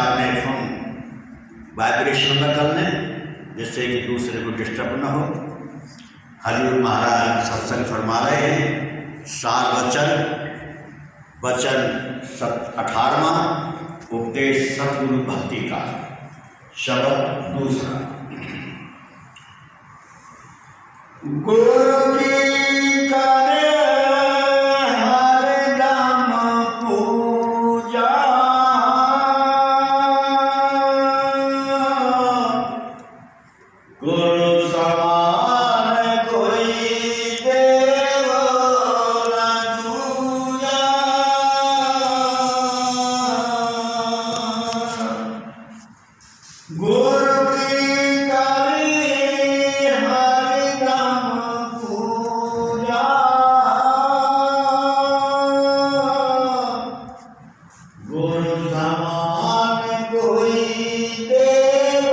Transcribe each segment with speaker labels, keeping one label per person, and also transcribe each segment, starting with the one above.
Speaker 1: आपने phone vibration में कर लें, जिससे कि दूसरे को डिस्टर्ब न हो। हजूर महाराज सत्संग फरमा रहे हैं। सार वचन 18वां उपदेश सतगुरु भक्ति का। शब्द दूसरा, गुरु की करे हर दम पूजा, गुरु समान कोई देव न दूजा। गुरु की करी हर दम पूजा, गुरु समान कोई देव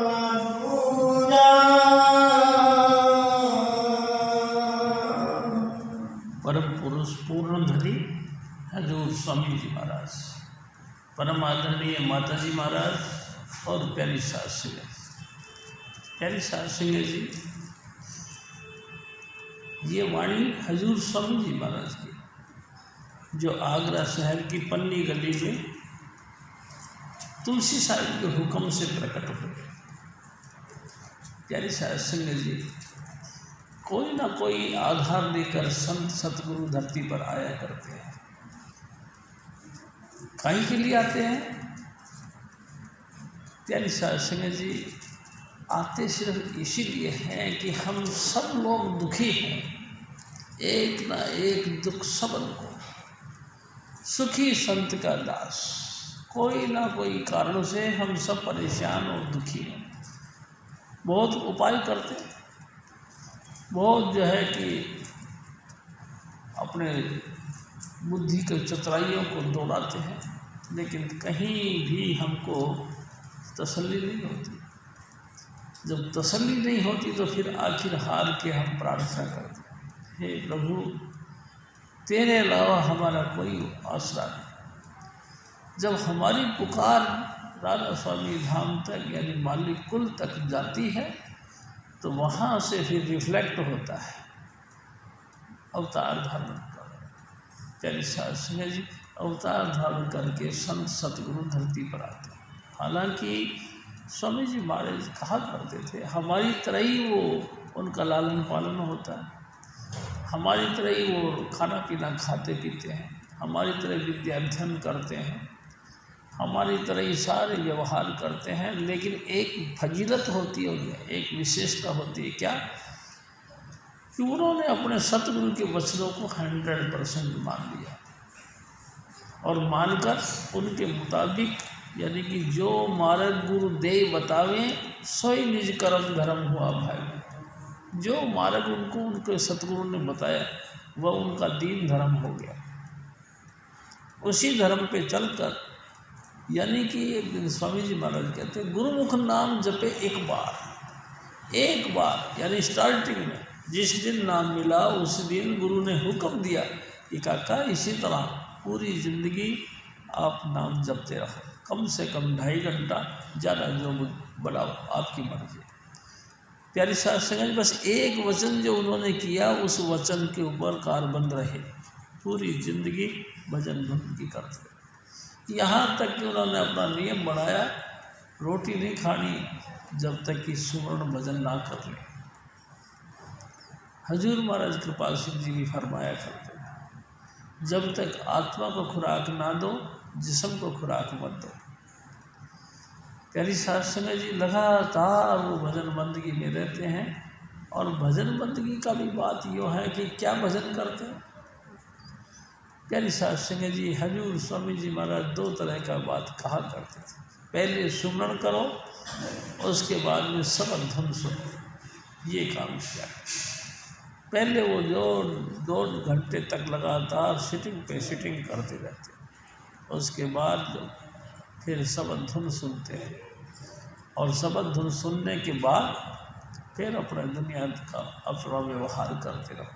Speaker 1: न दूजा।
Speaker 2: परम पुरुष पूर्णधरी हजूर स्वामी जी महाराज, परम आदरणीय माता जी महाराज और प्यारी सास सिंह जी, ये वाणी हजूर स्वामी जी महाराज की, जो आगरा शहर की पन्नी गली में तुलसी साहिब के हुक्म से प्रकट हो गए। प्यारी सास सिंह जी कोई ना कोई आधार लेकर संत सतगुरु धरती पर आया करते हैं। काहे के लिए आते हैं? प्यारी सास सिंह जी आते सिर्फ इसीलिए हैं कि हम सब लोग दुखी हैं, एक ना एक दुख सबन को। सुखी संत का दास, कोई ना कोई कारणों से हम सब परेशान और दुखी हैं। बहुत उपाय करते हैं, बहुत जो है कि अपने बुद्धि के चतुराइयों को दौड़ाते हैं, लेकिन कहीं भी हमको तसल्ली नहीं होती। जब तसल्ली नहीं होती तो फिर आखिर हार के हम प्रार्थना करते हैं, हे प्रभु तेरे अलावा हमारा कोई आसरा नहीं। जब हमारी पुकार राधा स्वामी धाम तक यानी मालिक कुल तक जाती है तो वहाँ से फिर रिफ्लेक्ट होता है अवतार धारण कर। प्यारी सास सिंह जी अवतार धारण करके संत सतगुरु धरती पर आते हैं। हालांकि स्वामी जी महाराज कहा करते थे, हमारी तरह ही वो उनका लालन पालन होता है, हमारी तरह ही वो खाना पीना खाते पीते हैं, हमारी तरह विद्या अध्ययन करते हैं, हमारी तरह ही सारे व्यवहार करते हैं। लेकिन एक फजीलत होती है उनमें, एक विशेषता होती है। क्या? कि उन्होंने अपने सतगुरु के वचनों को 100% मान लिया और मानकर उनके मुताबिक यानी कि जो मार्ग गुरु दे बतावे सोई निज कर्म धर्म हुआ भाई। जो मार्ग उनको उनके सतगुरु ने बताया वह उनका दीन धर्म हो गया। उसी धर्म पे चलकर यानी कि एक दिन स्वामी जी महाराज कहते हैं, गुरुमुख नाम जपे एक बार यानी स्टार्टिंग में जिस दिन नाम मिला उस दिन गुरु ने हुक्म दिया कि काका इसी तरह पूरी ज़िंदगी आप नाम जपते रहो, कम से कम 2.5 घंटा, ज़्यादा जो बढ़ाओ आपकी मर्जी। प्यारी सास सिंह जी बस एक वचन जो उन्होंने किया उस वचन के ऊपर कारबंद रहे, पूरी ज़िंदगी भजन धुन की करते। यहाँ तक कि उन्होंने अपना नियम बनाया, रोटी नहीं खानी जब तक कि सुवर्ण भजन ना कर ले। हजूर महाराज कृपाल सिंह जी भी फरमाया करते हैं, जब तक आत्मा को खुराक ना दो जिस्म को खुराक मत दो। प्यारी सास सिंह जी लगातार वो भजन बंदगी में रहते हैं। और भजन बंदगी का भी बात यो है कि क्या भजन करते हैं। प्यारी सास सिंह जी हजूर स्वामी जी महाराज 2 तरह का बात कहा करते थे। पहले सुमरण करो, उसके बाद में सबद धुन सुनो। ये काम किया। पहले वो जो 2 घंटे तक लगातार सिटिंग पे सिटिंग करते रहते, उसके बाद फिर सबद धुन सुनते हैं और सबद धुन सुनने के बाद फिर अपने दुनिया का अपना व्यवहार करते रहो।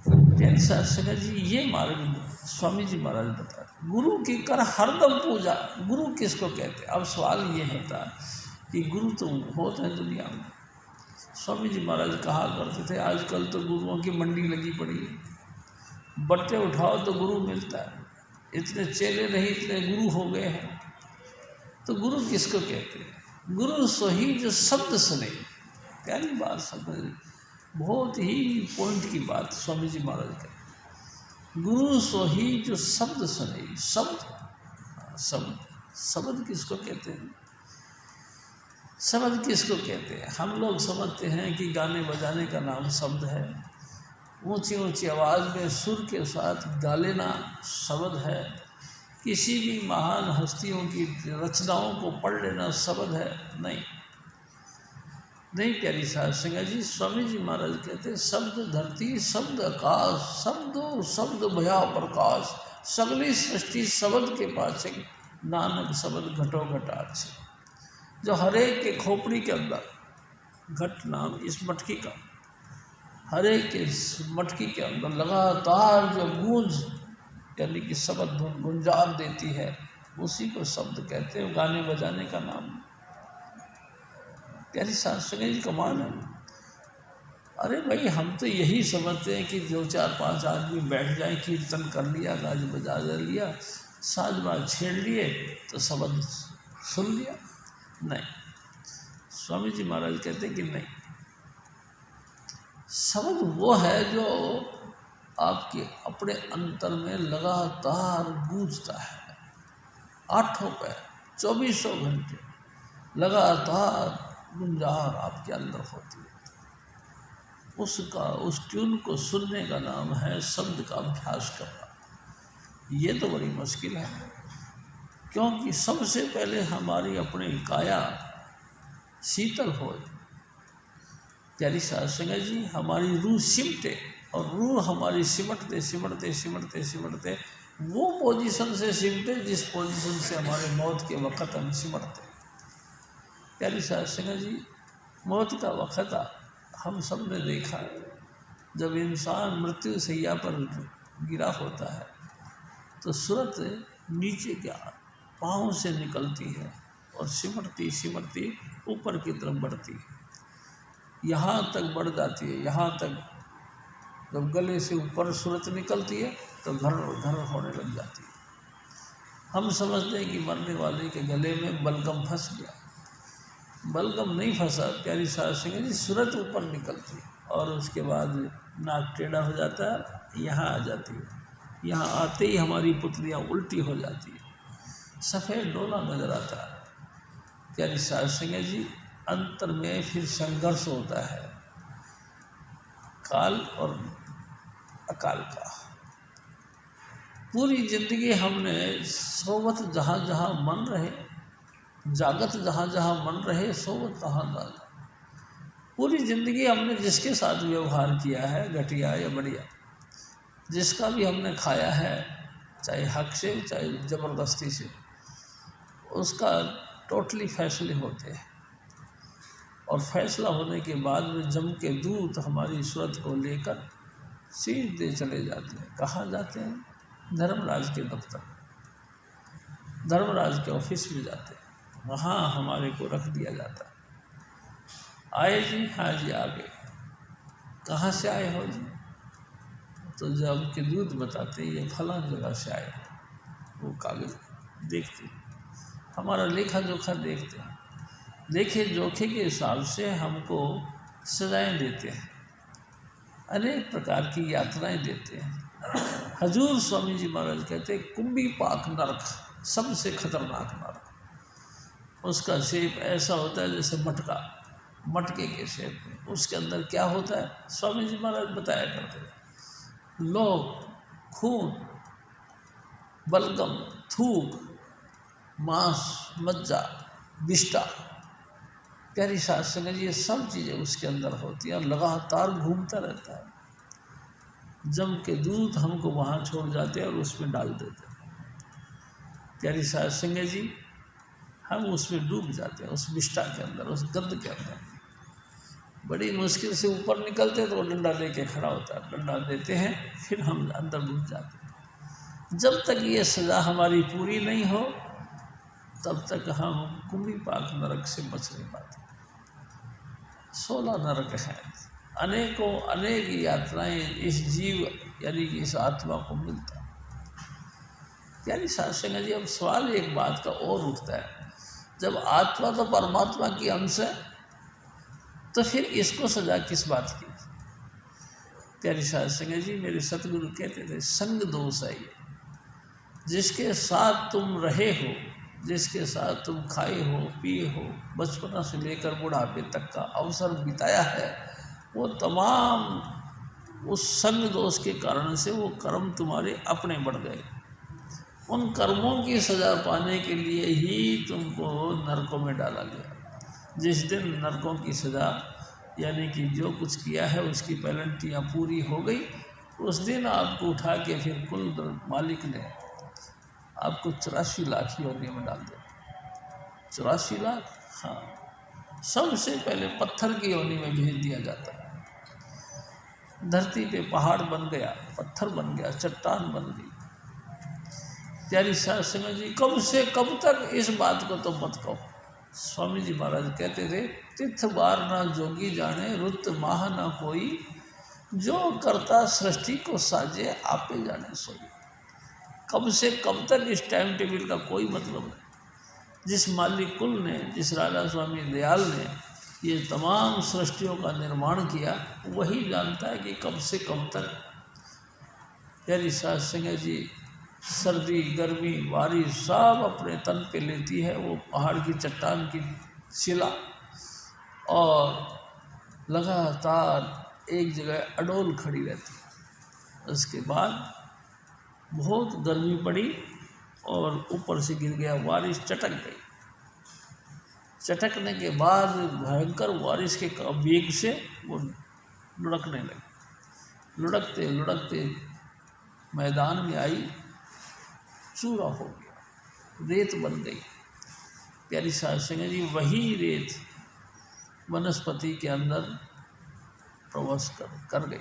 Speaker 2: प्यारी सास सिंह जी ये मार्ग स्वामी जी महाराज बताते गुरु की कर हरदम पूजा। गुरु किसको कहते हैं? अब सवाल ये होता है कि गुरु तो बहुत है दुनिया में। स्वामी जी महाराज कहा करते थे आजकल तो गुरुओं की मंडी लगी पड़ी है, बट्टे उठाओ तो गुरु मिलता है, इतने चेले नहीं इतने गुरु हो गए हैं। तो गुरु किसको कहते हैं? गुरु सोही जो शब्द सुने। प्यारी बात समझ, बहुत ही पॉइंट की बात स्वामी जी महाराज कहते, गुरु सोही जो शब्द सुने। शब्द किसको कहते हैं? शब्द किसको कहते हैं? हम लोग समझते हैं कि गाने बजाने का नाम शब्द है, ऊंची ऊंची आवाज़ में सुर के साथ गा लेना शब्द है, किसी भी महान हस्तियों की रचनाओं को पढ़ लेना शब्द है। नहीं प्यारी साध संगत जी, स्वामी जी महाराज कहते हैं शब्द धरती शब्द आकाश, शब्द भया प्रकाश, सगली सृष्टि शब्द के पाछे, नानक शब्द घटो घटाच। जो हरेक के खोपड़ी के अंदर घट नाम इस मटकी का, हरेक के मटकी के अंदर लगातार जो गूंज यानी कि शब्द धुन गुंजार देती है, उसी को शब्द कहते हैं। गाने बजाने का नाम प्यारी शास्त्र जी कमाल है। अरे भाई हम तो यही समझते हैं कि 2-4-5 आदमी बैठ जाए, कीर्तन कर लिया, गाज बजा लिया, साज बाज छेड़ लिए तो शब्द सुन लिया। नहीं, स्वामी जी महाराज कहते कि नहीं, शब्द वो है जो आपके अपने अंतर में लगातार गूंजता है, 8 पैर 24 घंटे लगातार गुंजार आपके अंदर होती है। उस ट्यून को सुनने का नाम है शब्द का अभ्यास करना। ये तो बड़ी मुश्किल है, क्योंकि सबसे पहले हमारी अपनी काया शीतल हो। प्यारी साध संगत जी, हमारी रूह सिमटे, और रूह हमारी सिमटते सिमटते सिमटते सिमटते वो पोजीशन से सिमटे जिस पोजीशन से हमारे मौत के वक़्त हम सिमटते। प्यारी साध संगत जी, मौत का वक़्त हम सब ने देखा, जब इंसान मृत्यु सैया पर गिरा होता है तो सूरत नीचे के पाँव से निकलती है और सिमटती सिमटती ऊपर की तरफ बढ़ती है, यहाँ तक बढ़ जाती है। यहाँ तक जब गले से ऊपर सूरत निकलती है तो घर घर होने लग जाती है। हम समझते हैं कि मरने वाले के गले में बलगम फंस गया, बलगम नहीं फंसा। प्यारी साध संगत जी, सूरत ऊपर निकलती है और उसके बाद नाक टेढ़ा हो जाता है, यहाँ आ जाती है। यहाँ आते ही हमारी पुतलियाँ उल्टी हो जाती है, सफ़ेद डोला नजर आता है। प्यारी साध संगत जी, अंतर में फिर संघर्ष होता है काल और अकाल का। पूरी जिंदगी हमने सोवत जहाँ जहाँ मन रहे, जागत जहाँ जहाँ मन रहे, सोवत तहाँ जागत। पूरी ज़िंदगी हमने जिसके साथ व्यवहार किया है, घटिया या बढ़िया, जिसका भी हमने खाया है, चाहे हक से चाहे ज़बरदस्ती से, उसका टोटली फैसले होते हैं। और फैसला होने के बाद में जम के दूत हमारी सूरत को लेकर सीधे चले जाते हैं। कहाँ जाते हैं? धर्मराज के दफ्तर, धर्मराज के ऑफिस में जाते हैं, वहाँ हमारे को रख दिया जाता है। आए जी? हाँ जी आ गए। कहाँ से आए हो जी? तो जब के दूत बताते ये फलां जगह से आए। वो कागज़ देखते, हमारा लेखा जोखा देखते हैं, लेखे जोखे के हिसाब से हमको सजाएं देते हैं, अनेक प्रकार की यातनाएं देते हैं। हजूर स्वामी जी महाराज कहते हैं कुंभी पाक नरक, सबसे खतरनाक नरक। उसका शेप ऐसा होता है जैसे मटका, मटके के शेप में। उसके अंदर क्या होता है? स्वामी जी महाराज बताया करते हैं, लोग, खून, बलगम, थूक, मांस, मज्जा, बिष्टा। प्यारी साध संगत जी, ये सब चीज़ें उसके अंदर होती हैं और लगातार घूमता रहता है। जम के दूत हमको वहाँ छोड़ जाते हैं और उसमें डाल देते हैं। प्यारी साध संगत जी, हम उसमें डूब जाते हैं, उस बिष्टा के अंदर, उस गंद के अंदर। बड़ी मुश्किल से ऊपर निकलते हैं तो वो डंडा लेके खड़ा होता है, डंडा देते हैं, फिर हम अंदर घुस जाते हैं। जब तक ये सज़ा हमारी पूरी नहीं हो तब तक हम कुंभी पाक नरक से बच नहीं पाते। 16 नरक हैं, अनेकों अनेक यात्राएं इस जीव यानी कि इस आत्मा को मिलता है। यानी साधुसंग जी, अब सवाल एक बात का और उठता है, जब आत्मा तो परमात्मा की अंश है तो फिर इसको सजा किस बात की? प्यारी साधुसंग जी, मेरे सतगुरु कहते थे संग दोष है ये। जिसके साथ तुम रहे हो, जिसके साथ तुम खाए हो पिए हो, बचपना से लेकर बुढ़ापे तक का अवसर बिताया है, वो तमाम उस संग दोष के कारण से वो कर्म तुम्हारे अपने बढ़ गए। उन कर्मों की सज़ा पाने के लिए ही तुमको नरकों में डाला गया। जिस दिन नरकों की सज़ा यानी कि जो कुछ किया है उसकी पेनल्टियाँ पूरी हो गई, उस दिन आपको उठा के फिर कुल मालिक ने आपको 84 लाख योनि में डाल दिया। 84 लाख, हाँ। सबसे पहले पत्थर की योनि में भेज दिया जाता है। धरती पे पहाड़ बन गया, पत्थर बन गया, चट्टान बन गई। प्यारी साधुसंग जी, कब से कब तक इस बात को तो मत कहो। स्वामी जी महाराज कहते थे, तिथ बार ना जोगी जाने, रुत माह ना कोई, जो करता सृष्टि को साजे आपे जाने सोई। कब से कब तक इस टाइम टेबल का कोई मतलब नहीं। जिस मालिक कुल ने, जिस राजा स्वामी दयाल ने ये तमाम सृष्टियों का निर्माण किया, वही जानता है कि कब से कब तक। प्यारी साधुसंग जी, सर्दी गर्मी बारिश सब अपने तन पे लेती है वो पहाड़ की चट्टान की शिला, और लगातार एक जगह अडोल खड़ी रहती है। उसके बाद बहुत गर्मी पड़ी और ऊपर से गिर गया, बारिश चटक गई। चटकने के बाद भयंकर बारिश के वेग से वो लुढ़कने लगी। लुढ़कते लुढ़कते मैदान में आई, चूरा हो गया, रेत बन गई। प्यारी साधुसंग जी, वही रेत वनस्पति के अंदर प्रवास कर गई।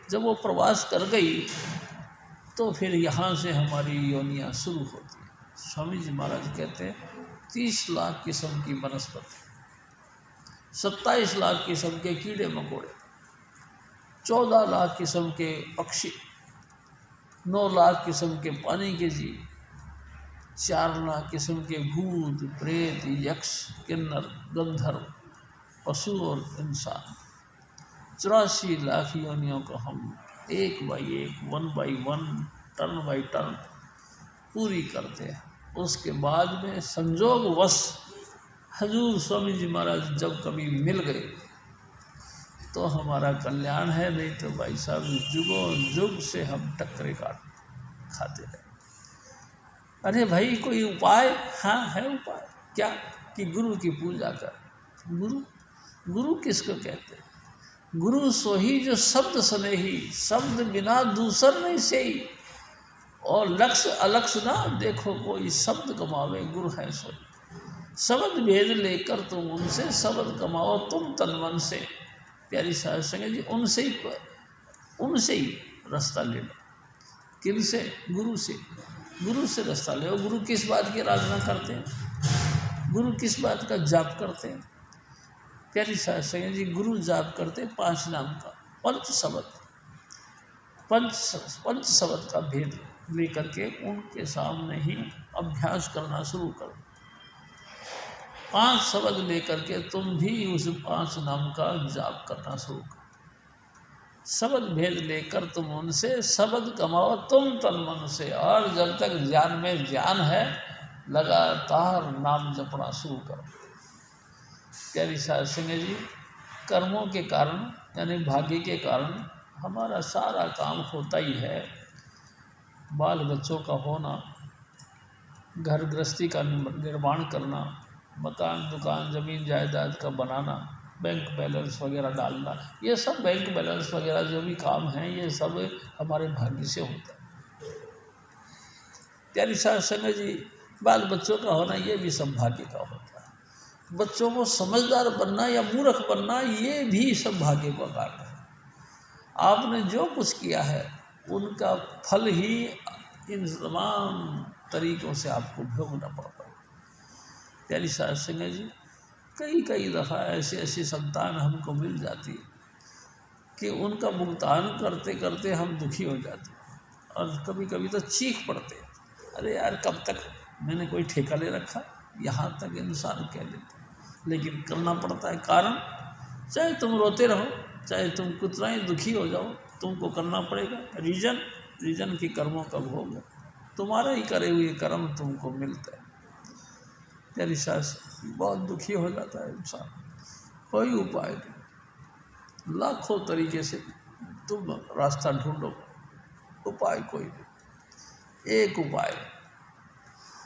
Speaker 2: जब वो प्रवास कर गई तो फिर यहाँ से हमारी योनियाँ शुरू होती हैं। स्वामी जी महाराज कहते हैं 30 लाख किस्म की वनस्पति, 27 लाख किस्म के कीड़े मकोड़े, 14 लाख किस्म के पक्षी, 9 लाख किस्म के पानी के जीव, 4 लाख किस्म के भूत प्रेत यक्ष किन्नर गंधर्व पशु और इंसान। 84 लाख योनियों को हम एक बाई एक, 1 बाई 1, टर्न बाई टर्न पूरी करते हैं। उसके बाद में संजोगवश हजूर स्वामी जी महाराज जब कभी मिल गए तो हमारा कल्याण है, नहीं तो भाई साहब जुगों जुग से हम टक्करे खाते रहे। अरे भाई कोई उपाय? हाँ है उपाय। क्या? कि गुरु की पूजा कर। गुरु किसको कहते हैं? गुरु सोही जो शब्द स्नेही, शब्द बिना दूसर नहीं सही, और लक्ष्य अलक्ष्य ना देखो कोई, शब्द कमावे गुरु है सोही। शब्द भेद लेकर तुम उनसे, शब्द कमाओ तुम तन मन से। प्यारी साधुसंग जी, उनसे ही रास्ता ले लो। किनसे? गुरु से। गुरु से रास्ता ले। गुरु किस बात की आराधना करते हैं? गुरु किस बात का जाप करते हैं? प्यारी साधुसंग जी, गुरु जाप करते 5 नाम का पंच शब्द का भेद लेकर के उनके सामने ही अभ्यास करना शुरू करो। 5 शब्द लेकर के तुम भी उस 5 नाम का जाप करना शुरू करो। शब्द भेद लेकर तुम उनसे शब्द कमाओ तुम तन मन से, और जब तक ज्ञान में ज्ञान है लगातार नाम जपना शुरू करो। प्यारी साधुसंग जी, कर्मों के कारण यानी भाग्य के कारण हमारा सारा काम होता ही है। बाल बच्चों का होना, घर गृहस्थी का निर्माण करना, मकान दुकान ज़मीन जायदाद का बनाना, बैंक बैलेंस वगैरह डालना, ये सब बैंक बैलेंस वगैरह जो भी काम हैं ये सब हमारे भाग्य से होता है। प्यारी साधुसंग जी, बाल बच्चों का होना ये भी सब भाग्य का होता है। बच्चों को समझदार बनना या मूर्ख बनना ये भी सब भाग्य का कार्य है। आपने जो कुछ किया है उनका फल ही इन तमाम तरीक़ों से आपको भोगना पड़ता है। प्यारी साध संगत जी, कई दफ़ा ऐसी ऐसी संतान हमको मिल जाती है कि उनका भुगतान करते करते हम दुखी हो जाते हैं, और कभी कभी तो चीख पड़ते हैं, अरे यार कब तक, मैंने कोई ठेका ले रखा, यहाँ तक इंसान कह देते हैं। लेकिन करना पड़ता है, कारण चाहे तुम रोते रहो, चाहे तुम कितना ही दुखी हो जाओ, तुमको करना पड़ेगा। रीजन की कर्मों का भोग है, तुम्हारा ही करे हुए कर्म तुमको मिलता है। तेरी सास बहुत दुखी हो जाता है इंसान, कोई उपाय नहीं, लाखों तरीके से तुम रास्ता ढूंढो, उपाय कोई नहीं। एक उपाय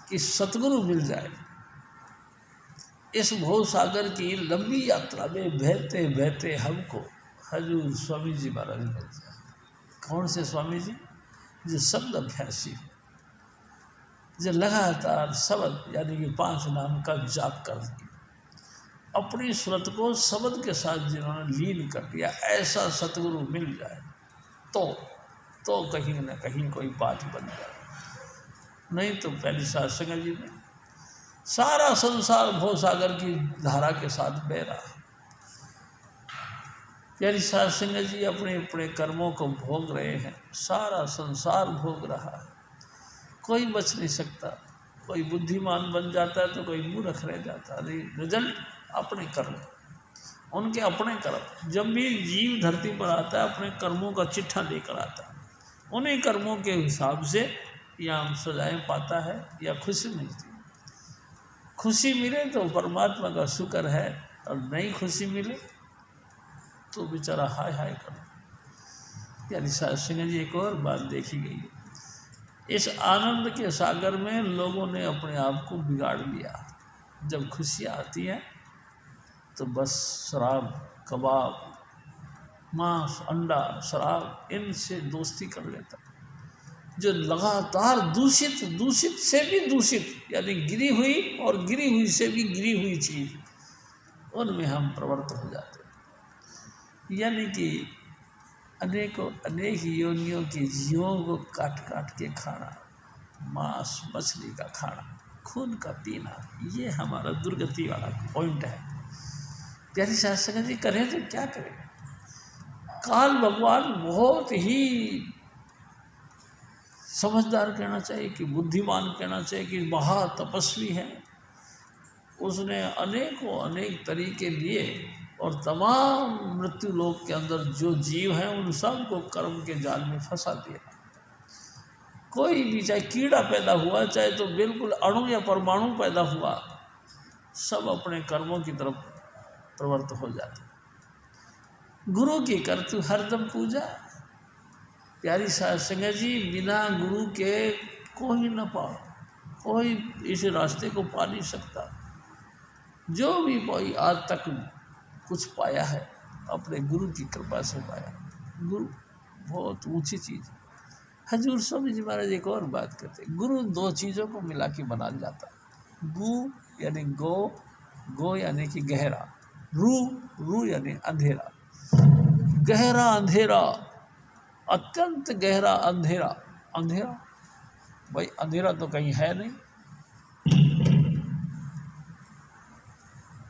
Speaker 2: कि सतगुरु मिल जाए। इस भव सागर की लंबी यात्रा में बहते बहते हमको हजूर स्वामी जी महाराज मिल जाए। कौन से स्वामी जी? जो शब्द अभ्यासी, जो लगातार शब्द यानी कि 5 नाम का जाप कर दिया, अपनी सुरत को शब्द के साथ जिन्होंने लीन कर दिया, ऐसा सतगुरु मिल जाए तो कहीं ना कहीं कोई बात बन जाए। नहीं तो पहली साध संगत जी में सारा संसार भव सागर की धारा के साथ बह रहा। प्यारी साध संगत जी अपने अपने कर्मों को भोग रहे हैं, सारा संसार भोग रहा है, कोई बच नहीं सकता। कोई बुद्धिमान बन जाता है तो कोई मूर्ख रह जाता है। रिजल्ट अपने कर्म, उनके अपने कर्म। जब भी जीव धरती पर आता है अपने कर्मों का चिट्ठा लेकर आता है, उन्हीं कर्मों के हिसाब से या सजाएं पाता है या खुशी मिलती है। खुशी मिले तो परमात्मा का शुक्र है, और नहीं खुशी मिले तो बेचारा हाय हाय कर। यानी साध संगत जी एक और बात देखी गई है, इस आनंद के सागर में लोगों ने अपने आप को बिगाड़ लिया। जब खुशियाँ आती हैं तो बस शराब, कबाब, मांस, अंडा, शराब, इनसे दोस्ती कर लेता। जो लगातार दूषित से भी दूषित, यानी गिरी हुई और गिरी हुई से भी गिरी हुई चीज़, उनमें हम प्रवृत्त हो जाते हैं। यानी कि अनेक योनियों के जीवों को काट काट के खाना, मांस मछली का खाना, खून का पीना, ये हमारा दुर्गति वाला पॉइंट है। प्यारी साध संगत जी, करें तो क्या करें? काल भगवान बहुत ही समझदार कहना चाहिए कि बुद्धिमान कहना चाहिए कि महातपस्वी है। उसने अनेक तरीके लिए, और तमाम मृत्यु लोक के अंदर जो जीव हैं उन सबको कर्म के जाल में फंसा दिया। कोई भी, चाहे कीड़ा पैदा हुआ, चाहे तो बिल्कुल अणु या परमाणु पैदा हुआ, सब अपने कर्मों की तरफ प्रवृत्त हो जाते। गुरु की कर तू हरदम पूजा। प्यारी साध संगत जी, बिना गुरु के कोई न पाओ, कोई इस रास्ते को पा नहीं सकता। जो भी कोई आज तक कुछ पाया है अपने गुरु की कृपा से पाया। गुरु बहुत ऊंची चीज़ है। हजूर स्वामी जी महाराज एक और बात करते, गुरु 2 चीज़ों को मिला के बना जाता है। गु यानी गो यानी कि गहरा, रू यानी अंधेरा। गहरा अंधेरा, अत्यंत गहरा अंधेरा। भाई अंधेरा तो कहीं है नहीं।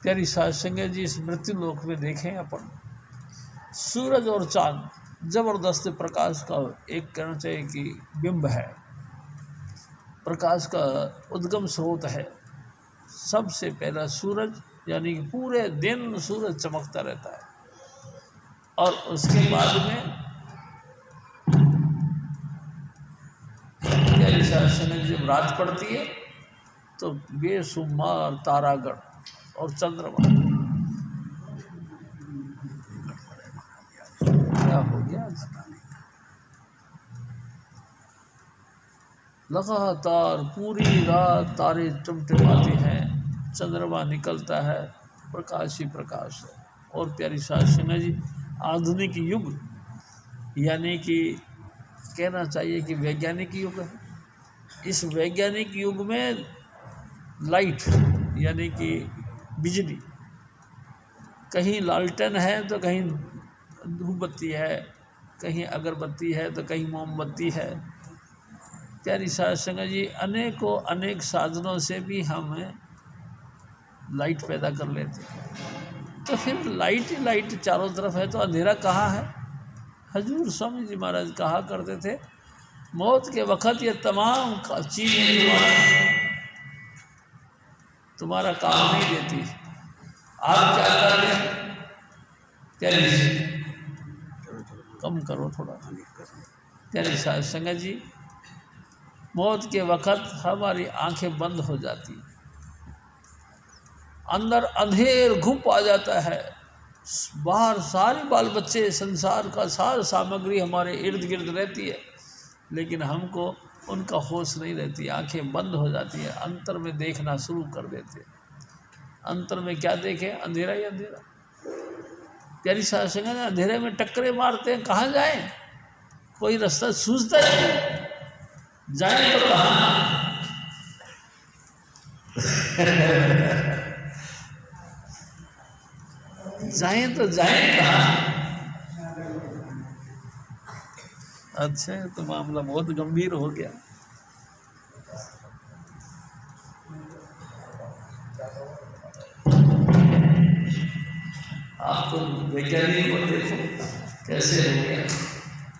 Speaker 2: प्यारी साध संगत जी, इस मृत्यु लोक में देखें अपन, सूरज और चांद जबरदस्त प्रकाश का एक कहना चाहिए कि बिंब है, प्रकाश का उद्गम स्रोत है। सबसे पहला सूरज, यानी कि पूरे दिन सूरज चमकता रहता है, और उसके बाद में प्यारी साध संगत जब रात पड़ती है तो बेशुमार तारागण और चंद्रमा, क्या हो गया, लगातार पूरी रात तारे टिमटिमाते हैं, चंद्रमा निकलता है, प्रकाश ही प्रकाश है। और प्यारी साध संगत जी, आधुनिक युग यानी कि कहना चाहिए कि वैज्ञानिक युग है। इस वैज्ञानिक युग में लाइट यानी कि बिजली, कहीं लालटेन है तो कहीं धूप बत्ती है, कहीं अगरबत्ती है तो कहीं मोमबत्ती है। प्यारी साध संगत जी, अनेकों अनेक साधनों से भी हम लाइट पैदा कर लेते हैं, तो फिर लाइट ही लाइट चारों तरफ है तो अंधेरा कहाँ है? हजूर स्वामी जी महाराज कहा करते थे, मौत के वक़्त ये तमाम चीज़ें तुम्हारा काम नहीं देती, आप क्या कर रहे हैं? कम करो थोड़ा। प्यारी साध संगत जी, मौत के वक़्त हमारी आंखें बंद हो जाती, अंदर अंधेर घुप आ जाता है, बाहर सारे बाल बच्चे संसार का सार सामग्री हमारे इर्द गिर्द रहती है, लेकिन हमको उनका होश नहीं रहती, आंखें बंद हो जाती है, अंतर में देखना शुरू कर देते। अंतर में क्या देखें? अंधेरा ही अंधेरा। प्यारी साध संगत, अंधेरे में टक्करे मारते हैं, कहाँ जाएं? कोई रास्ता सूझता ही नहीं, जाएं तो कहाँ? जाएं तो जाएं कहाँ? अच्छा, तो मामला बहुत गंभीर हो गया। आप तो वैज्ञानिक को देखो कैसे हो गया।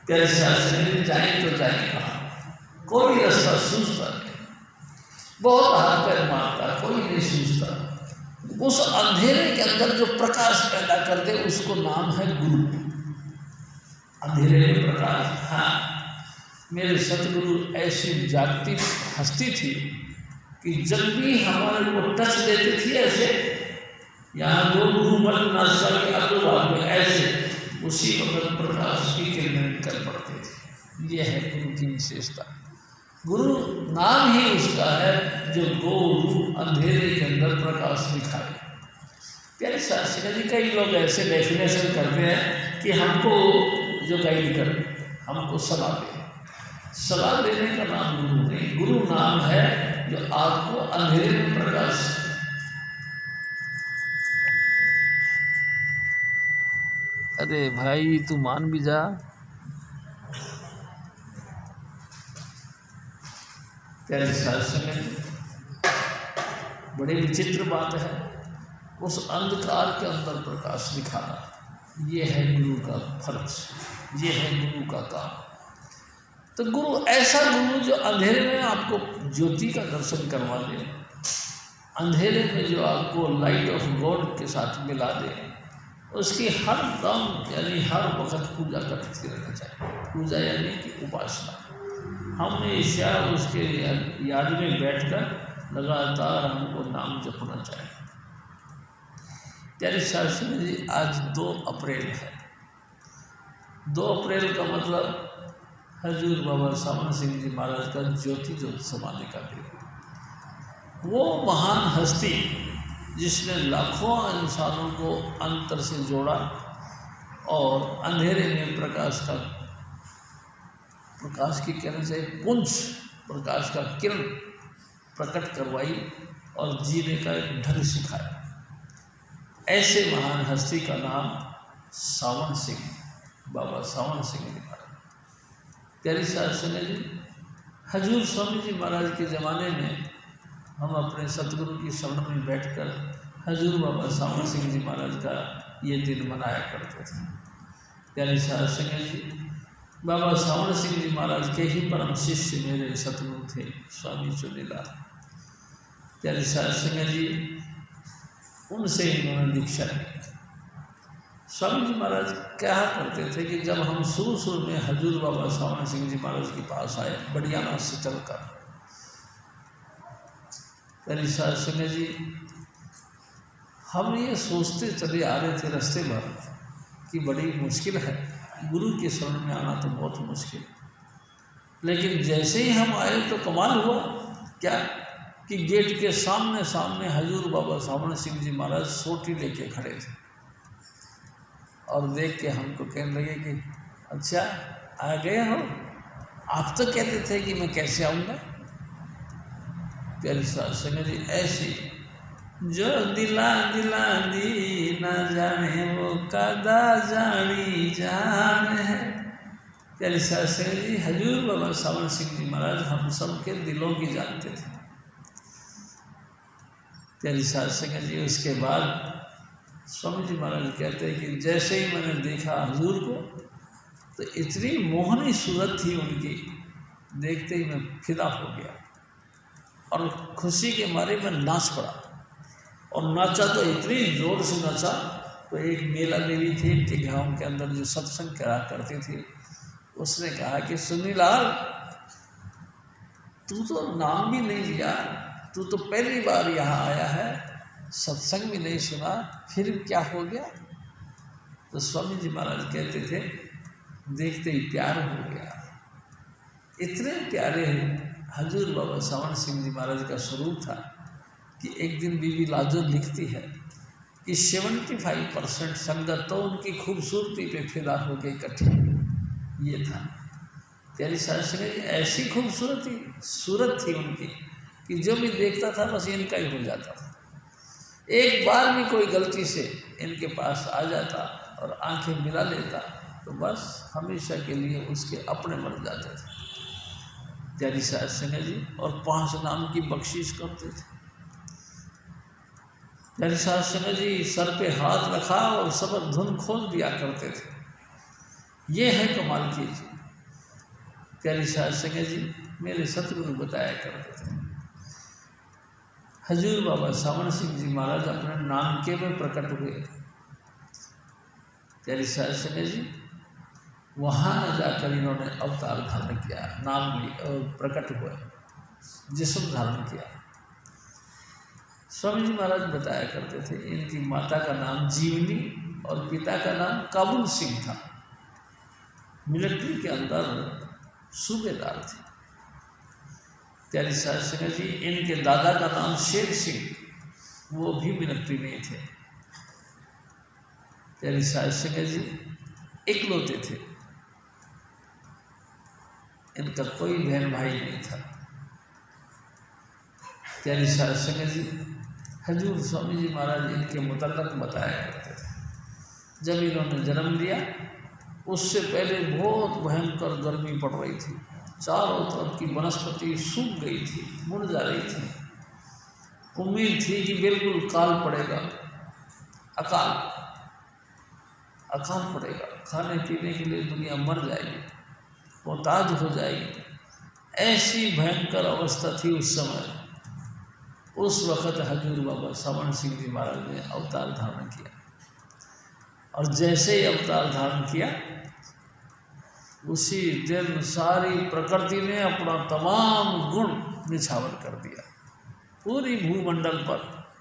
Speaker 2: कैसे शास्त्र जाए तो जाए कहाँ? कोई रास्ता सूझता नहीं, बहुत हाथ पैर मारता, कोई नहीं सूझता। उस अंधेरे के अंदर जो प्रकाश पैदा कर दे उसको नाम है गुरु। अंधेरे में प्रकाश। हाँ, मेरे सतगुरु ऐसी जागती हस्ती थी कि जब भी हमारे को टच देते थे ऐसे, यहाँ दो गुरु मठ नाश्ता के अग्रभाग में ऐसे उसी वक्त प्रकाश की किरणें निकल पड़ते थे। ये है गुरु की विशेषता। गुरु नाम ही उसका है जो दो रूप अंधेरे के अंदर प्रकाश दिखाए। प्यारे शास्त्री जी, कई लोग ऐसे डेफिनेशन करते हैं कि हमको जो गाइड करे, हमको सलाह दे। सलाह देने का नाम गुरु नहीं, गुरु नाम है जो आपको अंधेरे में प्रकाश। अरे भाई, तू मान भी जा। प्यारे शास्त्र में बड़ी विचित्र बात है, उस अंधकार के अंदर प्रकाश दिखाना। ये है गुरु का फर्ज, ये है गुरु का काम। तो गुरु ऐसा गुरु जो अंधेरे में आपको ज्योति का दर्शन करवा दे, अंधेरे में जो आपको लाइट ऑफ गॉड के साथ मिला दे, उसकी हर दम यानी हर वक्त पूजा करते रहना चाहिए। पूजा यानी कि उपासना। हमेशा उसके याद में बैठकर लगातार हमको नाम जपना चाहिए। प्यारे शास्त्री जी, आज 2 अप्रैल है। 2 अप्रैल का मतलब हजूर बाबा सावन सिंह जी महाराज का ज्योति ज्योत समाने का दिन। वो महान हस्ती जिसने लाखों इंसानों को अंतर से जोड़ा और अंधेरे में प्रकाश की किरण से पुंज प्रकाश का किरण प्रकट करवाई और जीने का एक ढंग सिखाया। ऐसे महान हस्ती का नाम सावन सिंह, बाबा सावन सिंह जी महाराज। प्यारी शास्त्री जी, हजूर स्वामी जी महाराज के ज़माने में हम अपने सतगुरु की शरण में बैठकर हजूर बाबा सावन सिंह जी महाराज का ये दिन मनाया करते थे। प्यारी शास्त्री जी, बाबा सावन सिंह जी महाराज के ही परम शिष्य मेरे सतगुरु थे स्वामी चुनीलाल। प्यारी शास्त्री जी, उनसे इन्होंने दीक्षा ली। स्वामी जी महाराज कहा करते थे कि जब हम शुरू में हजूर बाबा सावन सिंह जी महाराज के पास आए बड़ियाना से चलकर, प्यारी शास्त्री जी, हम ये सोचते चले आ रहे थे रास्ते भर कि बड़ी मुश्किल है, गुरु के शरण में आना तो बहुत मुश्किल। लेकिन जैसे ही हम आए तो कमाल हुआ क्या कि गेट के सामने हजूर बाबा सावन सिंह जी महाराज सोटी लेके खड़े थे और देख के हमको कहने लगे कि अच्छा आ गए हो, आप तो कहते थे कि मैं कैसे आऊँगा। प्यारी शास्त्री जी, ऐसी जो दिला दी ना जाने वो कदा जानी जान है, प्यारी साहब सिंह जी, हजूर बाबा सावन सिंह जी महाराज हम सब के दिलों की जानते थे। प्यारी साहब सिंह जी, उसके बाद स्वामी जी महाराज कहते हैं कि जैसे ही मैंने देखा हजूर को तो इतनी मोहनी सूरत थी उनकी, देखते ही मैं फिदा हो गया और खुशी के मारे मैं नाच पड़ा। और नाचा तो इतनी जोर से नाचा, तो एक मेला देवी थी इनके गाँव के अंदर जो सत्संग करा करती थी, उसने कहा कि सुनीलाल, तू तो नाम भी नहीं लिया, तू तो पहली बार यहाँ आया है, सत्संग भी नहीं सुना, फिर क्या हो गया? तो स्वामी जी महाराज कहते थे देखते ही प्यार हो गया। इतने प्यारे हजूर बाबा सावन सिंह जी महाराज का स्वरूप था कि एक दिन बीबी लाजो लिखती है कि 75% संगत तो उनकी खूबसूरती पे फिदा हो गई इकट्ठी। ये था प्यारी साहब सिंह जी, ऐसी खूबसूरती सूरत थी उनकी कि जो भी देखता था बस इनका ही हो जाता था। एक बार भी कोई गलती से इनके पास आ जाता और आंखें मिला लेता तो बस हमेशा के लिए उसके अपने बन जाते थे प्यारी साहब सिंह जी। और 5 नाम की बख्शिश करते थे प्यारी साहब सिंह जी। सर पे हाथ रखा और सबक धुन खोल दिया करते थे। ये है कमाल की चीज। प्यारी साहब सिंह जी मेरे सतगुरु बताया करते थे। हजूर बाबा सावन सिंह जी महाराज अपने नानके में प्रकट हुए। प्यारी साहब सिंह जी वहाँ न जाकर इन्होंने अवतार धारण किया, नाम प्रकट हुए, जिस्म धारण किया। स्वामी जी महाराज बताया करते थे इनकी माता का नाम जीवनी और पिता का नाम काबुल सिंह था। मिलिट्री के अंदर सूबेदार थे। प्यारी साहब सिंह जी इनके दादा का नाम शेर सिंह, वो भी मिलिट्री में थे। प्यारी साहब सिंह जी इकलौते थे, इनका कोई बहन भाई नहीं था। प्यारी साहब सिंह जी हजूर स्वामी जी महाराज इनके मुतल्लक बताया करते थे। जब इन्होंने जन्म लिया उससे पहले बहुत भयंकर गर्मी पड़ रही थी, चारों तरफ की वनस्पति सूख गई थी, मुरझा रही थी। उम्मीद थी कि बिल्कुल काल पड़ेगा, अकाल पड़ेगा, खाने पीने के लिए दुनिया मर जाएगी, मोहताज हो जाएगी। ऐसी भयंकर अवस्था थी उस समय। उस वक़्त हजूर बाबा सावन सिंह जी महाराज ने अवतार धारण किया और जैसे ही अवतार धारण किया उसी दिन सारी प्रकृति ने अपना तमाम गुण निछावर कर दिया। पूरी भूमंडल पर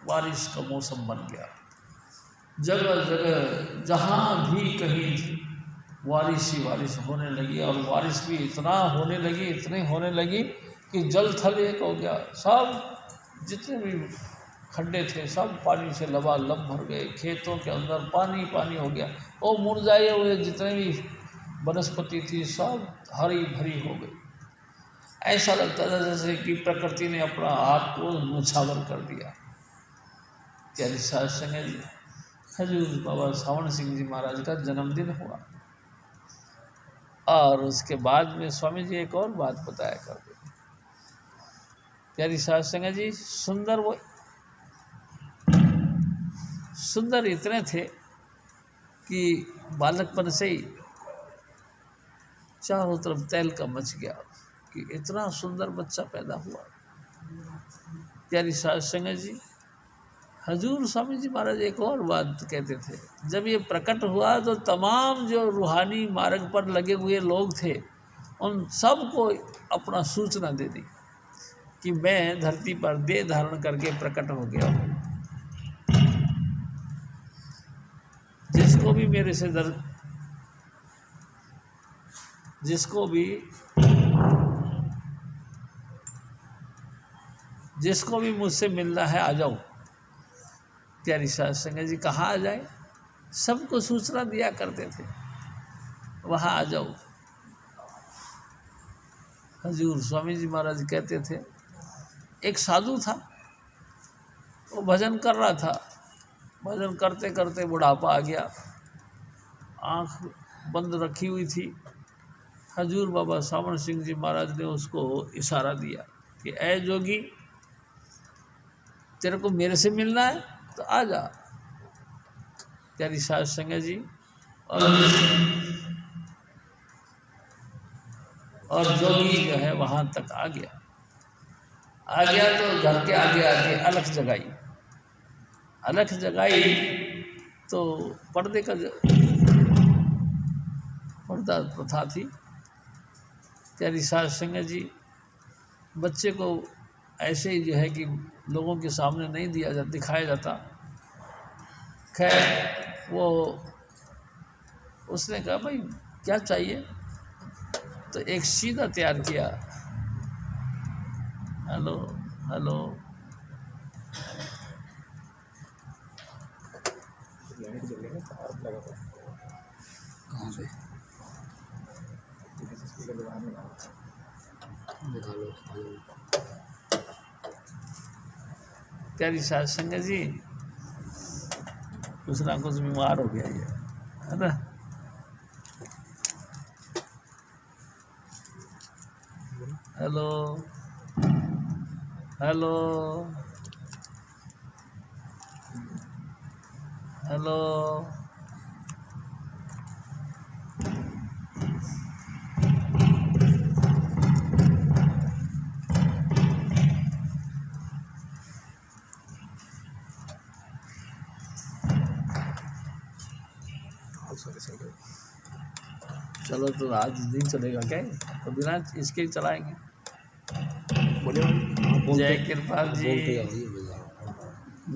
Speaker 2: बारिश का मौसम बन गया। जगह जगह जहाँ भी कहीं बारिश ही बारिश होने लगी और बारिश भी इतनी होने लगी कि जल थल एक हो गया। सब जितने भी खड्डे थे सब पानी से लबालब भर गए। खेतों के अंदर पानी पानी हो गया और मुरझाए हुए जितने भी वनस्पति थी सब हरी भरी हो गई। ऐसा लगता था जैसे कि प्रकृति ने अपना हाथ को न्यौछावर कर दिया। प्यारी साहब सिंह जी हजूर बाबा सावन सिंह जी महाराज का जन्मदिन हुआ और उसके बाद में स्वामी जी एक और बात बताया करते। प्यारी साहब सिंह जी सुंदर इतने थे कि बालकपन से ही चारों तरफ तैल का मच गया कि इतना सुंदर बच्चा पैदा हुआ। प्यारी साहब सिंह जी हजूर स्वामी जी महाराज एक और बात कहते थे, जब ये प्रकट हुआ तो तमाम जो रूहानी मार्ग पर लगे हुए लोग थे उन सबको अपना सूचना दे दी कि मैं धरती पर देह धारण करके प्रकट हो गया हूँ। जिसको भी मेरे से जिसको भी मुझसे मिलना है आ जाओ। प्यारी साहब सिंह जी कहाँ आ जाए, सबको सूचना दिया करते थे, वहाँ आ जाओ। हजूर स्वामी जी महाराज कहते थे एक साधु था, वो भजन कर रहा था, भजन करते करते बुढ़ापा आ गया, आँख बंद रखी हुई थी, हजूर बाबा सावण सिंह जी महाराज ने उसको इशारा दिया कि ऐ जोगी, तेरे को मेरे से मिलना है तो आ जा। प्यारी साध संगत जी, और जोगी जो है वहाँ तक आ गया तो घर के आगे आगे अलख जगाई तो पर्दा प्रथा थी। प्यारी साध संगत जी, बच्चे को ऐसे ही जो है कि लोगों के सामने नहीं दिखाया जाता। खैर वो उसने कहा भाई क्या चाहिए, तो एक सीधा तैयार किया। हेलो हेलो, कहाँ से प्यारी साध संगत जी, कुछ ना कुछ बीमार हो गया ये, है ना। हेलो हेलो हेलो, चलो तो आज दिन चलेगा क्या, तो बिना इसके ही चलाएंगे। जय कृपाल जी,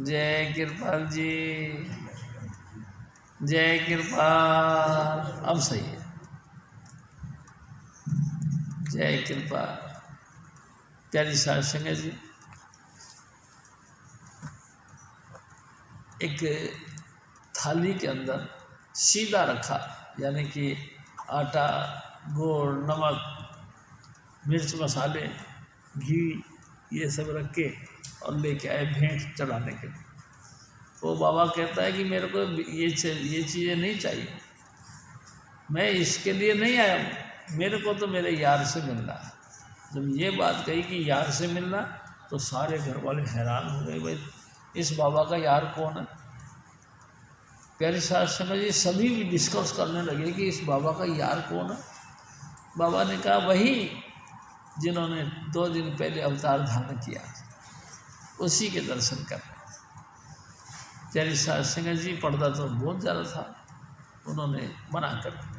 Speaker 2: जय कृपाल जी, जय कृपाल। अब सही है, जय कृपाल। प्यारी साध संगत जी, एक थाली के अंदर सीधा रखा, यानी कि आटा, गुड़, नमक, मिर्च, मसाले, घी, ये सब रख के और लेके आए भेंट चढ़ाने के लिए। वो बाबा कहता है कि मेरे को ये चीज़ें नहीं चाहिए, मैं इसके लिए नहीं आया हूँ, मेरे को तो मेरे यार से मिलना है। जब ये बात कही कि यार से मिलना, तो सारे घर वाले हैरान हो गए, भाई इस बाबा का यार कौन है। प्यारी साध संगत जी, सभी भी डिस्कस करने लगे कि इस बाबा का यार कौन है। बाबा ने कहा वही जिन्होंने 2 दिन पहले अवतार धारण किया, उसी के दर्शन करने। प्यारी साध संगत जी, पर्दा तो बहुत ज़्यादा था, उन्होंने मना कर दिया।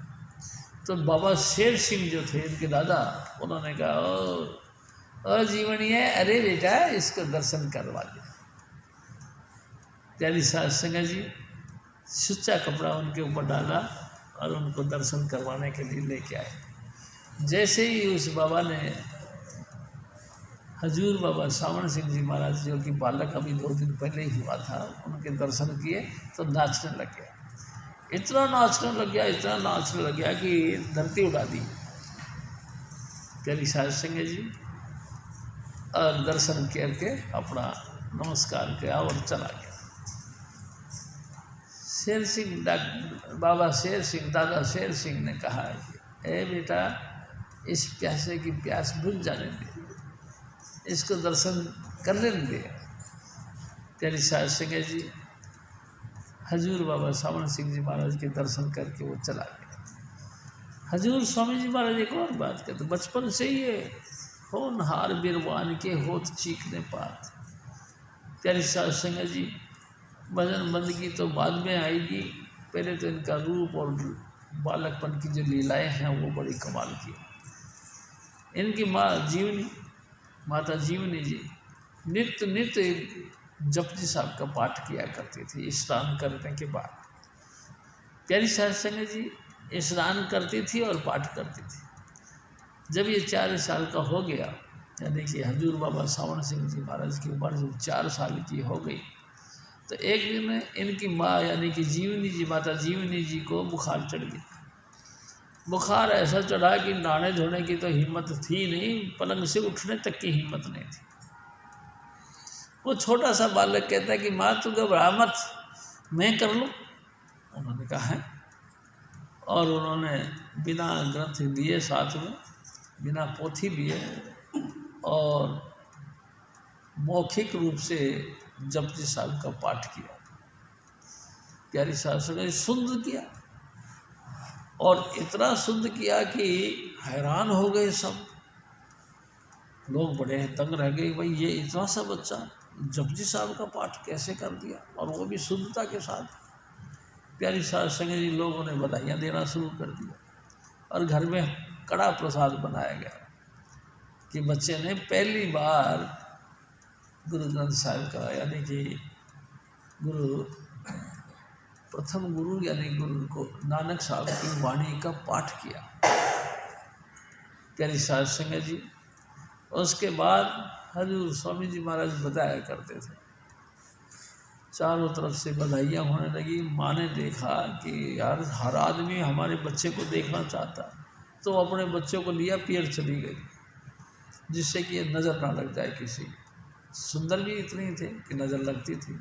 Speaker 2: तो बाबा शेर सिंह जो थे इनके दादा, उन्होंने कहा ओ जीवनी है, अरे बेटा इसको दर्शन करवा दे। प्यारी साध संगत जी, सुच्चा कपड़ा उनके ऊपर डाला और उनको दर्शन करवाने के लिए लेके आए। जैसे ही उस बाबा ने, हजूर बाबा सावण सिंह जी महाराज जो कि बालक अभी 2 दिन पहले ही हुआ था, उनके दर्शन किए तो नाचने लग गया। इतना नाचने लग गया कि धरती उड़ा दी। प्यारी साध संगत जी, और दर्शन करके अपना नमस्कार किया और चला गया। शेर सिंह, बाबा शेर सिंह, दादा शेर सिंह ने कहा कि ए बेटा, इस प्यासे की प्यास बुझ जाने दे, इसको दर्शन कर लेने दे। प्यारी साध संगत जी, हजूर बाबा सावण सिंह जी महाराज के दर्शन करके वो चला गया। हजूर स्वामी जी महाराज एक और बात कहते, बचपन से ही ये होनहार बिरवान के होत चीखने पात। प्यारी साध संगत जी, भजन बंदगी तो बाद में आएगी, पहले तो इनका रूप और बालकपन की जो लीलाएं हैं वो बड़ी कमाल की। इनकी माता जीवनी जी नित्य जपजी साहब का पाठ किया करती थी स्नान करने के बाद। प्यारी साध संगत जी स्नान करती थी और पाठ करती थी। जब ये 4 साल का हो गया, यानी कि हजूर बाबा सावण सिंह जी महाराज की उम्र जब 4 साल की हो गई, तो एक दिन इनकी माँ यानी कि जीवनी जी, माता जीवनी जी को बुखार चढ़ गया। बुखार ऐसा चढ़ा कि नहाने धोने की तो हिम्मत थी नहीं, पलंग से उठने तक की हिम्मत नहीं थी। वो छोटा सा बालक कहता है कि माँ तू घबरा मत, मैं कर लूँ। उन्होंने कहा है, और उन्होंने बिना ग्रंथ लिए साथ में, बिना पोथी लिए और मौखिक रूप से जपजी साहब का पाठ किया। प्यारी साहब संगत जी शुद्ध किया, और इतना शुद्ध किया कि हैरान हो गए सब लोग, बड़े दंग रह गए, भाई ये इतना सा बच्चा जपजी साहब का पाठ कैसे कर दिया, और वो भी शुद्धता के साथ। प्यारी साहब संगत जी लोगों ने बधाइयाँ देना शुरू कर दिया, और घर में कड़ा प्रसाद बनाया गया कि बच्चे ने पहली बार गुरु ग्रंथ साहिब का, यानी कि प्रथम गुरु यानी गुरु नानक साहब की वाणी का पाठ किया। प्यारी साहब संगत जी, उसके बाद हजूर स्वामी जी महाराज बताया करते थे, चारों तरफ से बधाइयाँ होने लगी। माँ ने देखा कि यार हर आदमी हमारे बच्चे को देखना चाहता, तो अपने बच्चों को लिया, पियर चली गई, जिससे कि ये नज़र ना लग जाए किसी। सुंदर भी इतनी थे कि नज़र लगती थी,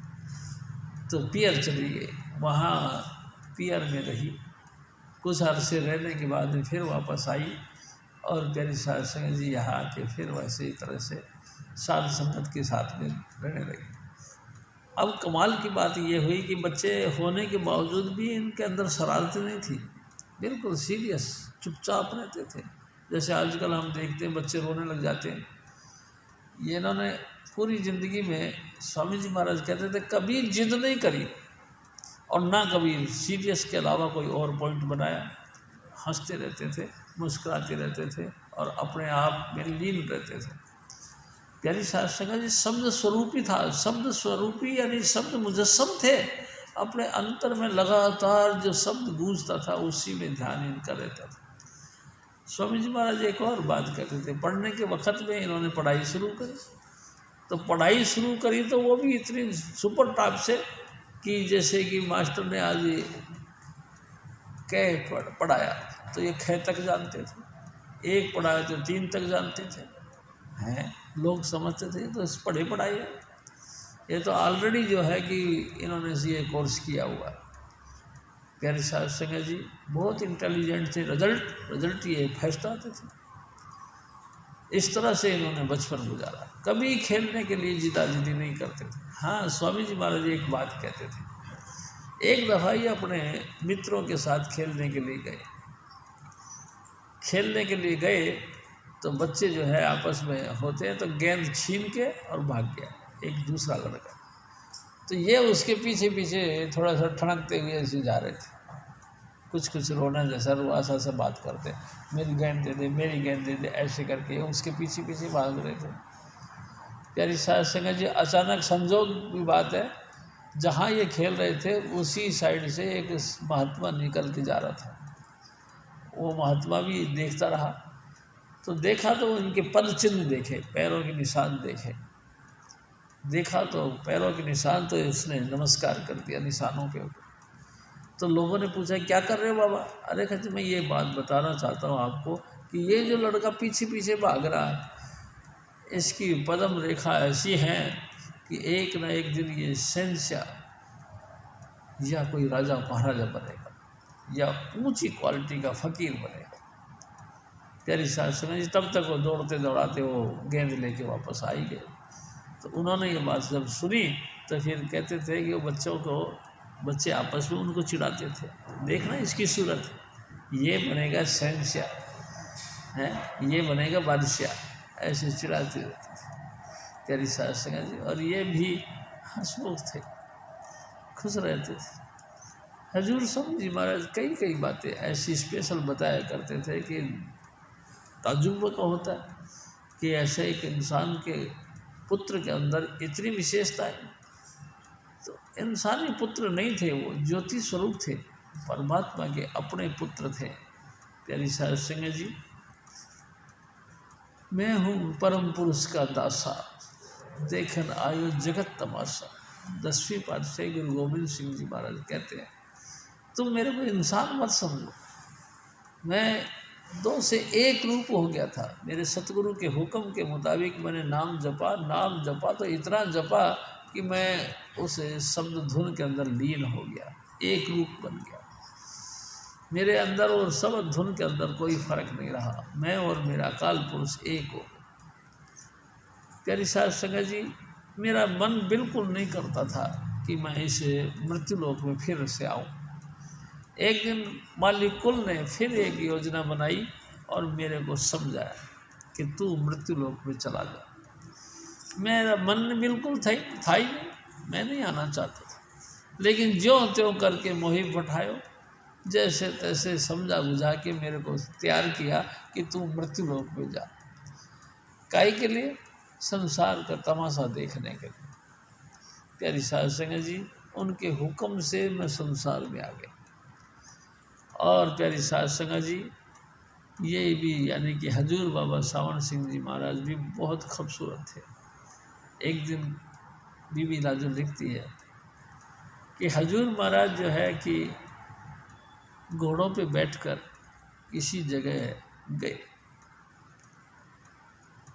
Speaker 2: तो पियर चली गई। वहाँ पियर में रही, कुछ अरसे रहने के बाद में फिर वापस आई, और प्यारी साहब संगत जी यहाँ आके फिर वैसे ही तरह से साध संगत के साथ में रहने लगे। अब कमाल की बात ये हुई कि बच्चे होने के बावजूद भी इनके अंदर शरारतें नहीं थी, बिल्कुल सीरियस चुपचाप रहते थे। जैसे आजकल हम देखते हैं बच्चे रोने लग जाते हैं, ये इन्होंने पूरी ज़िंदगी में, स्वामी जी महाराज कहते थे, कभी जिद नहीं करी और ना कभी सीरियस के अलावा कोई और पॉइंट बनाया। हंसते रहते थे, मुस्कुराते रहते थे, और अपने आप में लीन रहते थे। प्यारी साहब संगत जी शब्द स्वरूपी था, शब्द स्वरूपी यानी शब्द मुजस्सम थे। अपने अंतर में लगातार जो शब्द गूंजता था उसी में ध्यान इनका रहता था। स्वामी जी महाराज एक और बात कहते थे, पढ़ने के वक्त में इन्होंने पढ़ाई शुरू करी, तो पढ़ाई शुरू करी तो वो भी इतनी सुपर टॉप से कि जैसे कि मास्टर ने आज कै पढ़ाया तो ये ख तक जानते थे, एक पढ़ाया तो 3 तक जानते थे। हैं लोग समझते थे तो इस पढ़े पढ़ाई है, ये तो ऑलरेडी जो है कि इन्होंने ये कोर्स किया हुआ है। प्यारे साहब संगत जी बहुत इंटेलिजेंट थे, रिजल्ट ये फर्स्ट आते थे। इस तरह से इन्होंने बचपन गुजारा, कभी खेलने के लिए जिदाजिदी नहीं करते थे। हाँ, स्वामी जी महाराज एक बात कहते थे, एक दफ़ा ही अपने मित्रों के साथ खेलने के लिए गए तो बच्चे जो है आपस में होते हैं, तो गेंद छीन के और भाग गया एक दूसरा लड़का, तो ये उसके पीछे पीछे थोड़ा सा ठनकते हुए ऐसे जा रहे थे, कुछ रोना जैसा रुआसा सा बात करते, मेरी गेंद दे दे, मेरी गेंद दे दे, ऐसे करके उसके पीछे पीछे भाग रहे थे। प्यारी साहब संगत जी, अचानक संजोग की बात है, जहाँ ये खेल रहे थे उसी साइड से एक महात्मा निकल के जा रहा था। वो महात्मा भी देखता रहा, तो देखा तो इनके पद चिन्ह देखे, पैरों के निशान देखा तो पैरों के निशान, तो उसने नमस्कार कर दिया निशानों के ऊपर। तो लोगों ने पूछा क्या कर रहे हो बाबा? अरे कहते मैं ये बात बताना चाहता हूँ आपको कि ये जो लड़का पीछे पीछे भाग रहा है, इसकी पदम रेखा ऐसी है कि एक न एक दिन ये शहंशाह या कोई राजा महाराजा बनेगा या ऊंची क्वालिटी का फ़कीर बनेगा। प्यारी साहब संगत जी, तब तक वो दौड़ते दौड़ाते वो गेंद लेके वापस आ ही गए। तो उन्होंने ये बात जब सुनी तो फिर कहते थे कि वो बच्चे आपस में उनको चिढ़ाते थे, देखना इसकी सूरत, ये बनेगा शहंशाह है, ये बनेगा बादशाह, ऐसे चिढ़ाते रहते थे प्यारी साहब संगत जी। और ये भी हंसमुख थे, खुश रहते थे। हजूर स्वामी जी महाराज कई बातें ऐसी स्पेशल बताया करते थे कि ताज्जुब का होता है कि ऐसे एक इंसान के पुत्र के अंदर इतनी विशेषता है। तो इंसानी पुत्र नहीं थे, वो ज्योति स्वरूप थे, परमात्मा के अपने पुत्र थे। प्यारी साहब संगत जी, मैं हूँ परम पुरुष का दासा, देखन आयो जगत तमाशा। 10वीं पातशाही गुरु गोविंद सिंह जी महाराज कहते हैं, तुम मेरे को इंसान मत समझो, मैं 2 से 1 रूप हो गया था। मेरे सतगुरु के हुक्म के मुताबिक मैंने नाम जपा तो इतना जपा कि मैं उस शब्द धुन के अंदर लीन हो गया, 1 रूप बन गया। मेरे अंदर और सब धुन के अंदर कोई फर्क नहीं रहा, मैं और मेरा अकाल पुरुष एक हो। प्यारी साध संगत जी, मेरा मन बिल्कुल नहीं करता था कि मैं इस मृत्युलोक में फिर से आऊँ। एक दिन मालिक कुल ने फिर एक योजना बनाई और मेरे को समझाया कि तू मृत्युलोक में चला जा। मेरा मन बिल्कुल था ही नहीं, मैं नहीं आना चाहता था, लेकिन ज्यों त्यों करके मोहि पठायो, जैसे तैसे समझा बुझा के मेरे को तैयार किया कि तू मृत्युलोक में जा। काहे के लिए? संसार का तमाशा देखने के लिए। प्यारी साध संगत जी, उनके हुक्म से मैं संसार में आ गया। और प्यारी साध संगत जी, ये भी यानी कि हजूर बाबा सावण सिंह जी महाराज भी बहुत खूबसूरत थे। एक दिन बीबी लाजो लिखती है कि हजूर महाराज जो है कि घोड़ों पे बैठकर किसी जगह गए।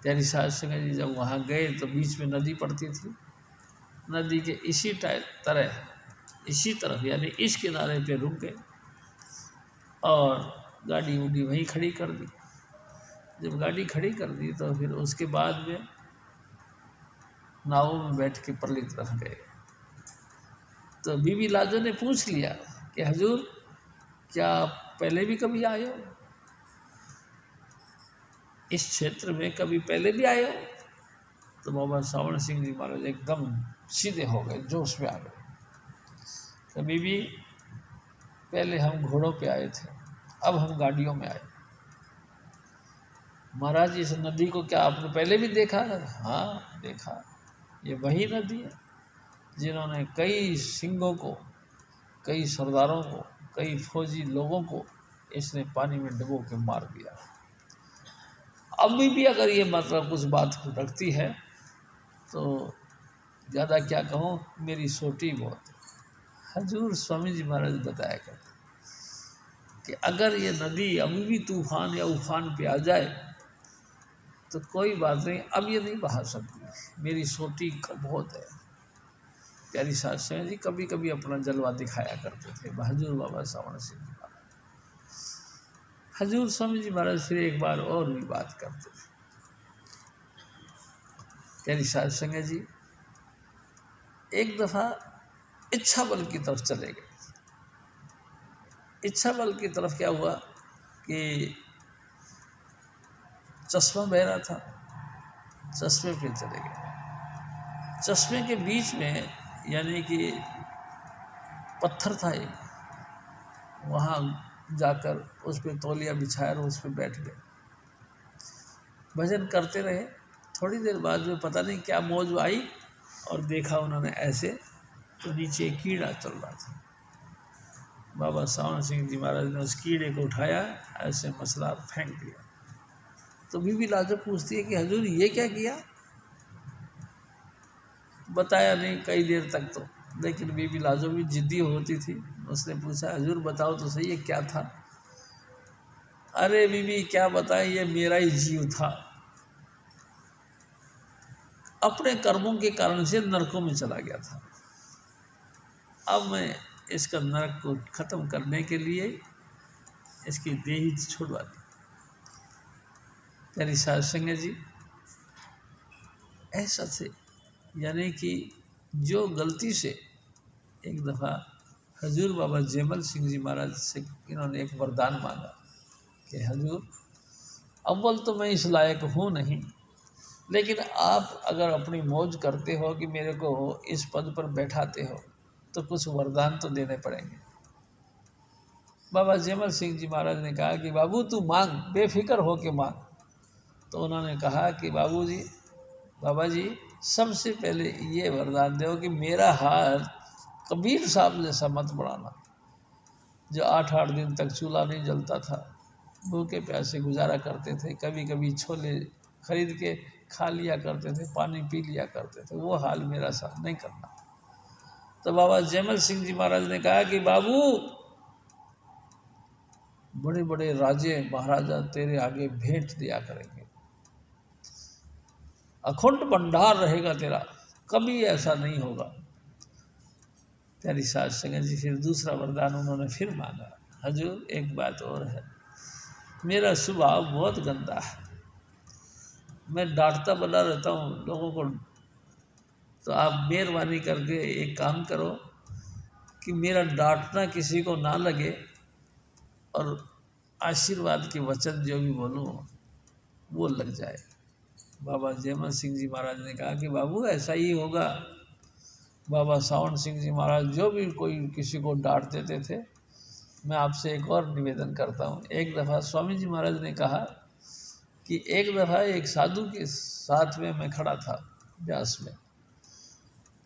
Speaker 2: प्यारी साध संगत जी जब वहाँ गए तो बीच में नदी पड़ती थी। नदी के इसी तरफ यानी इस किनारे पे रुक गए और गाड़ी उड़ी वहीं खड़ी कर दी। जब गाड़ी खड़ी कर दी तो फिर उसके बाद में नावों में बैठ के परली तरफ गए। तो बीबी लाजो ने पूछ लिया कि हजूर, क्या आप पहले भी कभी आए हो? इस क्षेत्र में कभी पहले भी आए हो? तो बाबा सावण सिंह जी महाराज एकदम सीधे हो गए, जोश में आ गए। तो बीबी, पहले हम घोड़ों पे आए थे, अब हम गाड़ियों में आए। महाराज, इस नदी को क्या आपने पहले भी देखा? हाँ देखा, ये वही नदी है जिन्होंने कई सिंहों को, कई सरदारों को, कई फौजी लोगों को इसने पानी में डुबो के मार दिया। अभी भी अगर ये मतलब कुछ बात रखती है तो ज़्यादा क्या कहूँ, मेरी सोटी बहुत है। हजूर स्वामी जी महाराज बताया करते कि अगर ये नदी अभी भी तूफान या उफान पे आ जाए तो कोई बात नहीं, अब ये नहीं बहा सकती, मेरी सोटी बहुत है। प्यारी साध संगत जी कभी कभी अपना जलवा दिखाया करते थे हजूर बाबा सावण सिंह जी महाराज। हजूर स्वामी जी महाराज फिर एक बार और भी बात करते थे। प्यारी साध संगत जी एक दफ़ा इच्छा बल की तरफ चले गए। इच्छा बल की तरफ क्या हुआ कि चश्मा बह रहा था, चश्मे पे चले गए। चश्मे के बीच में यानी कि पत्थर था एक, वहाँ जाकर उस पर तौलिया बिछाया और उस पर बैठ गए। भजन करते रहे। थोड़ी देर बाद में पता नहीं क्या मौज आई और देखा उन्होंने ऐसे तो नीचे कीड़ा चल रहा था। बाबा सावण सिंह जी महाराज ने उस कीड़े को उठाया, ऐसे मसला फेंक दिया। तो बीबी लाजो पूछती है कि हजूर ये क्या किया? बताया नहीं कई देर तक तो, लेकिन बीबी लाजो भी जिद्दी होती थी। उसने पूछा हजूर बताओ तो सही, ये क्या था? अरे बीबी क्या बताएं, ये मेरा ही जीव था, अपने कर्मों के कारण से नरकों में चला गया था। अब मैं इसका नरक को ख़त्म करने के लिए इसकी देह ही छुड़वा दी। प्यारी साध संगत जी ऐसा से यानी कि जो गलती से एक दफ़ा हजूर बाबा जयमल सिंह जी महाराज से इन्होंने एक वरदान मांगा कि हजूर अव्वल तो मैं इस लायक हूँ नहीं, लेकिन आप अगर अपनी मौज करते हो कि मेरे को इस पद पर बैठाते हो तो कुछ वरदान तो देने पड़ेंगे। बाबा जयमल सिंह जी महाराज ने कहा कि बाबू तू मांग, बेफिक्र हो के मांग। तो उन्होंने कहा कि बाबा जी सबसे पहले ये वरदान दो कि मेरा हाल कबीर साहब जैसा मत बढ़ाना, जो 8-8 दिन तक चूल्हा नहीं जलता था, भूखे प्यासे गुजारा करते थे, कभी कभी छोले खरीद के खा लिया करते थे, पानी पी लिया करते थे, वो हाल मेरा साथ नहीं करना। तो बाबा जयमल सिंह जी महाराज ने कहा कि बाबू बड़े बड़े राजे महाराजा तेरे आगे भेंट दिया करेंगे, अखंड भंडार रहेगा तेरा, कभी ऐसा नहीं होगा। प्यारी साध संगत जी फिर दूसरा वरदान उन्होंने फिर मांगा हजूर एक बात और है, मेरा स्वभाव बहुत गंदा है, मैं डांटता बना रहता हूँ लोगों को, तो आप मेहरबानी करके एक काम करो कि मेरा डांटना किसी को ना लगे और आशीर्वाद के वचन जो भी बोलूँ वो लग जाए। बाबा जयमल सिंह जी महाराज ने कहा कि बाबू ऐसा ही होगा। बाबा सावन सिंह जी महाराज जो भी कोई किसी को डांट देते थे। मैं आपसे एक और निवेदन करता हूँ। एक दफ़ा स्वामी जी महाराज ने कहा कि एक दफ़ा एक साधु के साथ में मैं खड़ा था ब्यास में।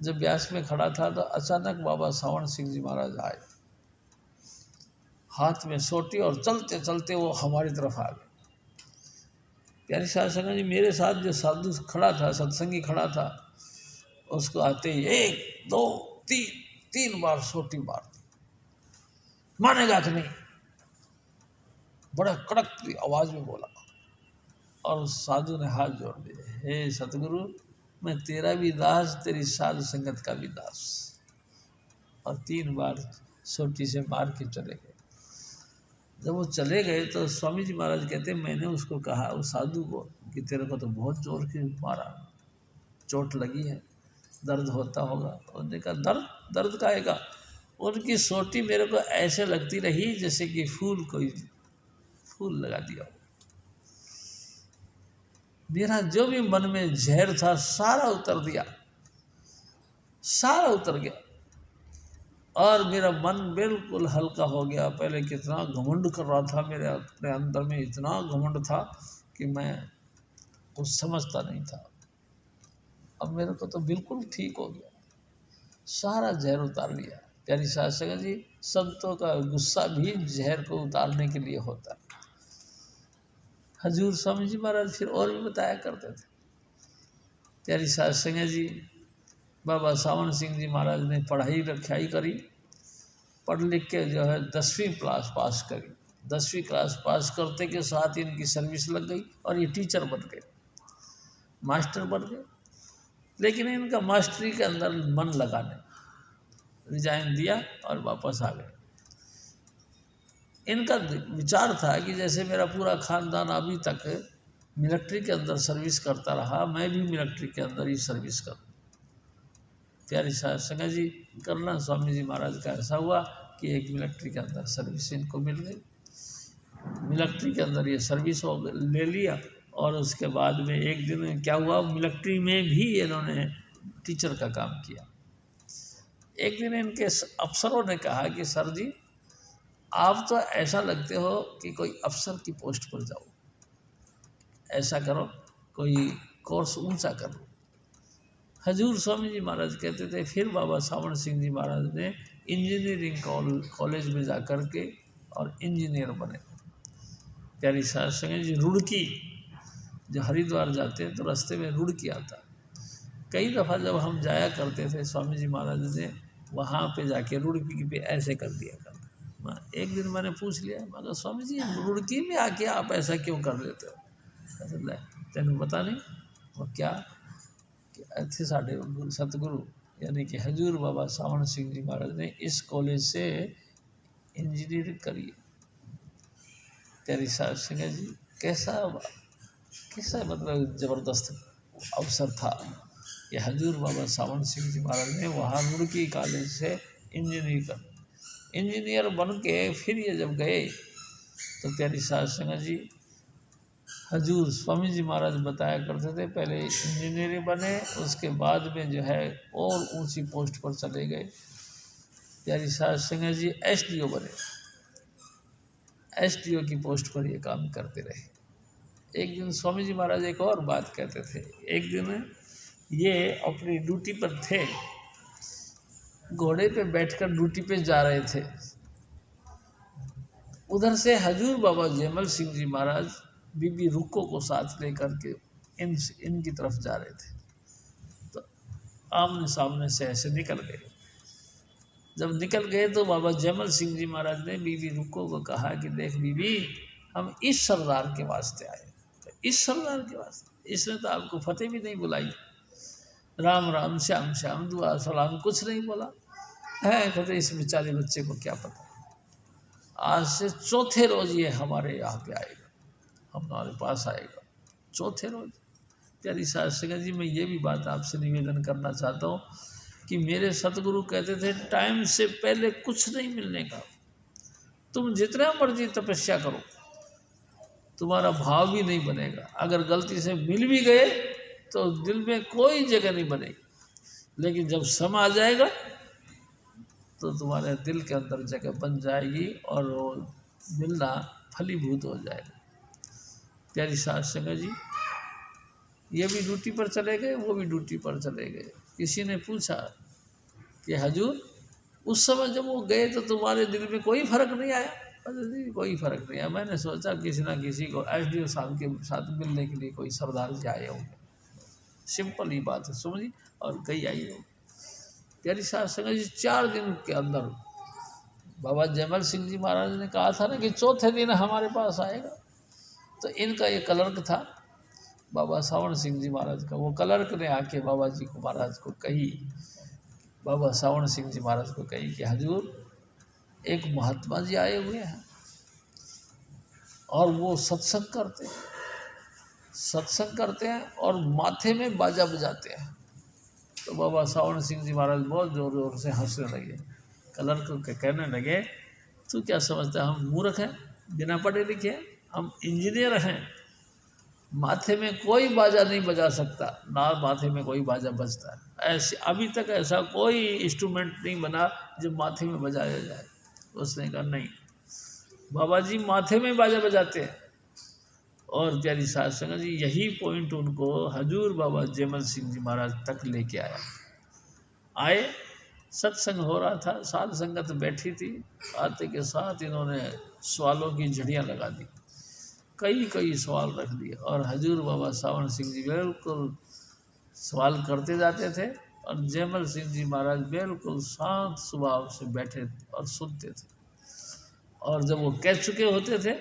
Speaker 2: जब ब्यास में खड़ा था तो अचानक बाबा सावन सिंह जी महाराज आए, हाथ में सोटी, और चलते चलते वो हमारी तरफ आ गए। प्यारी साध संगत जी, मेरे साथ जो साधु खड़ा था, सत्संगी खड़ा था, उसको आते ही 1 2 3 बार सोटी मार दी। मानेगा कि नहीं, बड़ा कड़क आवाज में बोला। और साधु ने हाथ जोड़ दिए, हे सतगुरु, मैं तेरा भी दास, तेरी साधु संगत का भी दास। और 3 बार सोटी से मार के चले गए। जब वो चले गए तो स्वामी जी महाराज कहते, मैंने उसको कहा, उस साधु को, कि तेरे को तो बहुत जोर के मारा, चोट लगी है, दर्द होता होगा। उन्होंने कहा दर्द काहे का। उनकी सोटी मेरे को ऐसे लगती रही जैसे कि कोई फूल लगा दिया हो। मेरा जो भी मन में जहर था सारा उतर दिया, सारा उतर गया, और मेरा मन बिल्कुल हल्का हो गया। पहले कितना घमंड कर रहा था, मेरे अपने अंदर में इतना घमंड था कि मैं कुछ समझता नहीं था। अब मेरे को तो बिल्कुल ठीक हो गया, सारा जहर उतार लिया। प्यारी साध संगत जी, संतों का गुस्सा भी जहर को उतारने के लिए होता है। हजूर स्वामी जी महाराज फिर और भी बताया करते थे। प्यारी साध संगत जी, बाबा सावन सिंह जी महाराज ने पढ़ाई लिखाई करी, पढ़ लिख के जो है 10वीं क्लास पास करी। 10वीं क्लास पास करते के साथ इनकी सर्विस लग गई और ये टीचर बन गए, मास्टर बन गए। लेकिन इनका मास्टरी के अंदर मन लगा नहीं, रिजाइन दिया और वापस आ गए। इनका विचार था कि जैसे मेरा पूरा खानदान अभी तक मिलिट्री के अंदर सर्विस करता रहा, मैं भी मिलिट्री के अंदर ही सर्विस करूँ। प्यारी साध संगत जी, करना स्वामी जी महाराज का ऐसा हुआ कि एक मिलिट्री के अंदर सर्विस इनको मिल गई। मिलिट्री के अंदर ये सर्विस ले लिया, और उसके बाद में एक दिन क्या हुआ, मिलिट्री में भी इन्होंने टीचर का काम किया। एक दिन इनके अफसरों ने कहा कि सर जी, आप तो ऐसा लगते हो कि कोई अफसर की पोस्ट पर जाओ, ऐसा करो कोई कोर्स ऊंचा करो। हजूर स्वामी जी महाराज कहते थे, फिर बाबा सावन सिंह जी महाराज ने इंजीनियरिंग कॉलेज में जा कर के और इंजीनियर बने। प्यारी साध संगत जी, रुड़की, जो हरिद्वार जाते हैं तो रास्ते में रुड़की आता। कई दफ़ा जब हम जाया करते थे, स्वामी जी महाराज ने वहाँ पे जाके रुड़की पे ऐसे कर दिया करते। एक दिन मैंने पूछ लिया, मगर स्वामी जी, रुड़की में आके आप ऐसा क्यों कर लेते हो? तेन पता नहीं वो क्या कि ऐसे साढ़े सतगुरु यानी कि हजूर बाबा सावन सिंह जी महाराज ने इस कॉलेज से इंजीनियरिंग करी। प्यारी साध संगत जी, कैसा मतलब ज़बरदस्त अवसर था। ये हजूर बाबा सावन सिंह जी महाराज ने वहाँ रुड़की कॉलेज से इंजीनियर बन के फिर ये जब गए तो प्यारी साध संगत जी, हजूर स्वामी जी महाराज बताया करते थे, पहले इंजीनियर बने, उसके बाद में जो है और ऊंची पोस्ट पर चले गए। प्यारी साध संगत जी एसडीओ बने, एसडीओ की पोस्ट पर ये काम करते रहे। एक दिन स्वामी जी महाराज एक और बात कहते थे। एक दिन ये अपनी ड्यूटी पर थे, घोड़े पे बैठकर ड्यूटी पे जा रहे थे। उधर से हजूर बाबा जयमल सिंह जी महाराज बीबी रुक्को को साथ लेकर के इनकी तरफ जा रहे थे, तो आमने सामने से ऐसे निकल गए। जब निकल गए तो बाबा जयमल सिंह जी महाराज ने बीबी रुक्को को कहा कि देख बीबी, हम इस सरदार के वास्ते आए। तो इस सरदार के वास्ते? इसने तो आपको फतेह भी नहीं बुलाई, राम राम श्याम श्याम दुआ सलाम कुछ नहीं बोला है। कहते इस बेचारे बच्चे को क्या पता। आज से चौथे रोज ये हमारे यहाँ पे आएगा, हमारे पास आएगा चौथे रोज। प्यारी साध संगत जी, मैं ये भी बात आपसे निवेदन करना चाहता हूँ कि मेरे सतगुरु कहते थे टाइम से पहले कुछ नहीं मिलने का। तुम जितना मर्जी तपस्या करो, तुम्हारा भाव भी नहीं बनेगा। अगर गलती से मिल भी गए तो दिल में कोई जगह नहीं बनेगी, लेकिन जब समा जाएगा तो तुम्हारे दिल के अंदर जगह बन जाएगी और वो मिलना फलीभूत हो जाएगा। प्यारी साध संगत जी, ये भी ड्यूटी पर चले गए, वो भी ड्यूटी पर चले गए। किसी ने पूछा कि हजूर उस समय जब वो गए तो तुम्हारे दिल में कोई फर्क नहीं आया? नहीं, कोई फर्क नहीं आया। मैंने सोचा किसी ना किसी को SDO साहब के साथ मिलने के लिए कोई सरदार जी आए होंगे, सिंपल ही बात है, समझी, और कई आई हो। प्यारी साध संगत जी, 4 दिन के अंदर बाबा जयमल सिंह जी महाराज ने कहा था ना कि चौथे दिन हमारे पास आएगा। तो इनका ये क्लर्क था बाबा सावण सिंह जी महाराज का। वो क्लर्क ने आके बाबा जी को महाराज को कही, बाबा सावण सिंह जी महाराज को कही कि हजूर एक महात्मा जी आए हुए हैं और वो सत्संग करते हैं और माथे में बाजा बजाते हैं। तो बाबा सावण सिंह जी महाराज बहुत जोर जोर से हंसने लगे। क्लर्क को कहने लगे, तू क्या समझता है हम मूर्ख हैं, बिना पढ़े लिखे, हम इंजीनियर हैं, माथे में कोई बाजा नहीं बजा सकता, ना माथे में कोई बाजा बजता है। ऐसे अभी तक ऐसा कोई इंस्ट्रूमेंट नहीं बना जो माथे में बजाया जाए। उसने कहा नहीं, बाबा जी माथे में बाजा बजाते हैं। और प्यारी साध संगत जी, यही पॉइंट उनको हजूर बाबा जयमल सिंह जी महाराज तक लेके आए। सत्संग हो रहा था, साध संगत बैठी थी, आते के साथ इन्होंने सवालों की झड़ियाँ लगा दी, कई सवाल रख दिए और हजूर बाबा सावण सिंह जी बिल्कुल सवाल करते जाते थे और जयमल सिंह जी महाराज बिल्कुल शांत स्वभाव से बैठे और सुनते थे। और जब वो कह चुके होते थे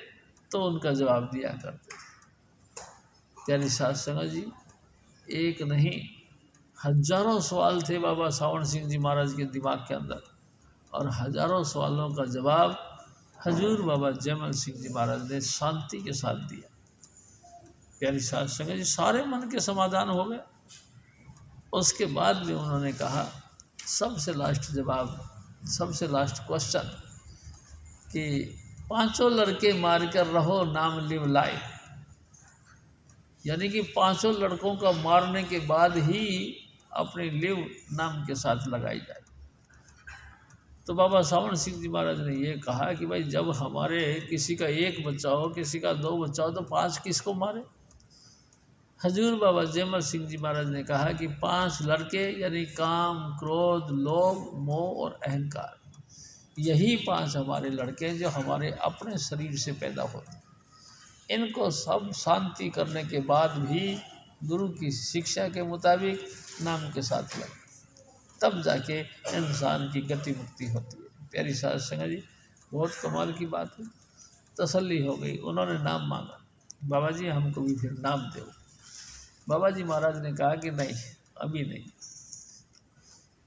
Speaker 2: तो उनका जवाब दिया करते थे। प्यारी साध संगत जी, एक नहीं हजारों सवाल थे बाबा सावण सिंह जी महाराज के दिमाग के अंदर और हजारों सवालों का जवाब हजूर बाबा जयमल सिंह जी महाराज ने शांति के साथ दिया। प्यारी साध संगत जी, सारे मन के समाधान हो गए। उसके बाद में उन्होंने कहा सबसे लास्ट जवाब, सबसे लास्ट क्वेश्चन कि 5 लड़के मारकर रहो नाम लिव लाए, यानी कि 5 लड़कों का मारने के बाद ही अपनी लिव नाम के साथ लगाई जाए। तो बाबा सावण सिंह जी महाराज ने ये कहा कि भाई जब हमारे किसी का 1 बच्चा हो, किसी का 2 बच्चा हो, तो 5 किसको मारे? हजूर बाबा जयमल सिंह जी महाराज ने कहा कि 5 लड़के यानी काम, क्रोध, लोभ, मोह और अहंकार, यही 5 हमारे लड़के हैं जो हमारे अपने शरीर से पैदा होते हैं। इनको सब शांति करने के बाद भी गुरु की शिक्षा के मुताबिक नाम के साथ लगे, तब जाके इंसान की गति मुक्ति होती है। प्यारी साध संगत जी, बहुत कमाल की बात है। तसल्ली हो गई, उन्होंने नाम मांगा, बाबा जी हमको भी फिर नाम दो। बाबा जी महाराज ने कहा कि नहीं, अभी नहीं,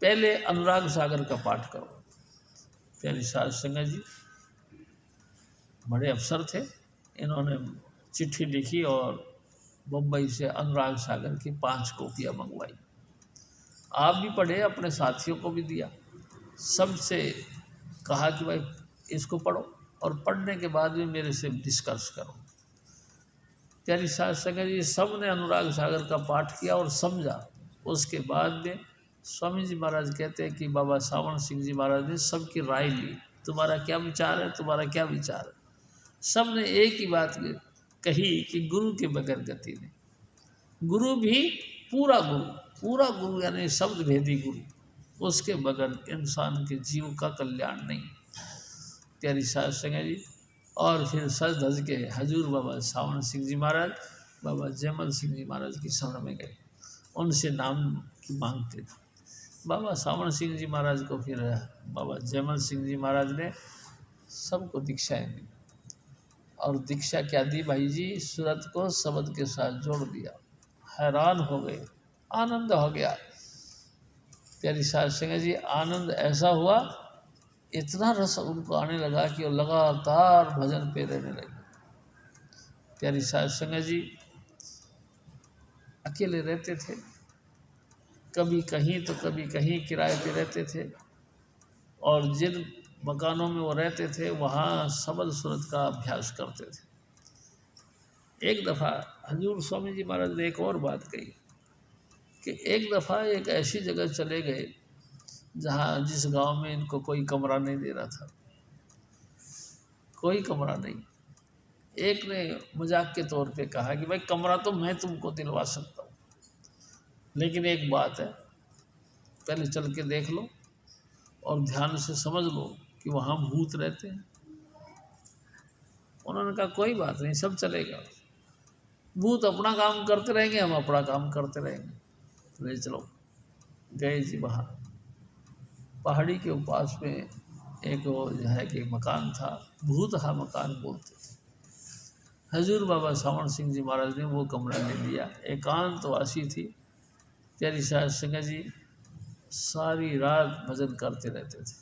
Speaker 2: पहले अनुराग सागर का पाठ करो। प्यारी साध संगत जी, बड़े अफसर थे, इन्होंने चिट्ठी लिखी और मुंबई से अनुराग सागर की 5 कॉपियाँ मंगवाई। आप भी पढ़े, अपने साथियों को भी दिया, सबसे कहा कि भाई इसको पढ़ो और पढ़ने के बाद भी मेरे से डिस्कस करो। प्यारी साध संगत जी, सब ने अनुराग सागर का पाठ किया और समझा। उसके बाद में स्वामी जी महाराज कहते हैं कि बाबा सावण सिंह जी महाराज ने सबकी राय ली, तुम्हारा क्या विचार है, तुम्हारा क्या विचार है। सब ने एक ही बात कही कि गुरु के बगैर गति नहीं, गुरु भी पूरा गुरु यानी शब्द भेदी गुरु, उसके बगैर इंसान के जीव का कल्याण नहीं। प्यारी साध संगत जी, और फिर सज धज के हजूर बाबा सावण सिंह जी महाराज बाबा जयमल सिंह जी महाराज की शरण में गए, उनसे नाम की मांगते थे। बाबा सावण सिंह जी महाराज को फिर बाबा जयमल सिंह जी महाराज ने सबको दीक्षाएं दी। और दीक्षा क्या दी भाई जी? सूरत को शब्द के साथ जोड़ दिया। हैरान हो गए, आनंद हो गया। प्यारी साध संगत जी, आनंद ऐसा हुआ इतना रस उनको आने लगा कि वो लगातार भजन पे रहने लगे। प्यारी साध संगत जी अकेले रहते थे, कभी कहीं तो कभी कहीं किराए पे रहते थे, और जिन मकानों में वो रहते थे वहाँ सबद सूरत का अभ्यास करते थे। एक दफ़ा हजूर स्वामी जी महाराज ने एक और बात कही कि एक दफ़ा एक ऐसी जगह चले गए जहाँ जिस गांव में इनको कोई कमरा नहीं दे रहा था, कोई कमरा नहीं। एक ने मजाक के तौर पे कहा कि भाई कमरा तो मैं तुमको दिलवा सकता हूँ, लेकिन एक बात है, पहले चल के देख लो और ध्यान से समझ लो कि वहाँ भूत रहते हैं। उन्होंने कहा कोई बात नहीं, सब चलेगा, भूत अपना काम करते रहेंगे, हम अपना काम करते रहेंगे, ले चलो। गए जी वहाँ पहाड़ी के पास में एक वो जो है कि मकान था, भूतहा मकान बोलते थे। हजूर बाबा सावण सिंह जी महाराज ने वो कमरा ले लिया, एकांतवासी थी। प्यारी साध संगत जी सारी रात भजन करते रहते थे।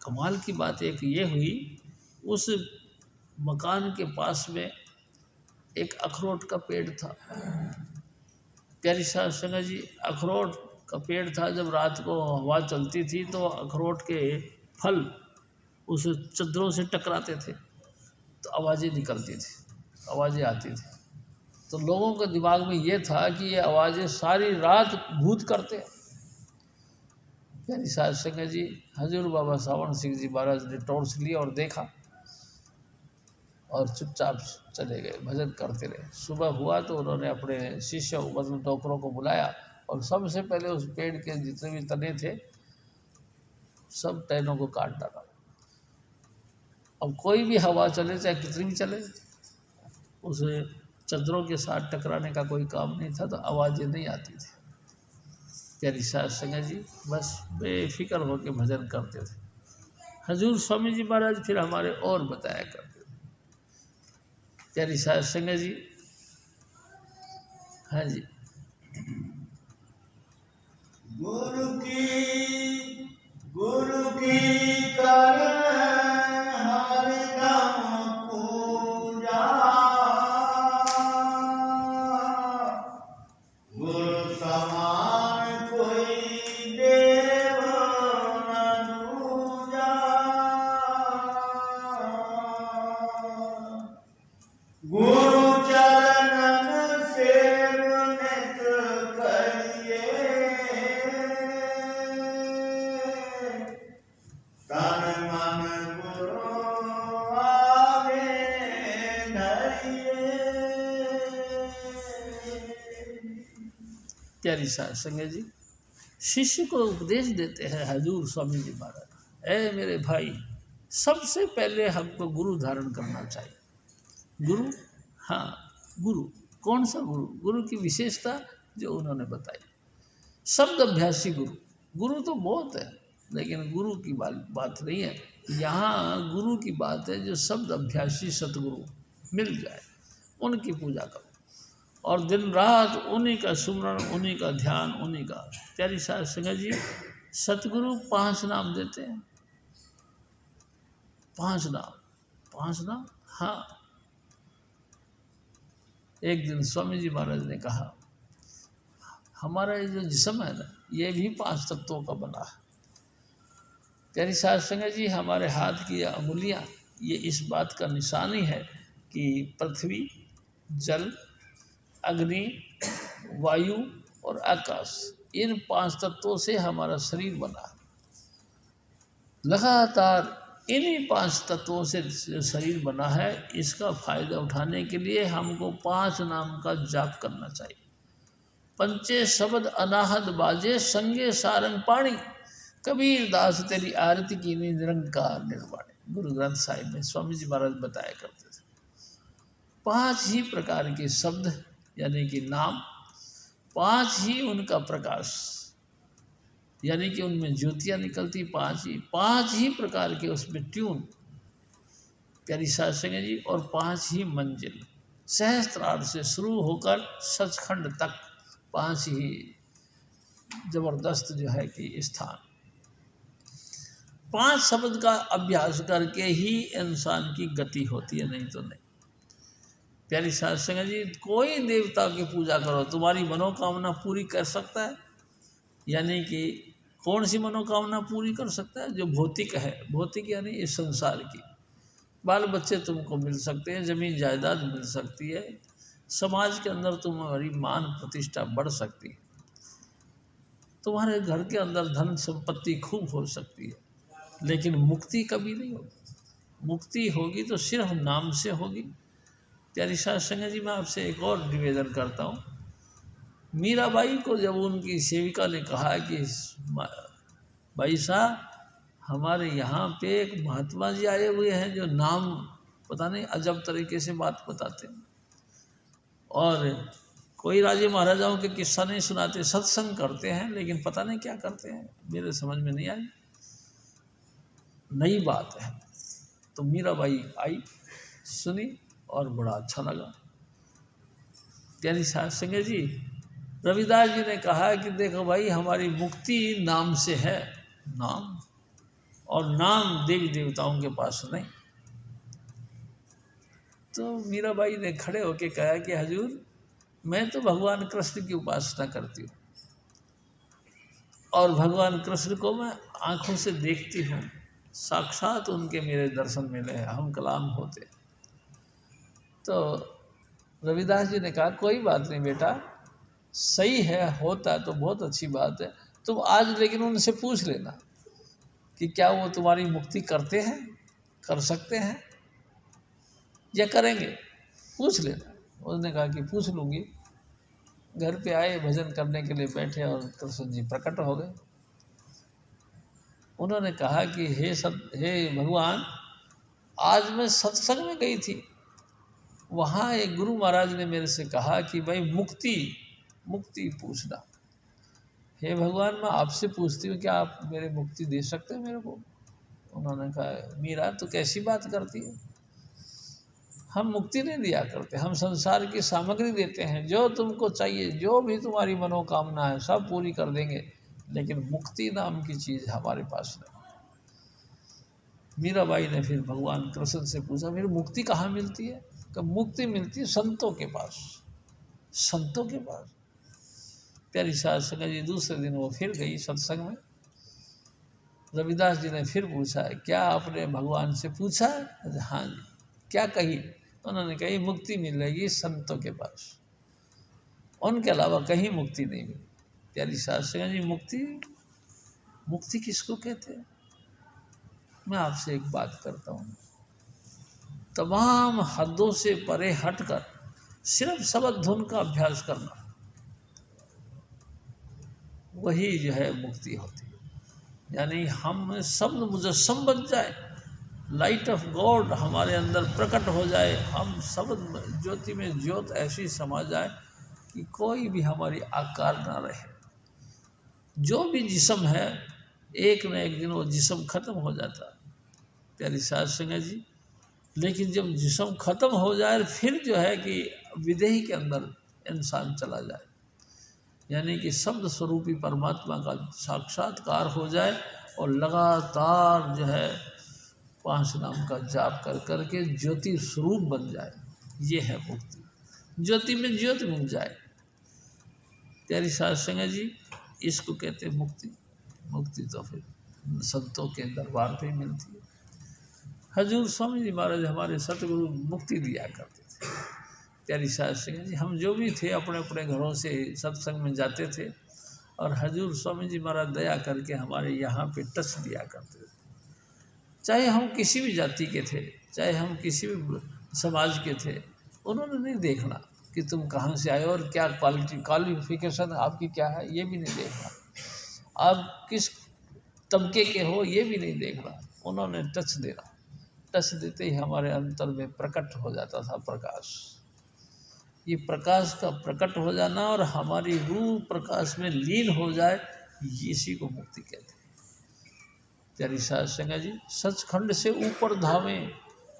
Speaker 2: कमाल की बात एक ये हुई, उस मकान के पास में एक अखरोट का पेड़ था। प्यारी साध संगत जी अखरोट का पेड़ था, जब रात को हवा चलती थी तो अखरोट के फल उस चद्दरों से टकराते थे तो आवाज़ें निकलती थी, आवाज़ें आती थी। तो लोगों के दिमाग में ये था कि ये आवाज़ें सारी रात भूत करते हैं। प्यारी साध संगत जी हजूर बाबा सावण सिंह जी महाराज ने टॉर्च लिया और देखा और चुपचाप चले गए, भजन करते रहे। सुबह हुआ तो उन्होंने अपने शिष्य मतलब नौकरों को बुलाया और सबसे पहले उस पेड़ के जितने भी तने थे सब टहनों को काट डाला। अब कोई भी हवा चले चाहे कितनी भी चले, उस चद्दरों के साथ टकराने का कोई काम नहीं था, तो आवाज़ें नहीं आती थी। प्यारी साध संगत जी बस बेफिक्र होकर भजन करते थे। हजूर स्वामी जी महाराज फिर हमारे और बताया करते थे। प्यारी साध संगत जी, हाँ जी,
Speaker 1: गुरु की कर हरदम पूजा, गुरु समान कोई देव न दूजा, गुरु चरणन सेव नित करिए, तन मन गुरु आगे धरिए।
Speaker 2: प्यारी साध संगत जी शिष्य को उपदेश देते हैं हजूर स्वामी जी महाराज, ऐ मेरे भाई, सबसे पहले हमको गुरु धारण करना चाहिए। गुरु, हाँ गुरु, कौन सा गुरु? गुरु की विशेषता जो उन्होंने बताई, शब्द अभ्यासी गुरु। गुरु तो बहुत है लेकिन गुरु की बात नहीं है यहाँ। गुरु की बात है जो शब्द अभ्यासी सतगुरु मिल जाए, उनकी पूजा करो और दिन रात उन्हीं का सुमरण, उन्हीं का ध्यान, उन्हीं का। प्यारी साध संगत जी सतगुरु 5 नाम देते हैं, 5 नाम। हाँ, एक दिन स्वामी जी महाराज ने कहा हमारा ये जो जिस्म है ना, ये भी 5 तत्वों का बना है। प्यारी साध संगत जी हमारे हाथ की अंगुलियां ये इस बात का निशानी है कि पृथ्वी, जल, अग्नि, वायु और आकाश, इन 5 तत्वों से हमारा शरीर बना। लगातार इन्हीं 5 तत्वों से शरीर बना है, इसका फायदा उठाने के लिए हमको 5 नाम का जाप करना चाहिए। पंचे शब्द अनाहद बाजे, संगे सारंग पाणी, कबीर दास तेरी आरती की निरंकार निर्वाणी। गुरु ग्रंथ साहिब में स्वामी जी महाराज बताया करते थे 5 ही प्रकार के शब्द यानी कि नाम, 5 ही उनका प्रकाश यानी कि उनमें ज्योतियाँ निकलती, 5 ही प्रकार के उसमें ट्यून। प्यारी साध संगत जी, और 5 ही मंजिल, सहस्त्रार्थ से शुरू होकर सचखंड तक 5 ही जबरदस्त जो है कि स्थान। 5 शब्द का अभ्यास करके ही इंसान की गति होती है, नहीं तो नहीं। प्यारी साध संगत जी, कोई देवता की पूजा करो तुम्हारी मनोकामना पूरी कर सकता है? यानी कि कौन सी मनोकामना पूरी कर सकता है? जो भौतिक है, भौतिक यानी इस संसार की। बाल बच्चे तुमको मिल सकते हैं, ज़मीन जायदाद मिल सकती है, समाज के अंदर तुम्हारी मान प्रतिष्ठा बढ़ सकती है, तुम्हारे घर के अंदर धन संपत्ति खूब हो सकती है, लेकिन मुक्ति कभी नहीं होगी। मुक्ति होगी तो सिर्फ नाम से होगी। प्यारी साध संगत जी, मैं आपसे एक और निवेदन करता हूँ। मीराबाई को जब उनकी सेविका ने कहा कि भाई साहब, हमारे यहाँ पे एक महात्मा जी आए हुए हैं जो नाम पता नहीं अजब तरीके से बात बताते हैं, और कोई राजे महाराजाओं के किस्सा नहीं सुनाते, सत्संग करते हैं, लेकिन पता नहीं क्या करते हैं, मेरे समझ में नहीं आई, नई बात है। तो मीराबाई आई, सुनी और बड़ा अच्छा लगा। प्यारी साध संगत जी, रविदास जी ने कहा कि देखो भाई, हमारी मुक्ति नाम से है, नाम, और नाम देवी देवताओं के पास नहीं। तो मीराबाई ने खड़े होकर कहा कि हजूर, मैं तो भगवान कृष्ण की उपासना करती हूँ, और भगवान कृष्ण को मैं आँखों से देखती हूँ, साक्षात उनके मेरे दर्शन मिले हैं, हम कलाम होते। तो रविदास जी ने कहा कोई बात नहीं बेटा, सही है, होता तो बहुत अच्छी बात है, तुम आज लेकिन उनसे पूछ लेना कि क्या वो तुम्हारी मुक्ति करते हैं, कर सकते हैं या करेंगे, पूछ लेना। उसने कहा कि पूछ लूँगी। घर पे आए, भजन करने के लिए बैठे और कृष्ण जी प्रकट हो गए। उन्होंने कहा कि हे भगवान, आज मैं सत्संग में गई थी, वहाँ एक गुरु महाराज ने मेरे से कहा कि भाई मुक्ति पूछना। हे भगवान, मैं आपसे पूछती हूँ, क्या आप मेरे मुक्ति दे सकते हैं मेरे को? उन्होंने कहा मीरा, तो कैसी बात करती है, हम मुक्ति नहीं दिया करते, हम संसार की सामग्री देते हैं, जो तुमको चाहिए, जो भी तुम्हारी मनोकामना है सब पूरी कर देंगे, लेकिन मुक्ति नाम की चीज़ हमारे पास नहीं। मीराबाई ने फिर भगवान कृष्ण से पूछा, मेरी मुक्ति कहाँ मिलती है? कि मुक्ति मिलती है संतों के पास, संतों के पास। प्यारी साध संगत जी, दूसरे दिन वो फिर गई सत्संग में। रविदास जी ने फिर पूछा, क्या आपने भगवान से पूछा? हाँ जी। क्या कही? उन्होंने कही मुक्ति मिलेगी संतों के पास, उनके अलावा कहीं मुक्ति नहीं मिली। प्यारी साध संगत जी, मुक्ति किसको कहते हैं? मैं आपसे एक बात करता हूँ, तमाम हदों से परे हटकर सिर्फ शब्द धुन का अभ्यास करना, वही जो है मुक्ति होती है। यानी हम शब्द मुजस्सम बन जाए, लाइट ऑफ गॉड हमारे अंदर प्रकट हो जाए, हम शब्द ज्योति में ज्योत ऐसी समा जाए कि कोई भी हमारी आकार ना रहे। जो भी जिस्म है, एक न एक दिन वो जिस्म खत्म हो जाता है प्यारी साध संगत जी। लेकिन जब जिस्म खत्म हो जाए, फिर जो है कि विदेही के अंदर इंसान चला जाए, यानी कि शब्द स्वरूपी परमात्मा का साक्षात्कार हो जाए, और लगातार जो है 5 नाम का जाप कर करके ज्योति स्वरूप बन जाए, ये है मुक्ति। ज्योति में ज्योत मिल जाए। प्यारी साध संगत जी, इसको कहते हैं मुक्ति। मुक्ति तो फिर संतों के दरबार पे मिलती है। हजूर स्वामी जी महाराज हमारे सतगुरु मुक्ति दिया करते थे। प्यारी साध संगत जी, हम जो भी थे अपने अपने घरों से सत्संग में जाते थे, और हजूर स्वामी जी महाराज दया करके हमारे यहाँ पे टच दिया करते थे। चाहे हम किसी भी जाति के थे, चाहे हम किसी भी समाज के थे, उन्होंने नहीं देखना कि तुम कहाँ से आए और क्या क्वालिफिकेशन आपकी क्या है, ये भी नहीं देखना, आप किस तबके के हो ये भी नहीं देखना। उन्होंने टच देना, टच देते ही हमारे अंतर में प्रकट हो जाता था प्रकाश। ये प्रकाश का प्रकट हो जाना और हमारी रूह प्रकाश में लीन हो जाए, इसी को मुक्ति कहते हैं। प्यारी साध संगत जी, सचखंड से ऊपर धावे,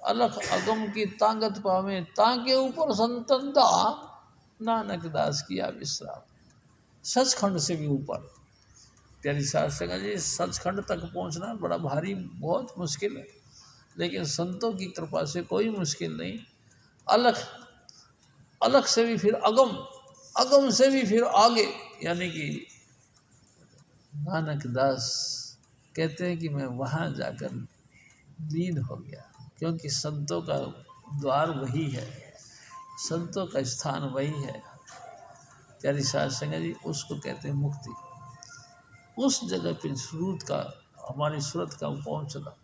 Speaker 2: अलख अगम की ताकत पावे, ताके ऊपर संतन धाम, नानक दास किया विश्राम। सचखंड से भी ऊपर, प्यारी साध संगत जी, सचखंड तक पहुंचना बड़ा भारी, बहुत मुश्किल है, लेकिन संतों की कृपा से कोई मुश्किल नहीं। अलख, अलख से भी फिर अगम, अगम से भी फिर आगे, यानी कि नानक दास कहते हैं कि मैं वहाँ जाकर लीन हो गया, क्योंकि संतों का द्वार वही है, संतों का स्थान वही है। प्यारी साध संगत जी, उसको कहते हैं मुक्ति। उस जगह पे सूरत का, हमारी सूरत का पहुँचना,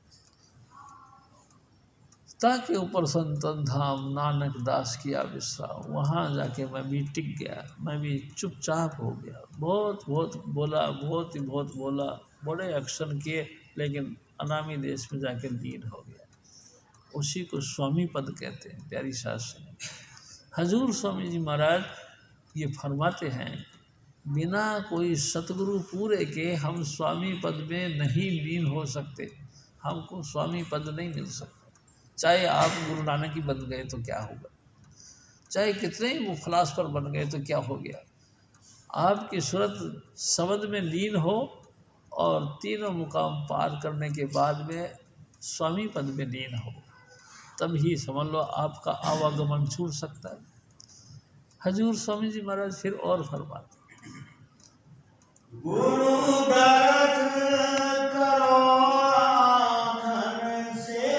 Speaker 2: ताकि ऊपर संतन धाम नानक दास किया विश्राम, वहाँ जाके मैं भी टिक गया, मैं भी चुपचाप हो गया। बहुत बहुत बोला, बहुत ही बहुत बोला, बड़े एक्शन किए, लेकिन अनामी देश में जाके लीन हो गया। उसी को स्वामी पद कहते हैं। प्यारी साध संगत, हजूर स्वामी जी महाराज ये फरमाते हैं, बिना कोई सतगुरु पूरे के हम स्वामी पद में नहीं लीन हो सकते, हमको स्वामी पद नहीं मिल सकता। चाहे आप गुरु नानक ही बन गए तो क्या होगा, चाहे कितने ही वो फिलासफर बन गए तो क्या हो गया, आपकी सूरत शब्द में लीन हो और तीनों मुकाम पार करने के बाद में स्वामी पद में लीन हो, तब ही समझ लो आपका आवागमन छूट सकता है। हजूर स्वामी जी महाराज फिर और फरमाते,
Speaker 1: गुरु दरस करो आँखन से,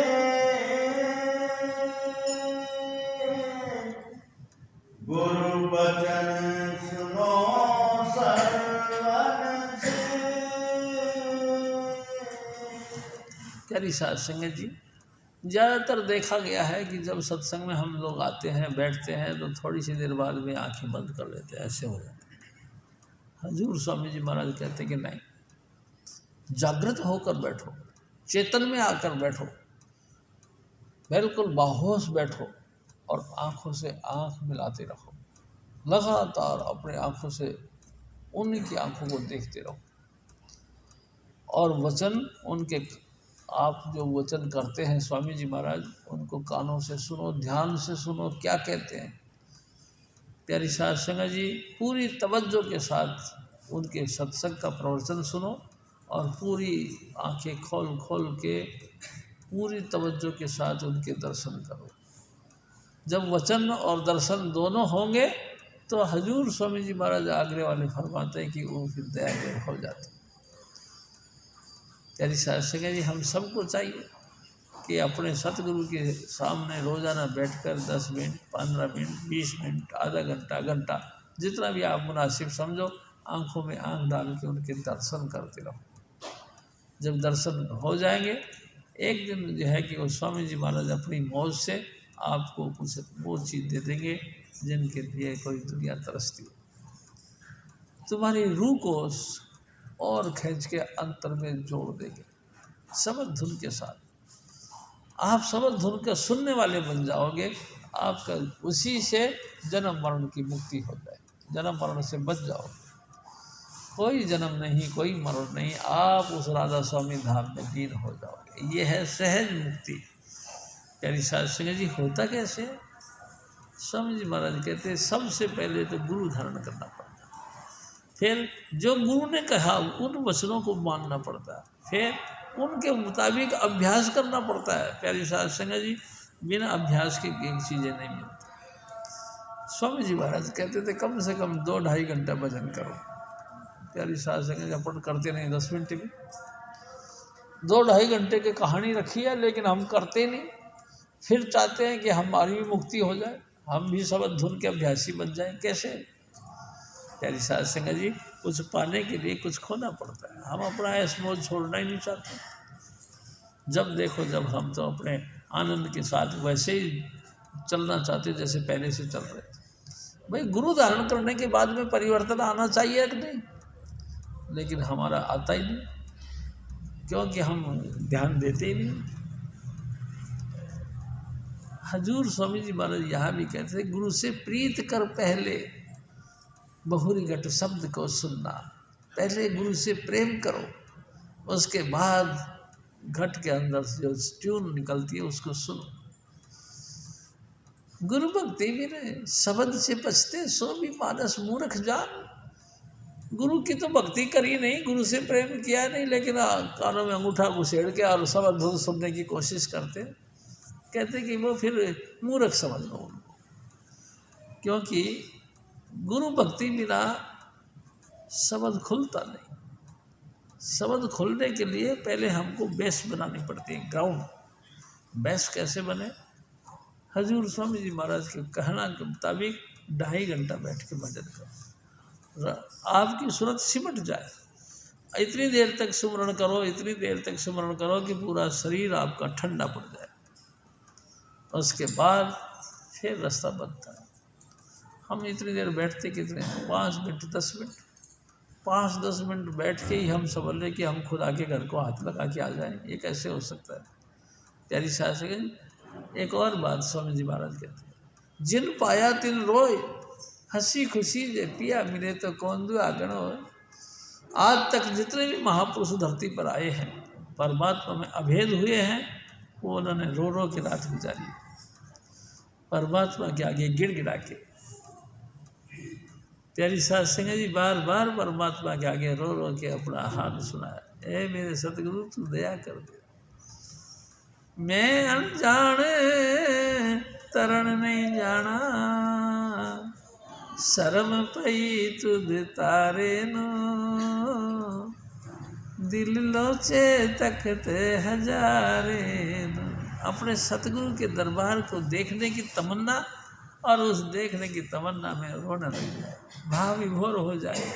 Speaker 1: गुरु बचन सुनो सरवन से।
Speaker 2: प्यारी साध संगत जी, ज़्यादातर देखा गया है कि जब सत्संग में हम लोग आते हैं, बैठते हैं, तो थोड़ी सी देर बाद में आंखें बंद कर लेते हैं, ऐसे हो जाता है। हजूर स्वामी जी महाराज कहते हैं कि नहीं, जागृत होकर बैठो, चेतन में आकर बैठो, बिल्कुल बाहोश बैठो और आँखों से आँख मिलाते रहो, लगातार अपने आँखों से उनकी आँखों को देखते रहो, और वचन उनके, आप जो वचन करते हैं स्वामी जी महाराज, उनको कानों से सुनो, ध्यान से सुनो क्या कहते हैं। प्यारी साध संगत जी, पूरी तवज्जो के साथ उनके सत्संग का प्रवचन सुनो और पूरी आंखें खोल खोल के पूरी तवज्जो के साथ उनके दर्शन करो। जब वचन और दर्शन दोनों होंगे तो हजूर स्वामी जी महाराज आगरे वाले फरमाते हैं कि वो फिर दयादेव हो जाते हैं। प्यारी साध संगत जी, हम सबको चाहिए कि अपने सतगुरु के सामने रोज़ाना बैठकर 10 मिनट, 15 मिनट, 20 मिनट, आधा घंटा, घंटा, जितना भी आप मुनासिब समझो, आंखों में आंख डाल के उनके दर्शन करते रहो। जब दर्शन हो जाएंगे, एक दिन जो है कि वो स्वामी जी महाराज अपनी मौज से आपको कुछ वो चीज़ दे देंगे जिनके लिए कोई दुनिया तरसती हो। तुम्हारी रूह को और खींच के अंतर में जोड़ देंगे शब्द धुन के साथ। आप शब्द धुन के सुनने वाले बन जाओगे, आपका उसी से जन्म मरण की मुक्ति हो जाए, जन्म मरण से बच जाओगे। कोई जन्म नहीं, कोई मरण नहीं, आप उस राधा स्वामी धाम में लीन हो जाओगे। ये है सहज मुक्ति। प्यारी साध संगत जी, होता कैसे है? स्वामी जी महाराज कहते हैं, सबसे पहले तो गुरु धारण करना पड़ता है, फिर जो गुरु ने कहा उन वचनों को मानना पड़ता है, फिर उनके मुताबिक अभ्यास करना पड़ता है। प्यारी साध संगत जी, बिना अभ्यास के एक चीज़ें नहीं मिलती। स्वामी जी महाराज कहते थे कम से कम 2-2.5 घंटा भजन करो। प्यारी साध संगत जी, अपन करते नहीं 10 मिनट भी, 2-2.5 घंटे की कहानी रखी है, लेकिन हम करते नहीं। फिर चाहते हैं कि हमारी भी मुक्ति हो जाए, हम भी शब्द धुन के अभ्यासी बन जाएं। कैसे? प्यारी साध संगत जी, कुछ पाने के लिए कुछ खोना पड़ता है। हम अपना ऐश मौज छोड़ना ही नहीं चाहते। जब देखो जब हम तो अपने आनंद के साथ वैसे ही चलना चाहते जैसे पहले से चल रहे थे। भाई, गुरु धारण करने के बाद में परिवर्तन आना चाहिए कि नहीं? लेकिन हमारा आता ही नहीं, क्योंकि हम ध्यान देते ही नहीं। हजूर स्वामी जी महाराज यहाँ भी कहते थे, गुरु से प्रीत कर पहले बहुरी घट शब्द को सुनना। पहले गुरु से प्रेम करो, उसके बाद घट के अंदर से जो ट्यून निकलती है उसको सुनो। गुरु भक्ति में शब्द से बचते सो भी मानस मूर्ख जान। गुरु की तो भक्ति करी नहीं, गुरु से प्रेम किया नहीं, लेकिन कानों में अंगूठा घुसेड़ के और सब अद्भुत सुनने की कोशिश करते, कहते कि वो फिर मूर्ख समझ लो उनको। क्योंकि गुरु भक्ति बिना शब्द खुलता नहीं। शब्द खुलने के लिए पहले हमको बेस बनानी पड़ती है, ग्राउंड। बेस कैसे बने? हजूर स्वामी जी महाराज के कहना के मुताबिक 2.5 घंटा बैठ के भजन करो, आपकी सूरत सिमट जाए। इतनी देर तक सुमरण करो, इतनी देर तक सुमरण करो कि पूरा शरीर आपका ठंडा पड़ जाए। उसके बाद फिर रास्ता बनता है। हम इतनी देर बैठते कितने, 5 मिनट 10 मिनट, 5-10 मिनट बैठ के ही हम समझ लें कि हम खुदा के घर को हाथ लगा के आ जाएं। ये कैसे हो सकता है? प्यारी शास्त्री एक और बात स्वामी जी महाराज कहते हैं, जिन पाया तिन रोए, हंसी खुशी जे पिया मिले तो कौन दुआ गणो। आज तक जितने भी महापुरुष धरती पर आए हैं, परमात्मा में अभेद हुए हैं, वो उन्होंने रो रो के रात गुजारी, परमात्मा के आगे गिड़गिड़ा के। प्यारी साध संगत जी बार बार परमात्मा के आगे रो रो के अपना हाल सुनाया, ए मेरे सतगुरु तू दया कर दे, मैं अनजान तरण नहीं जाना, शर्म पई तुद तारे नो, दिल लोचे तख्त हजारे नो। अपने सतगुरु के दरबार को देखने की तमन्ना और उस देखने की तमन्ना में रोने लग जाए, भाव विभोर हो जाए,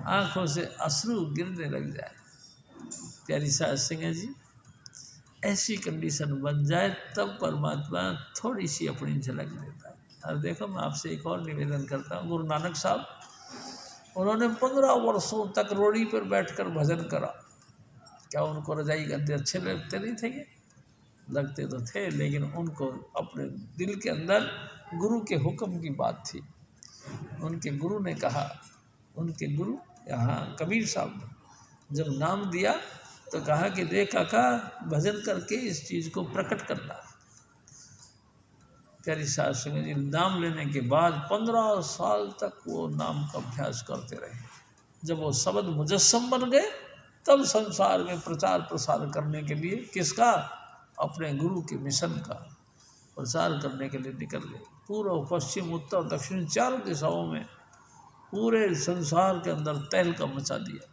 Speaker 2: आंखों से अश्रु गिरने लग जाए। प्यारी साध संगत जी ऐसी कंडीशन बन जाए तब परमात्मा थोड़ी सी अपनी झलक देता है। और देखो मैं आपसे एक और निवेदन करता हूँ, गुरु नानक साहब उन्होंने 15 वर्षों तक रोड़ी पर बैठकर भजन करा। क्या उनको रजाई गद्दे अच्छे लगते नहीं थे? लगते तो थे, लेकिन उनको अपने दिल के अंदर गुरु के हुक्म की बात थी। उनके गुरु ने कहा, उनके गुरु यहाँ कबीर साहब जब नाम दिया तो कहा कि देख काका, भजन करके इस चीज़ को प्रकट करना। प्यारी साध संगत जी नाम लेने के बाद 15 साल तक वो नाम का अभ्यास करते रहे। जब वो शब्द मुजस्सम बन गए तब संसार में प्रचार प्रसार करने के लिए, किसका? अपने गुरु के मिशन का प्रचार करने के लिए निकल गए। पूर्व पश्चिम उत्तर दक्षिण चारों दिशाओं में पूरे संसार के अंदर तहलका मचा दिया।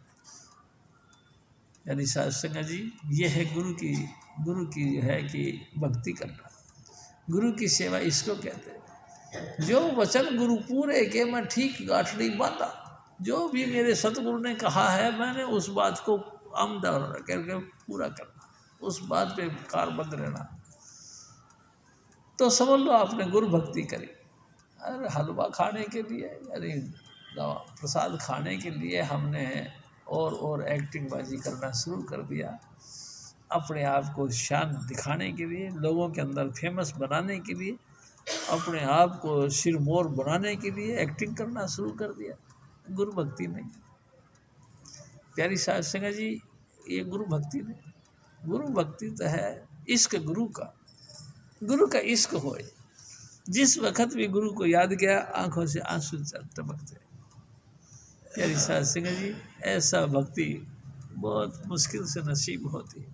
Speaker 2: यानी साध संगत जी ये है गुरु की है कि भक्ति करना, गुरु की सेवा इसको कहते हैं। जो वचन गुरु पूरे के मैं ठीक गांठड़ी बांधा, जो भी मेरे सतगुरु ने कहा है मैंने उस बात को आमदा करके पूरा करना, उस बात पे कारबंद रहना। तो समझ लो आपने गुरु भक्ति करी। अरे हलवा खाने के लिए, यानी प्रसाद खाने के लिए हमने और एक्टिंग बाजी करना शुरू कर दिया, अपने आप को शान दिखाने के लिए, लोगों के अंदर फेमस बनाने के लिए, अपने आप को सिरमौर बनाने के लिए एक्टिंग करना शुरू कर दिया। गुरु भक्ति नहीं। प्यारी साध संगत जी ये गुरु भक्ति नहीं। गुरु भक्ति तो है इश्क गुरु का इश्क होए। जिस वक्त भी गुरु को याद किया आंखों से आंसू टपकते। प्यारी साध संगत जी ऐसा भक्ति बहुत मुश्किल से नसीब होती है।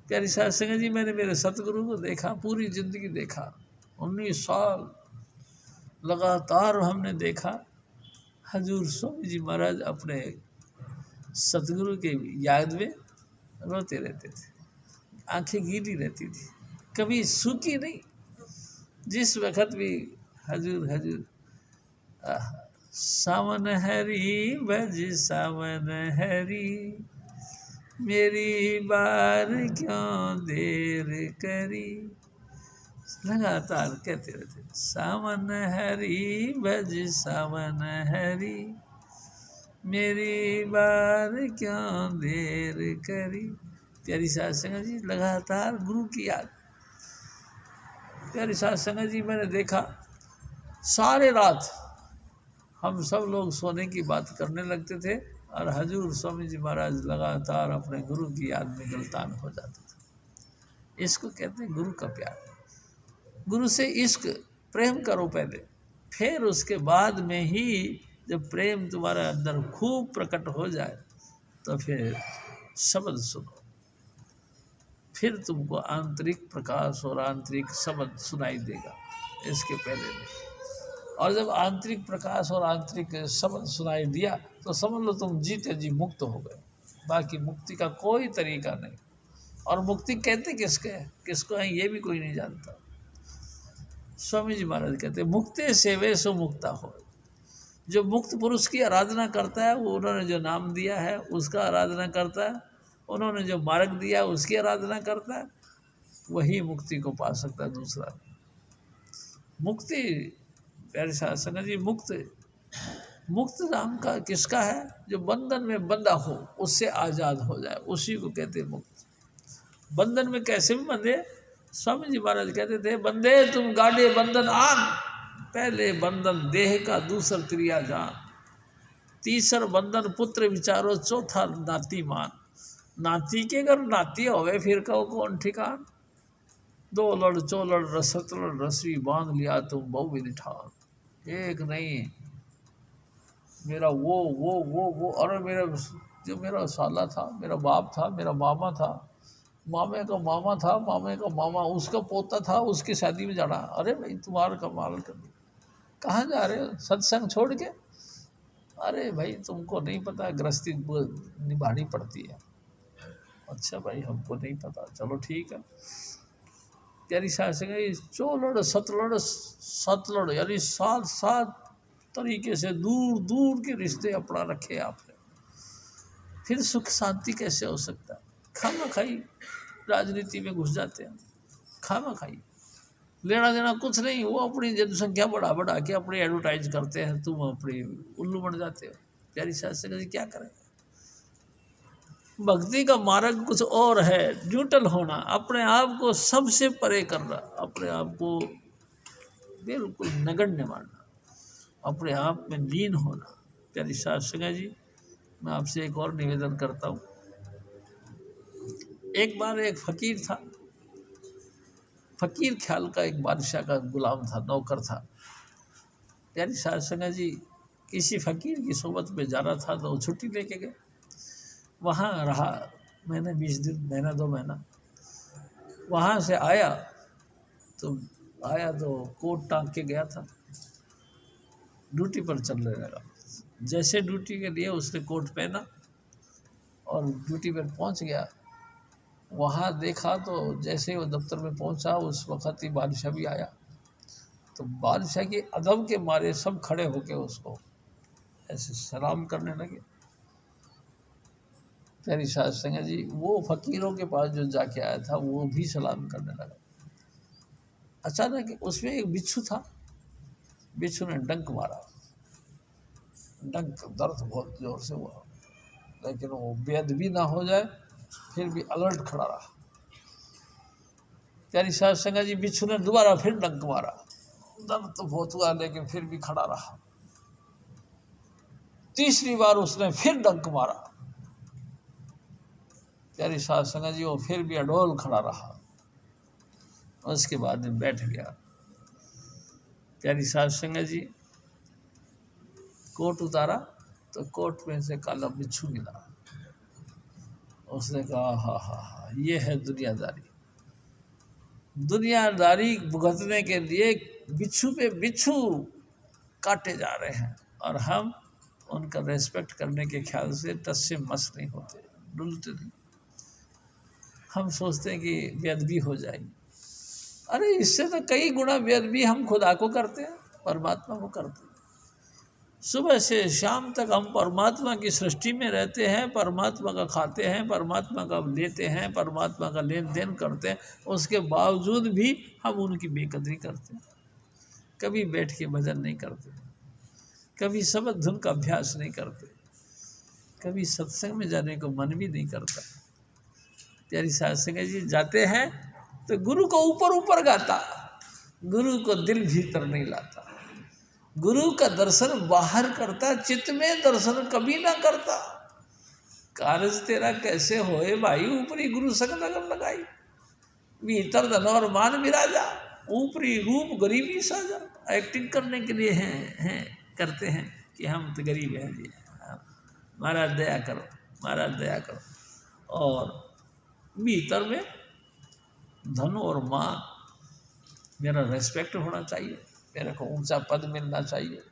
Speaker 2: प्यारी साध संगत जी मैंने मेरे सतगुरु को देखा, पूरी ज़िंदगी देखा, 19 साल लगातार हमने देखा। हजूर स्वामी जी महाराज अपने सतगुरु के याद में रोते रहते थे, आंखें गीली रहती थी, कभी सूखी नहीं। जिस वक्त भी हजूर सावन हरी भज सावन हरी, मेरी बार क्यों देर करी, लगातार कहते रहते सावन हरी भज सावन हरी, मेरी बार क्यों देर करी। प्यारी साध संगत जी लगातार गुरु की याद। प्यारी साध संगत जी मैंने देखा सारे रात हम सब लोग सोने की बात करने लगते थे और हजूर स्वामी जी महाराज लगातार अपने गुरु की याद में गलतान हो जाते थे। इसको कहते हैं गुरु का प्यार। गुरु से इश्क प्रेम करो पहले, फिर उसके बाद में ही जब प्रेम तुम्हारे अंदर खूब प्रकट हो जाए तो फिर शब्द सुनो, फिर तुमको आंतरिक प्रकाश और आंतरिक शब्द सुनाई देगा, इसके पहले नहीं। और जब आंतरिक प्रकाश और आंतरिक शब्द सुनाई दिया तो समझ लो तुम जीते जी मुक्त हो गए, बाकी मुक्ति का कोई तरीका नहीं। और मुक्ति कहते किसको है ये भी कोई नहीं जानता। स्वामी जी महाराज कहते मुक्ते सेवे सो मुक्ता हो। जो मुक्त पुरुष की आराधना करता है, वो उन्होंने जो नाम दिया है उसका आराधना करता है, उन्होंने जो मार्ग दिया उसकी आराधना करता है, वही मुक्ति को पा सकता है, दूसरा नहीं। मुक्ति प्यारे साथ संगत जी, मुक्त नाम का किसका है? जो बंधन में बंधा हो उससे आज़ाद हो जाए, उसी को कहते हैं मुक्त। बंधन में कैसे भी बंधे? स्वामी जी महाराज कहते थे, बंधे तुम गाड़े बंधन आन, पहले बंधन देह का, दूसर क्रिया जान, तीसर बंधन पुत्र विचारो, चौथा नाती मान। नाती के अगर नाती होवे फिर कहो कौन ठिकान, दो लड़ चोलड़ रसतलड़ रसवी, बांध लिया तुम बहुविधि ठान। एक नहीं, मेरा वो अरे मेरा जो मेरा साला था, मेरा बाप था, मेरा मामा था, मामे का मामा था, मामे का मामा, उसका पोता था, उसकी शादी में जाना। अरे भाई तुम्हारा कमाल कर दिया, कहाँ जा रहे हो सत्संग छोड़ के? अरे भाई तुमको नहीं पता गृहस्थी निभानी पड़ती है। अच्छा भाई हमको नहीं पता, चलो ठीक है। यानी चोलड़ सतलड़ यानी सात तरीके से दूर दूर के रिश्ते अपना रखे आपने, फिर सुख शांति कैसे हो सकता है? खामा खाई राजनीति में घुस जाते हैं, खामा खाई लेना देना कुछ नहीं, वो अपनी जनसंख्या बढ़ा के अपनी एडवर्टाइज करते हैं, तुम अपनी उल्लू बन जाते हो। प्यारी शास्त्री जी क्या करें? भक्ति का मार्ग कुछ और है, न्यूट्रल होना, अपने आप को सबसे परे करना, अपने आप को बिल्कुल नगण्य मानना, अपने आप में लीन होना। प्यारी शास्त्री जी मैं आपसे एक और निवेदन करता हूँ। एक बार एक फकीर था, फकीर ख्याल का एक बादशाह का गुलाम था, नौकर था। प्यारी शास्त्री जी किसी फकीर की सोबत में जाना था तो छुट्टी लेके गए, वहाँ रहा महीने 20 दिन, महीना 2 महीना। वहाँ से आया तो कोट टांग के गया था, ड्यूटी पर चलने लगा। जैसे ड्यूटी के लिए उसने कोट पहना और ड्यूटी पर पहुँच गया, वहाँ देखा तो जैसे ही वो दफ्तर में पहुँचा उस वक़्त ही बादशाह भी आया। तो बादशाह के अदब के मारे सब खड़े होके उसको ऐसे सलाम करने लगे। प्यारी शास्त्री जी वो फकीरों के पास जो जाके आया था वो भी सलाम करने लगा। अचानक उसमें एक बिच्छू था, बिच्छू ने डंक मारा, डंक दर्द बहुत जोर से हुआ, लेकिन वो बेअदबी ना हो जाए फिर भी अलर्ट खड़ा रहा। प्यारी शास्त्री जी बिच्छू ने दोबारा फिर डंक मारा, दर्द तो बहुत हुआ लेकिन फिर भी खड़ा रहा। तीसरी बार उसने फिर डंक मारा, प्यारी शास्त्री जी वो फिर भी अडोल खड़ा रहा। उसके बाद में बैठ गया। प्यारी शास्त्री जी कोट उतारा तो कोट में से काला बिच्छू मिला। उसने कहा हा ये है दुनियादारी, दुनियादारी भुगतने के लिए बिच्छू पे बिच्छू काटे जा रहे हैं और हम उनका रेस्पेक्ट करने के ख्याल से टस से मस नहीं होते, डुलते नहीं। हम सोचते हैं कि बेअदबी हो जाएगी। अरे इससे तो कई गुना बेअदबी हम खुदा को करते हैं, परमात्मा को करते हैं। सुबह से शाम तक हम परमात्मा की सृष्टि में रहते हैं, परमात्मा का खाते हैं, परमात्मा का लेते हैं, परमात्मा का लेन देन करते हैं, उसके बावजूद भी हम उनकी बेकदरी करते हैं। कभी बैठ के भजन नहीं करते, कभी शब्द धुन का अभ्यास नहीं करते, कभी सत्संग में जाने को मन भी नहीं करता। प्यारी शास्त्री जी जाते हैं तो गुरु को ऊपर ऊपर गाता, गुरु को दिल भीतर नहीं लाता, गुरु का दर्शन बाहर करता, चित्त में दर्शन कभी ना करता। कारज तेरा कैसे होए भाई, ऊपरी गुरु संग लगन लगाई, भीतर धन और मान विराजा, ऊपरी रूप गरीबी साजा। एक्टिंग करने के लिए हैं करते हैं, कि हम तो गरीब हैं जी, महाराज दया करो, महाराज दया करो। और भीतर में धन और मान, मेरा रेस्पेक्ट होना चाहिए, मेरे को ऊंचा पद मिलना चाहिए,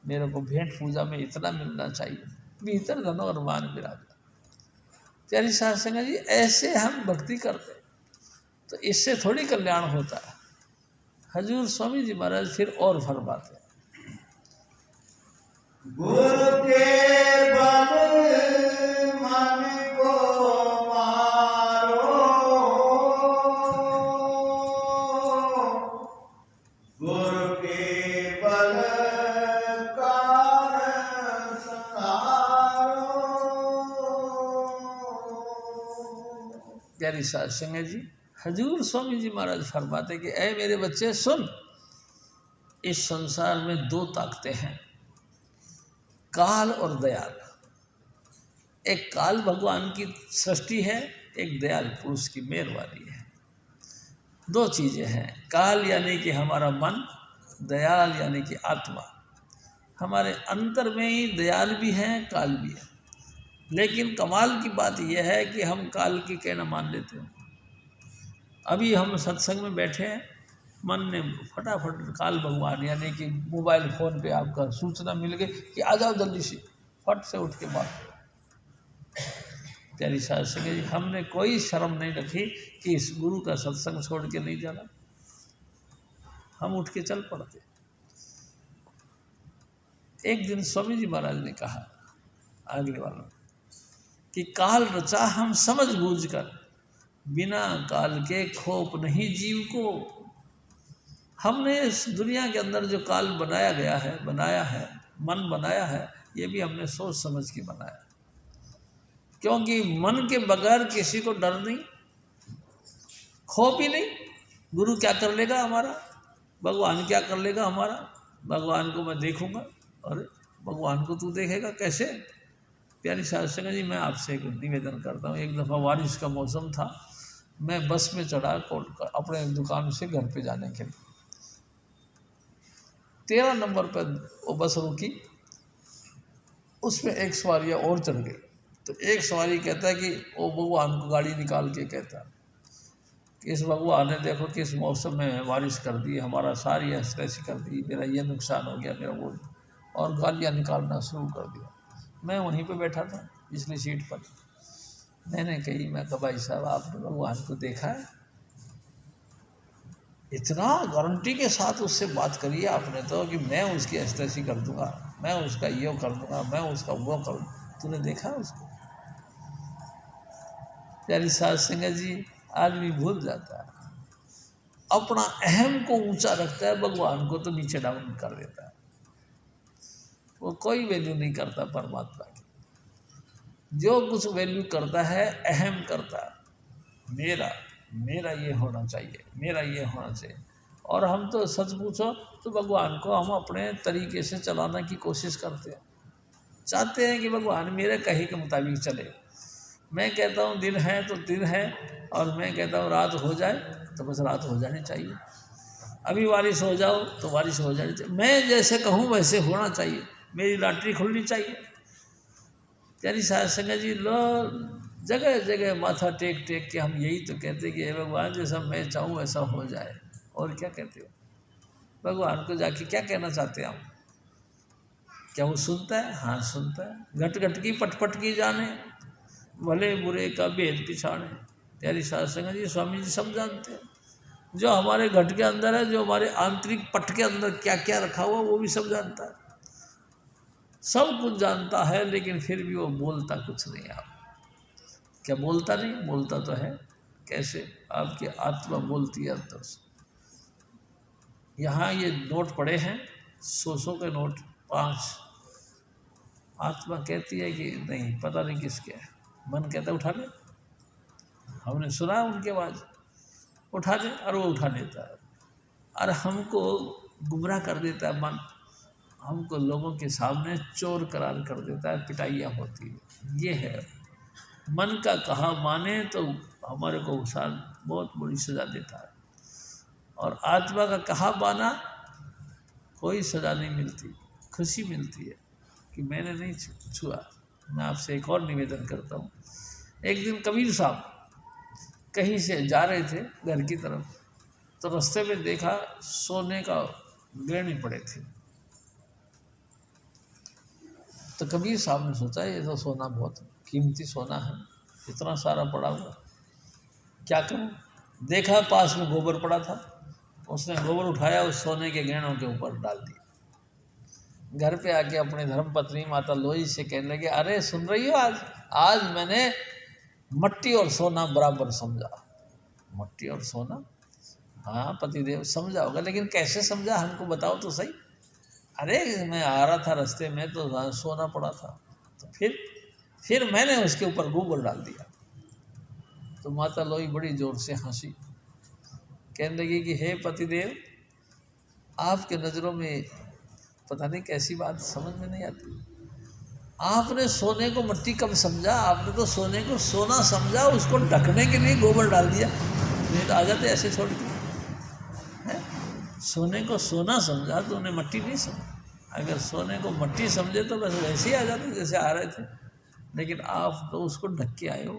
Speaker 2: मेरे को भेंट पूजा में इतना मिलना चाहिए, भीतर धन और मान विराज। प्यारी साध संगत जी, ऐसे हम भक्ति करते तो इससे थोड़ी कल्याण होता है। हजूर स्वामी जी महाराज फिर और फरमाते हैं,
Speaker 1: गुरु के बल मन को मारो, गुरु के बल कारण संहारो।
Speaker 2: प्यारी साध संगत जी, हजूर स्वामी जी महाराज फरमाते कि ऐ मेरे बच्चे सुन, इस संसार में दो ताकतें हैं, काल और दयाल। एक काल भगवान की सृष्टि है, एक दयाल पुरुष की मेहरबानी है। दो चीज़ें हैं, काल यानी कि हमारा मन, दयाल यानी कि आत्मा। हमारे अंतर में ही दयाल भी हैं, काल भी है। लेकिन कमाल की बात यह है कि हम काल की कहना मान लेते हैं। अभी हम सत्संग में बैठे हैं, मन ने फटाफट काल भगवान यानी कि मोबाइल फ़ोन पे आपका सूचना मिल गई कि आ जाओ जल्दी से, फट से उठ के बात। प्यारी साध संगत जी, हमने कोई शर्म नहीं रखी कि इस गुरु का सत्संग छोड़ के नहीं जाना, हम उठ के चल पड़ते। एक दिन स्वामी जी महाराज ने कहा आगले वालों कि काल रचा हम समझ बूझ कर, बिना काल के खोप नहीं जीव को। हमने इस दुनिया के अंदर जो काल बनाया गया है, बनाया है, मन बनाया है, ये भी हमने सोच समझ के बनाया, क्योंकि मन के बगैर किसी को डर नहीं, खौफ ही नहीं। गुरु क्या कर लेगा हमारा, भगवान क्या कर लेगा हमारा, भगवान को मैं देखूंगा। अरे भगवान को तू देखेगा कैसे? प्यारी साध संगत जी, मैं आपसे एक निवेदन करता हूँ। एक दफ़ा बारिश का मौसम था, मैं बस में चढ़ा अपने दुकान से घर पे जाने के लिए। 13 नंबर पर वो बस रुकी, उसमें एक सवारी और चढ़ गई। तो एक सवारी कहता है कि वो भगवान को गाड़ी निकाल के कहता कि इस भगवान ने देखो कि इस मौसम में बारिश कर दी, हमारा सारी ऐसी कर दी, मेरा ये नुकसान हो गया, मेरा वो, और गालियाँ निकालना शुरू कर दिया। मैं वहीं पे बैठा था पिछली सीट पर। मैंने कही, मैं कहा भाई साहब आपने भगवान को देखा है? इतना गारंटी के साथ उससे बात करिए आपने तो कि मैं उसकी ऐसी कर दूंगा, मैं उसका ये कर दूंगा, मैं उसका वो कर दूंगा। तूने देखा उसको? प्यारी साध संगत जी, आदमी भूल जाता है, अपना अहम को ऊंचा रखता है, भगवान को तो नीचे डाउन कर देता है। वो कोई वैल्यू नहीं करता परमात्मा की। जो कुछ वैल्यू करता है अहम करता है, मेरा ये होना चाहिए, मेरा ये होना चाहिए। और हम तो सच पूछो तो भगवान को हम अपने तरीके से चलाने की कोशिश करते हैं, चाहते हैं कि भगवान मेरे कहे के मुताबिक चले। मैं कहता हूँ दिन है तो दिन है, और मैं कहता हूँ रात हो जाए तो बस रात हो जानी चाहिए। अभी बारिश हो जाओ तो बारिश हो जानी चाहिए। मैं जैसे कहूँ वैसे होना चाहिए, मेरी लॉटरी खुलनी चाहिए। प्यारी साध संगत जी, लोग जगह जगह माथा टेक टेक के हम यही तो कहते कि हे भगवान जैसा मैं चाहूँ वैसा हो जाए। और क्या कहते हो? भगवान को जाके क्या कहना चाहते हैं हम? क्या वो सुनता है? हाँ सुनता है। घट घट की पटपट की जाने, भले बुरे का भेद पिछाड़े। प्यारी साध संगत जी, स्वामी जी सब जानते हैं। जो हमारे घट के अंदर है, जो हमारे आंतरिक पट के अंदर क्या क्या रखा हुआ, वो भी सब जानता है। सब कुछ जानता है, लेकिन फिर भी वो बोलता कुछ नहीं। आप क्या बोलता नहीं? बोलता तो है। कैसे? आपकी आत्मा बोलती है अंदर से। यहाँ ये नोट पड़े हैं, 100 के नोट 5। आत्मा कहती है कि नहीं, पता नहीं किसके है। मन कहता है उठा ले, हमने सुना उनकी आवाज़, उठा ले, और वो उठा लेता है। और हमको गुमराह कर देता है मन, हमको लोगों के सामने चोर करार कर देता है, पिटाइयाँ होती है। ये है मन का कहा माने तो हमारे को बहुत बड़ी सज़ा देता है, और आत्मा का कहा माना कोई सज़ा नहीं मिलती, खुशी मिलती है। कि मैंने नहीं छुआ। मैं आपसे एक और निवेदन करता हूँ। एक दिन कबीर साहब कहीं से जा रहे थे घर की तरफ, तो रास्ते में देखा सोने का गहने पड़े थे। तो कबीर साहब ने सोचा ये तो सोना बहुत कीमती सोना है, इतना सारा पड़ा हुआ, क्या करूं। देखा पास में गोबर पड़ा था, उसने गोबर उठाया, उस सोने के गहनों के ऊपर डाल दिया। घर पे आके अपनी धर्मपत्नी माता लोई से कहने लगे, अरे सुन रही हो, आज मैंने मट्टी और सोना बराबर समझा। मट्टी और सोना, हाँ पतिदेव समझा होगा, लेकिन कैसे समझा हमको बताओ तो सही। अरे मैं आ रहा था रास्ते में तो सोना पड़ा था, तो फिर मैंने उसके ऊपर गोबर डाल दिया। तो माता लोई बड़ी जोर से हंसी, कहने लगी कि हे पतिदेव, आपके नज़रों में पता नहीं कैसी बात समझ में नहीं आती। आपने सोने को मट्टी कब समझा? आपने तो सोने को सोना समझा, उसको ढकने के लिए गोबर डाल दिया। नहीं तो आ जाते ऐसे छोड़ के। सोने को सोना समझा तो उन्हें मट्टी नहीं समझा। अगर सोने को मट्टी समझे तो बस वैसे ही आ जाते जैसे आ रहे थे, लेकिन आप तो उसको ढक के आए हो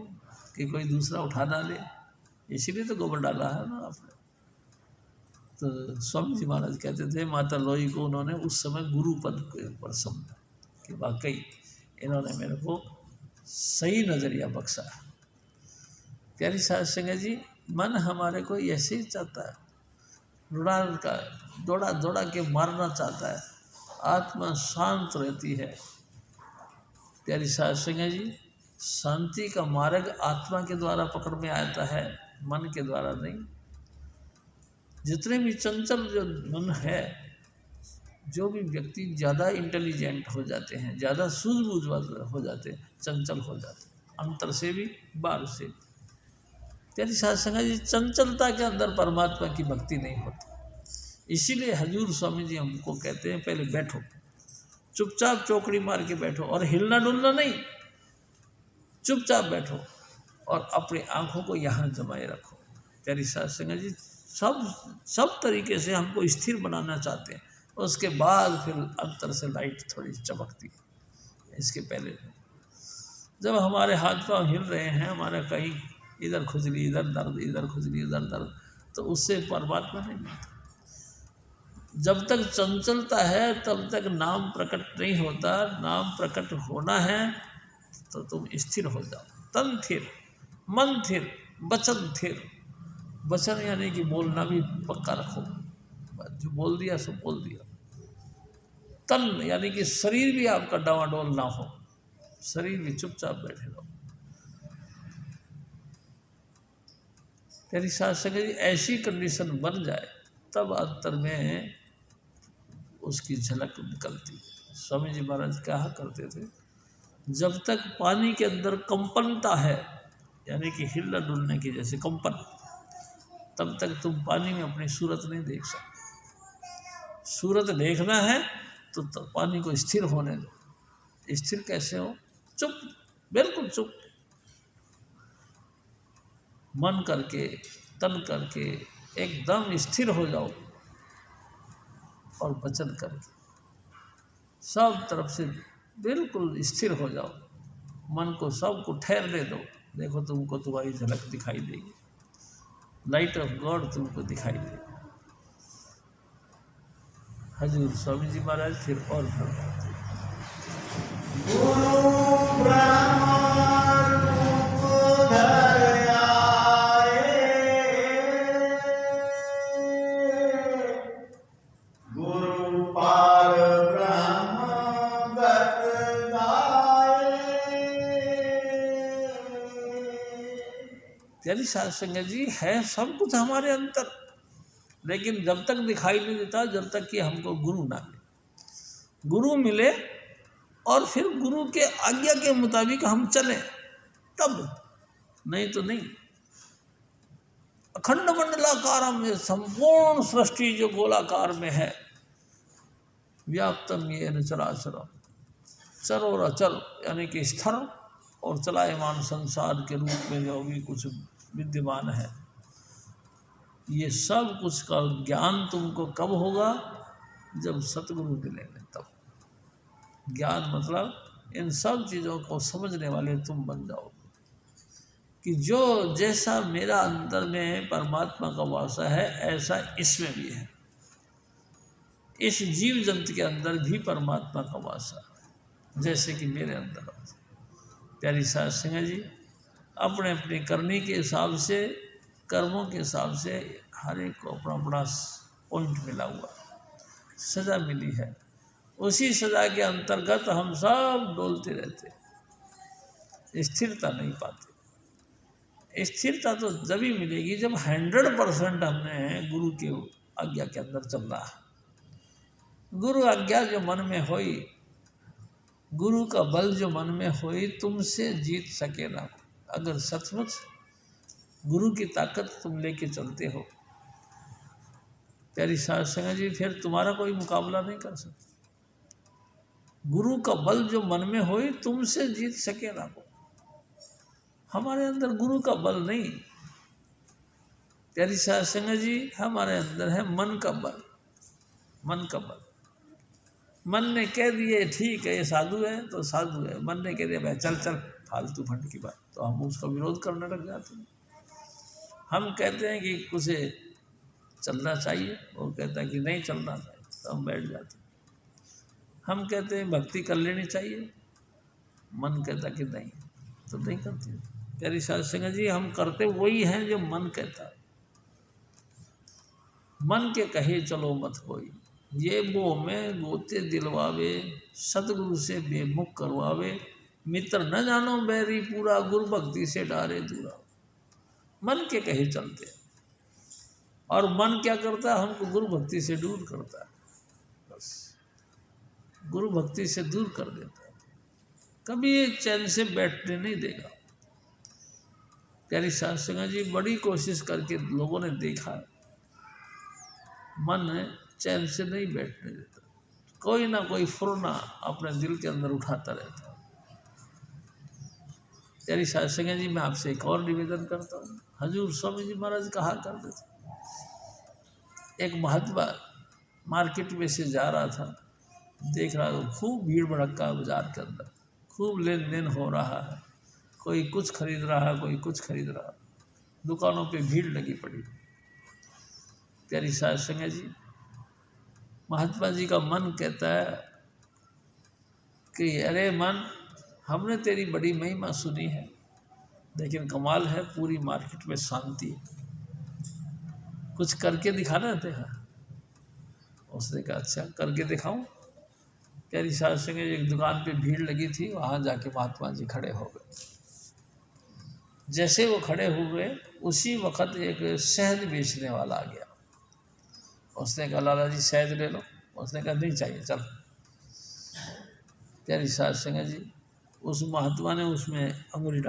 Speaker 2: कि कोई दूसरा उठा ना ले, इसीलिए तो गोबर डाला है ना आपने। तो स्वामी जी महाराज कहते थे माता लोई को उन्होंने उस समय गुरु पद के ऊपर समझा कि वाकई इन्होंने मेरे को सही नज़रिया बख्शा है। प्यारी साध संगत जी, मन हमारे को ऐसे ही चाहता है, दौड़ा दौड़ा के मारना चाहता है, आत्मा शांत रहती है। प्यारी साध संगत जी, शांति का मार्ग आत्मा के द्वारा पकड़ में आता है, मन के द्वारा नहीं। जितने भी चंचल जो मन है, जो भी व्यक्ति ज़्यादा इंटेलिजेंट हो जाते हैं, ज़्यादा सूझबूझ हो जाते हैं, चंचल हो जाते हैं, अंतर से भी बाहर से। प्यारी साध संगत जी, चंचलता के अंदर परमात्मा की भक्ति नहीं होती। इसीलिए हजूर स्वामी जी हमको कहते हैं पहले बैठो, चुपचाप चौकड़ी मार के बैठो और हिलना डुलना नहीं, चुपचाप बैठो और अपनी आंखों को यहाँ जमाए रखो। प्यारी साध संगत जी, सब तरीके से हमको स्थिर बनाना चाहते हैं, उसके बाद फिर अंतर से लाइट थोड़ी चमकती है। इसके पहले जब हमारे हाथ पांव हिल रहे हैं, हमारा कहीं इधर खुजली इधर दर्द, इधर खुजली इधर दर्द, तो उससे परमात्मा नहीं मिलता। जब तक चंचलता है तब तक नाम प्रकट नहीं होता। नाम प्रकट होना है तो तुम स्थिर हो जाओ। तन थिर, मन थिर, वचन थिर। वचन यानी कि बोलना भी पक्का रखो, जो बोल दिया सो बोल दिया। तन यानी कि शरीर भी आपका डावाडोल ना हो, शरीर भी चुपचाप बैठे रहो। तेरी साथ संगत जी, ऐसी कंडीशन बन जाए तब अंतर में उसकी झलक निकलती है। स्वामी जी महाराज कहा करते थे, जब तक पानी के अंदर कंपनता है, यानी कि हिलना डुलने की जैसे कंपन, तब तक तुम पानी में अपनी सूरत नहीं देख सकते। सूरत देखना है तो पानी को स्थिर होने दो। स्थिर कैसे हो? चुप, बिल्कुल चुप, मन करके, तन करके एकदम स्थिर हो जाओ और वचन करके सब तरफ से बिल्कुल स्थिर हो जाओ। मन को सबको ठहरने दो। देखो तुमको तुम्हारी झलक दिखाई देगी, लाइट ऑफ गॉड तुमको दिखाई देगी। हजूर स्वामी जी महाराज फिर और फरमाते हैं,
Speaker 1: गुरु ब्रह्मा रूप धर आए, गुरु पार ब्रह्म गत गाए।
Speaker 2: प्यारी साध संगत जी, है सब कुछ हमारे अंदर, लेकिन जब तक दिखाई नहीं देता, जब तक कि हमको गुरु ना मिले। गुरु मिले और फिर गुरु के आज्ञा के मुताबिक हम चलें, तब, नहीं तो नहीं। अखंड मंडलाकार में संपूर्ण सृष्टि जो गोलाकार में है, व्याप्तम येन चराचरम, चर और अचर यानी कि स्थिर और चलायमान संसार के रूप में जो भी कुछ विद्यमान है, ये सब कुछ का ज्ञान तुमको कब होगा? जब सतगुरु मिलेंगे तब। ज्ञान मतलब इन सब चीज़ों को समझने वाले तुम बन जाओ कि जो जैसा मेरा अंदर में परमात्मा का वासा है ऐसा इसमें भी है, इस जीव जंतु के अंदर भी परमात्मा का वासा है जैसे कि मेरे अंदर। प्यारी साध सिंह जी, अपने अपनी करनी के हिसाब से, कर्मों के हिसाब से हर एक को अपना अपना पॉइंट मिला हुआ, सज़ा मिली है। उसी सज़ा के अंतर्गत हम सब डोलते रहते, स्थिरता नहीं पाते। स्थिरता तो जब ही मिलेगी जब 100% हमने गुरु के आज्ञा के अंदर चल रहा है। गुरु आज्ञा जो मन में होई, गुरु का बल जो मन में होई, तुमसे जीत सके ना। अगर सचमुच गुरु की ताकत तुम लेके चलते हो प्यारी साध संगत जी, फिर तुम्हारा कोई मुकाबला नहीं कर सकता। गुरु का बल जो मन में होई, तुमसे जीत सके ना को। हमारे अंदर गुरु का बल नहीं प्यारी साध संगत जी, हमारे अंदर है मन का बल। मन का बल, मन ने कह दिए ठीक है ये साधु है तो साधु है, मन ने कह दिया भाई चल चल फालतू फंड की बात, तो हम उसका विरोध करने लग जाते हैं। हम कहते हैं कि उसे चलना चाहिए, वो कहता है कि नहीं चलना चाहिए, तो हम बैठ जाते हैं। हम कहते हैं भक्ति कर लेनी चाहिए, मन कहता कि नहीं, तो नहीं करते। प्यारी साध संगत जी, हम करते वही हैं जो मन कहता है। मन के कहे चलो मत कोई, ये मोह में गोते दिलवावे, सतगुरु से बेमुख करवावे, मित्र न जानो बैरी पूरा, गुरु भक्ति से डारे दूरा। मन के कहे चलते, और मन क्या करता है, हमको गुरु भक्ति से दूर करता है। बस गुरु भक्ति से दूर कर देता है, कभी ये चैन से बैठने नहीं देगा। प्यारी साध संगत जी, बड़ी कोशिश करके लोगों ने देखा, मन चैन से नहीं बैठने देता, कोई ना कोई फुरना अपने दिल के अंदर उठाता रहता है। प्यारी साध संगत जी, मैं आपसे एक और निवेदन करता हूँ। हजूर स्वामी जी महाराज कहा करते थे, एक महात्मा मार्केट में से जा रहा था, देख रहा था खूब भीड़ भड़का बाजार के अंदर, खूब लेन देन हो रहा है, कोई कुछ खरीद रहा है, कोई कुछ खरीद रहा है, दुकानों पे भीड़ लगी पड़ी। प्यारी साध संगत जी, महात्मा जी का मन कहता है कि अरे मन, हमने तेरी बड़ी महिमा सुनी है, लेकिन कमाल है पूरी मार्केट में शांति, कुछ करके दिखाना देखा। उसने कहा अच्छा करके दिखाऊं। प्यारी साध संगत जी, एक दुकान पे भीड़ लगी थी, वहाँ जाके महात्मा जी खड़े हो गए। जैसे वो खड़े हुए उसी वक्त एक शहद बेचने वाला आ गया। उसने कहा लाला जी शहद ले लो। उसने कहा नहीं चाहिए चल। प्यारी साध संगत जी, उस महात्मा ने उसमें अंगुली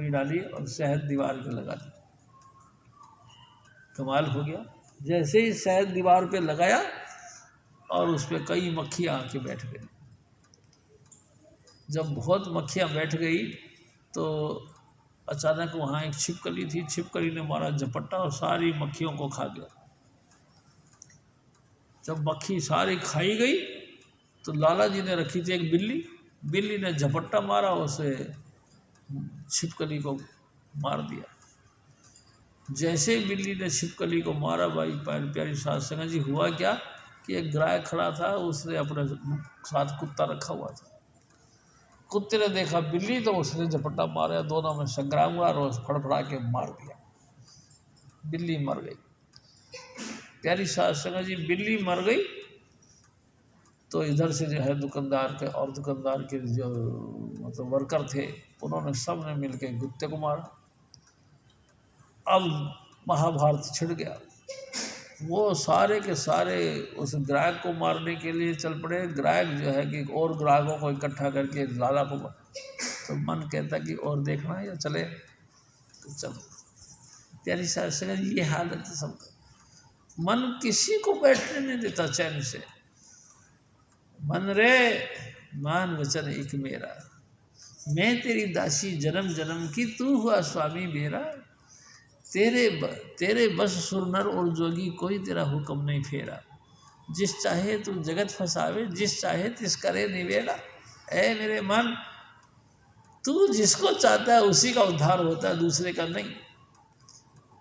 Speaker 2: डाली और शहद दीवार पे लगा दी। कमाल हो गया, जैसे ही शहद दीवार पे लगाया और उस पर कई मक्खियाँ आके बैठ गई। जब बहुत मक्खियाँ बैठ गई तो अचानक वहाँ एक छिपकली थी, छिपकली ने मारा झपट्टा और सारी मक्खियों को खा गया। जब मक्खी सारी खाई गई तो लाला जी ने रखी थी एक बिल्ली ने झपट्टा मारा, उसे छिपकली को मार दिया। जैसे ही बिल्ली ने छिपकली को मारा, भाई प्यारी साध संगत जी, हुआ क्या कि एक ग्राहक खड़ा था, उसने अपने साथ कुत्ता रखा हुआ था। कुत्ते ने देखा बिल्ली तो उसने झपट्टा मारा, दोनों में संग्राम हुआ और फड़फड़ा के मार दिया। बिल्ली मर गई। प्यारी साध संगत जी, बिल्ली मर गई तो इधर से जो है दुकानदार के जो मतलब वर्कर थे, उन्होंने सब ने मिलकर कुत्ते को मारा। अब महाभारत छिड़ गया। वो सारे के सारे उस ग्राहक को मारने के लिए चल पड़े। ग्राहक जो है कि और ग्राहकों को इकट्ठा करके लाला को, तो मन कहता कि और देखना है या चले तो चलो। प्यारी साध संगत जी, ये हालत है सबका। मन किसी को बैठने नहीं देता चैन से। मन रे मान वचन एक मेरा, मैं तेरी दासी जन्म जन्म की, तू हुआ स्वामी मेरा। तेरे बस सुर नर और जोगी, कोई तेरा हुक्म नहीं फेरा। जिस चाहे तू जगत फंसावे, जिस चाहे तिस करे निवेड़ा। ऐ मेरे मन, तू जिसको चाहता है उसी का उद्धार होता है, दूसरे का नहीं।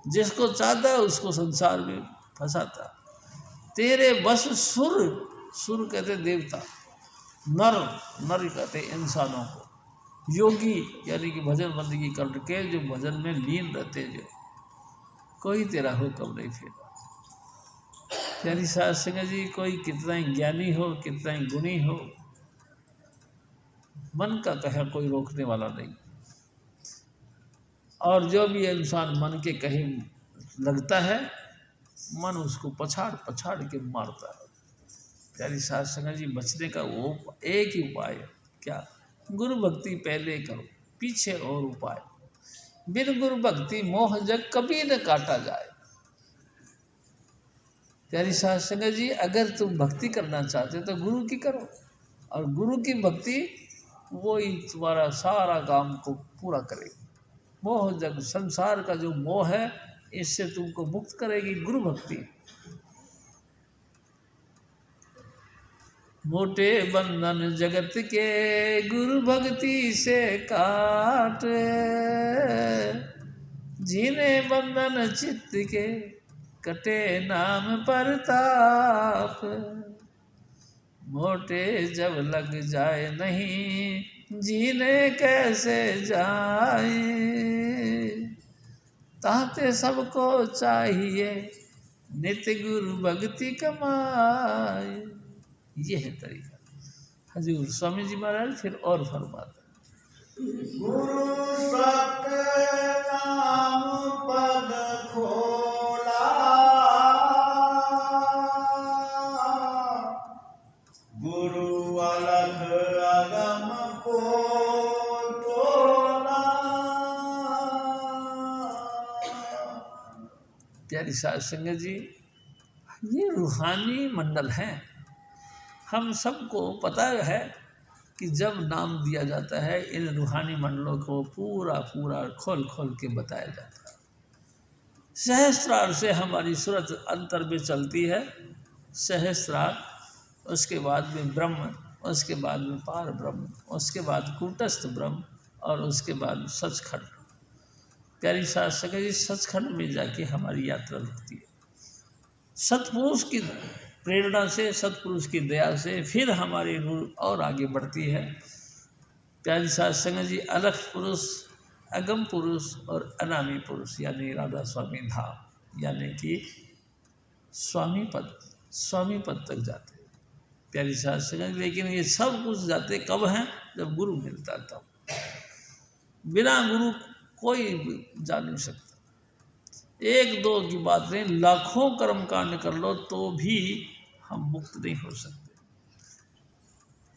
Speaker 2: जिसको चाहता है उसको संसार में फंसाता। तेरे बस सुर, सुर कहते देवता, नर, नर कहते इंसानों को, योगी यानी कि भजन बंदगी करके जो भजन में लीन रहते, जो कोई तेरा हुक्म नहीं फेरा। प्यारी साध संगत जी, कोई कितना ही ज्ञानी हो, कितना ही गुणी हो, मन का कहे कोई रोकने वाला नहीं। और जो भी इंसान मन के कहे लगता है, मन उसको पछाड़ पछाड़ के मारता है। प्यारी साध संगत जी, बचने का वो एक ही उपाय है, क्या? गुरु भक्ति पहले करो, पीछे और उपाय। बिन गुरु भक्ति मोह जग कभी न काटा जाए। प्यारी साध संगत जी, अगर तुम भक्ति करना चाहते तो गुरु की करो, और गुरु की भक्ति वो ही तुम्हारा सारा काम को पूरा करेगी। मोह जग, संसार का जो मोह है, इससे तुमको मुक्त करेगी गुरु भक्ति। मोटे बंधन जगत के गुरु भक्ति से काट, जिन्हें बंधन चित्त के कटे नाम परताप। मोटे जब लग जाए नहीं जीने कैसे जाए, ताते सबको चाहिए नित्य गुरु भक्ति कमाए। ये है तरीका। हजूर स्वामी जी महाराज फिर और फरमाते,
Speaker 1: गुरु सत्य नाम पद खोला, गुरु अलग अगम को तोला।
Speaker 2: प्यारी साध संगत जी, ये रूहानी मंडल हैं। हम सबको पता है कि जब नाम दिया जाता है, इन रूहानी मंडलों को पूरा पूरा खोल खोल के बताया जाता है। सहस्त्रार से हमारी सूरत अंतर में चलती है। सहस्त्रार, उसके बाद में ब्रह्म, उसके बाद में पार ब्रह्म, उसके बाद कूटस्थ ब्रह्म, और उसके बाद सचखंड। प्यारी साध संगत जी, सचखंड में जाके हमारी यात्रा रुकती है। सतपुरुष की प्रेरणा से, सतपुरुष की दया से फिर हमारी रूह और आगे बढ़ती है। प्यारी साध संगत जी, अलख पुरुष, अगम पुरुष और अनामी पुरुष यानी राधा स्वामी धाम, यानी कि स्वामी पद तक जाते हैं प्यारी साध संगत जी। लेकिन ये सब कुछ जाते कब हैं? जब गुरु मिलता है तब। बिना गुरु कोई जा नहीं सकता। एक दो की बात नहीं, लाखों कर्म कांड कर लो तो भी हम मुक्त नहीं हो सकते।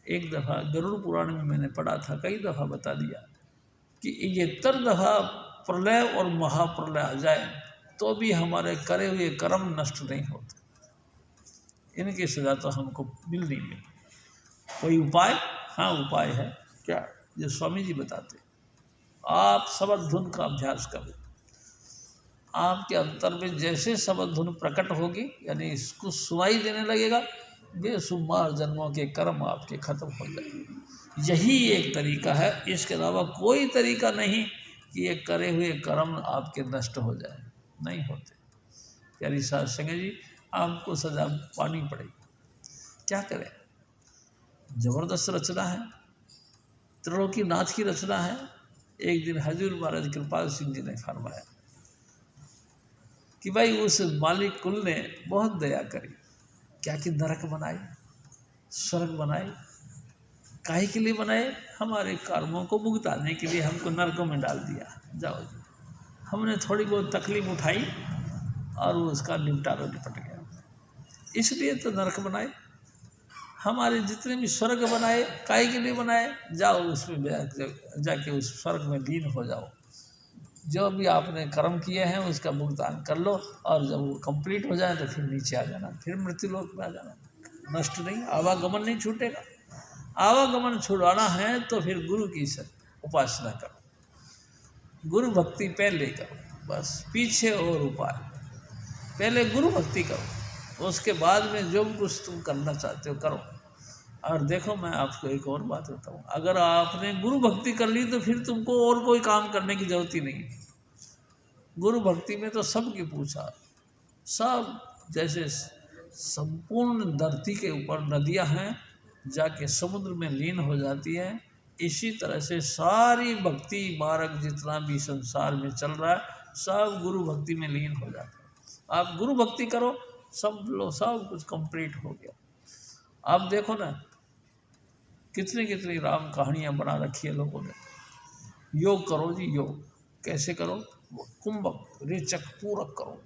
Speaker 2: एक दफ़ा गरुड़ पुराण में मैंने पढ़ा था, कई दफ़ा बता दिया कि ये तर दफ़ा प्रलय और महाप्रलय आ जाए तो भी हमारे करे हुए कर्म नष्ट नहीं होते। इनकी सजा तो हमको मिल नहीं मिली। कोई उपाय? हाँ, उपाय है। क्या? जो स्वामी जी बताते, आप शब्द धुन का अभ्यास करो। आपके अंतर में जैसे शब्द धुन प्रकट होगी, यानी इसको सुनाई देने लगेगा, बेशुमार जन्मों के कर्म आपके खत्म हो जाएंगे। यही एक तरीका है, इसके अलावा कोई तरीका नहीं कि ये करे हुए कर्म आपके नष्ट हो जाए, नहीं होते। प्यारी साध संगत जी, आपको सजा पानी पड़ेगी। क्या करें? जबरदस्त रचना है, त्रिलोकीनाथ की रचना है। एक दिन हजूर महाराज कृपाल सिंह जी ने फरमाया कि भाई उस मालिक कुल ने बहुत दया करी, क्या कि नरक बनाए, स्वर्ग बनाए। काहे के लिए बनाए? हमारे कर्मों को भुगताने के लिए हमको नरकों में डाल दिया। जाओ जी, हमने थोड़ी बहुत तकलीफ उठाई और उसका निपटारा निपट गया। इसलिए तो नरक बनाए। हमारे जितने भी स्वर्ग बनाए, काहे के लिए बनाए? जाओ उसमें जाके उस स्वर्ग में लीन हो जाओ। जो भी आपने कर्म किए हैं उसका भुगतान कर लो, और जब वो कंप्लीट हो जाए तो फिर नीचे आ जाना, फिर मृत्युलोक में आ जाना। नष्ट नहीं, आवागमन नहीं छूटेगा। आवागमन छुड़वाना है तो फिर गुरु की उपासना करो, गुरु भक्ति पहले करो, बस पीछे और उपाय। पहले गुरु भक्ति करो, उसके बाद में जो कुछ तुम करना चाहते हो करो। और देखो मैं आपको एक और बात बताऊँ, अगर आपने गुरु भक्ति कर ली तो फिर तुमको और कोई काम करने की जरूरत ही नहीं। गुरु भक्ति में तो सबकी पूछा, सब जैसे संपूर्ण धरती के ऊपर नदियां हैं जाके समुद्र में लीन हो जाती है, इसी तरह से सारी भक्ति मार्ग जितना भी संसार में चल रहा है सब गुरु भक्ति में लीन हो जाता है। आप गुरु भक्ति करो, सब कुछ कंप्लीट हो गया। आप देखो ना कितनी कितनी राम कहानियाँ बना रखी है लोगों ने। योग करो जी, योग कैसे करो, कुंभक रेचक पूरक करो।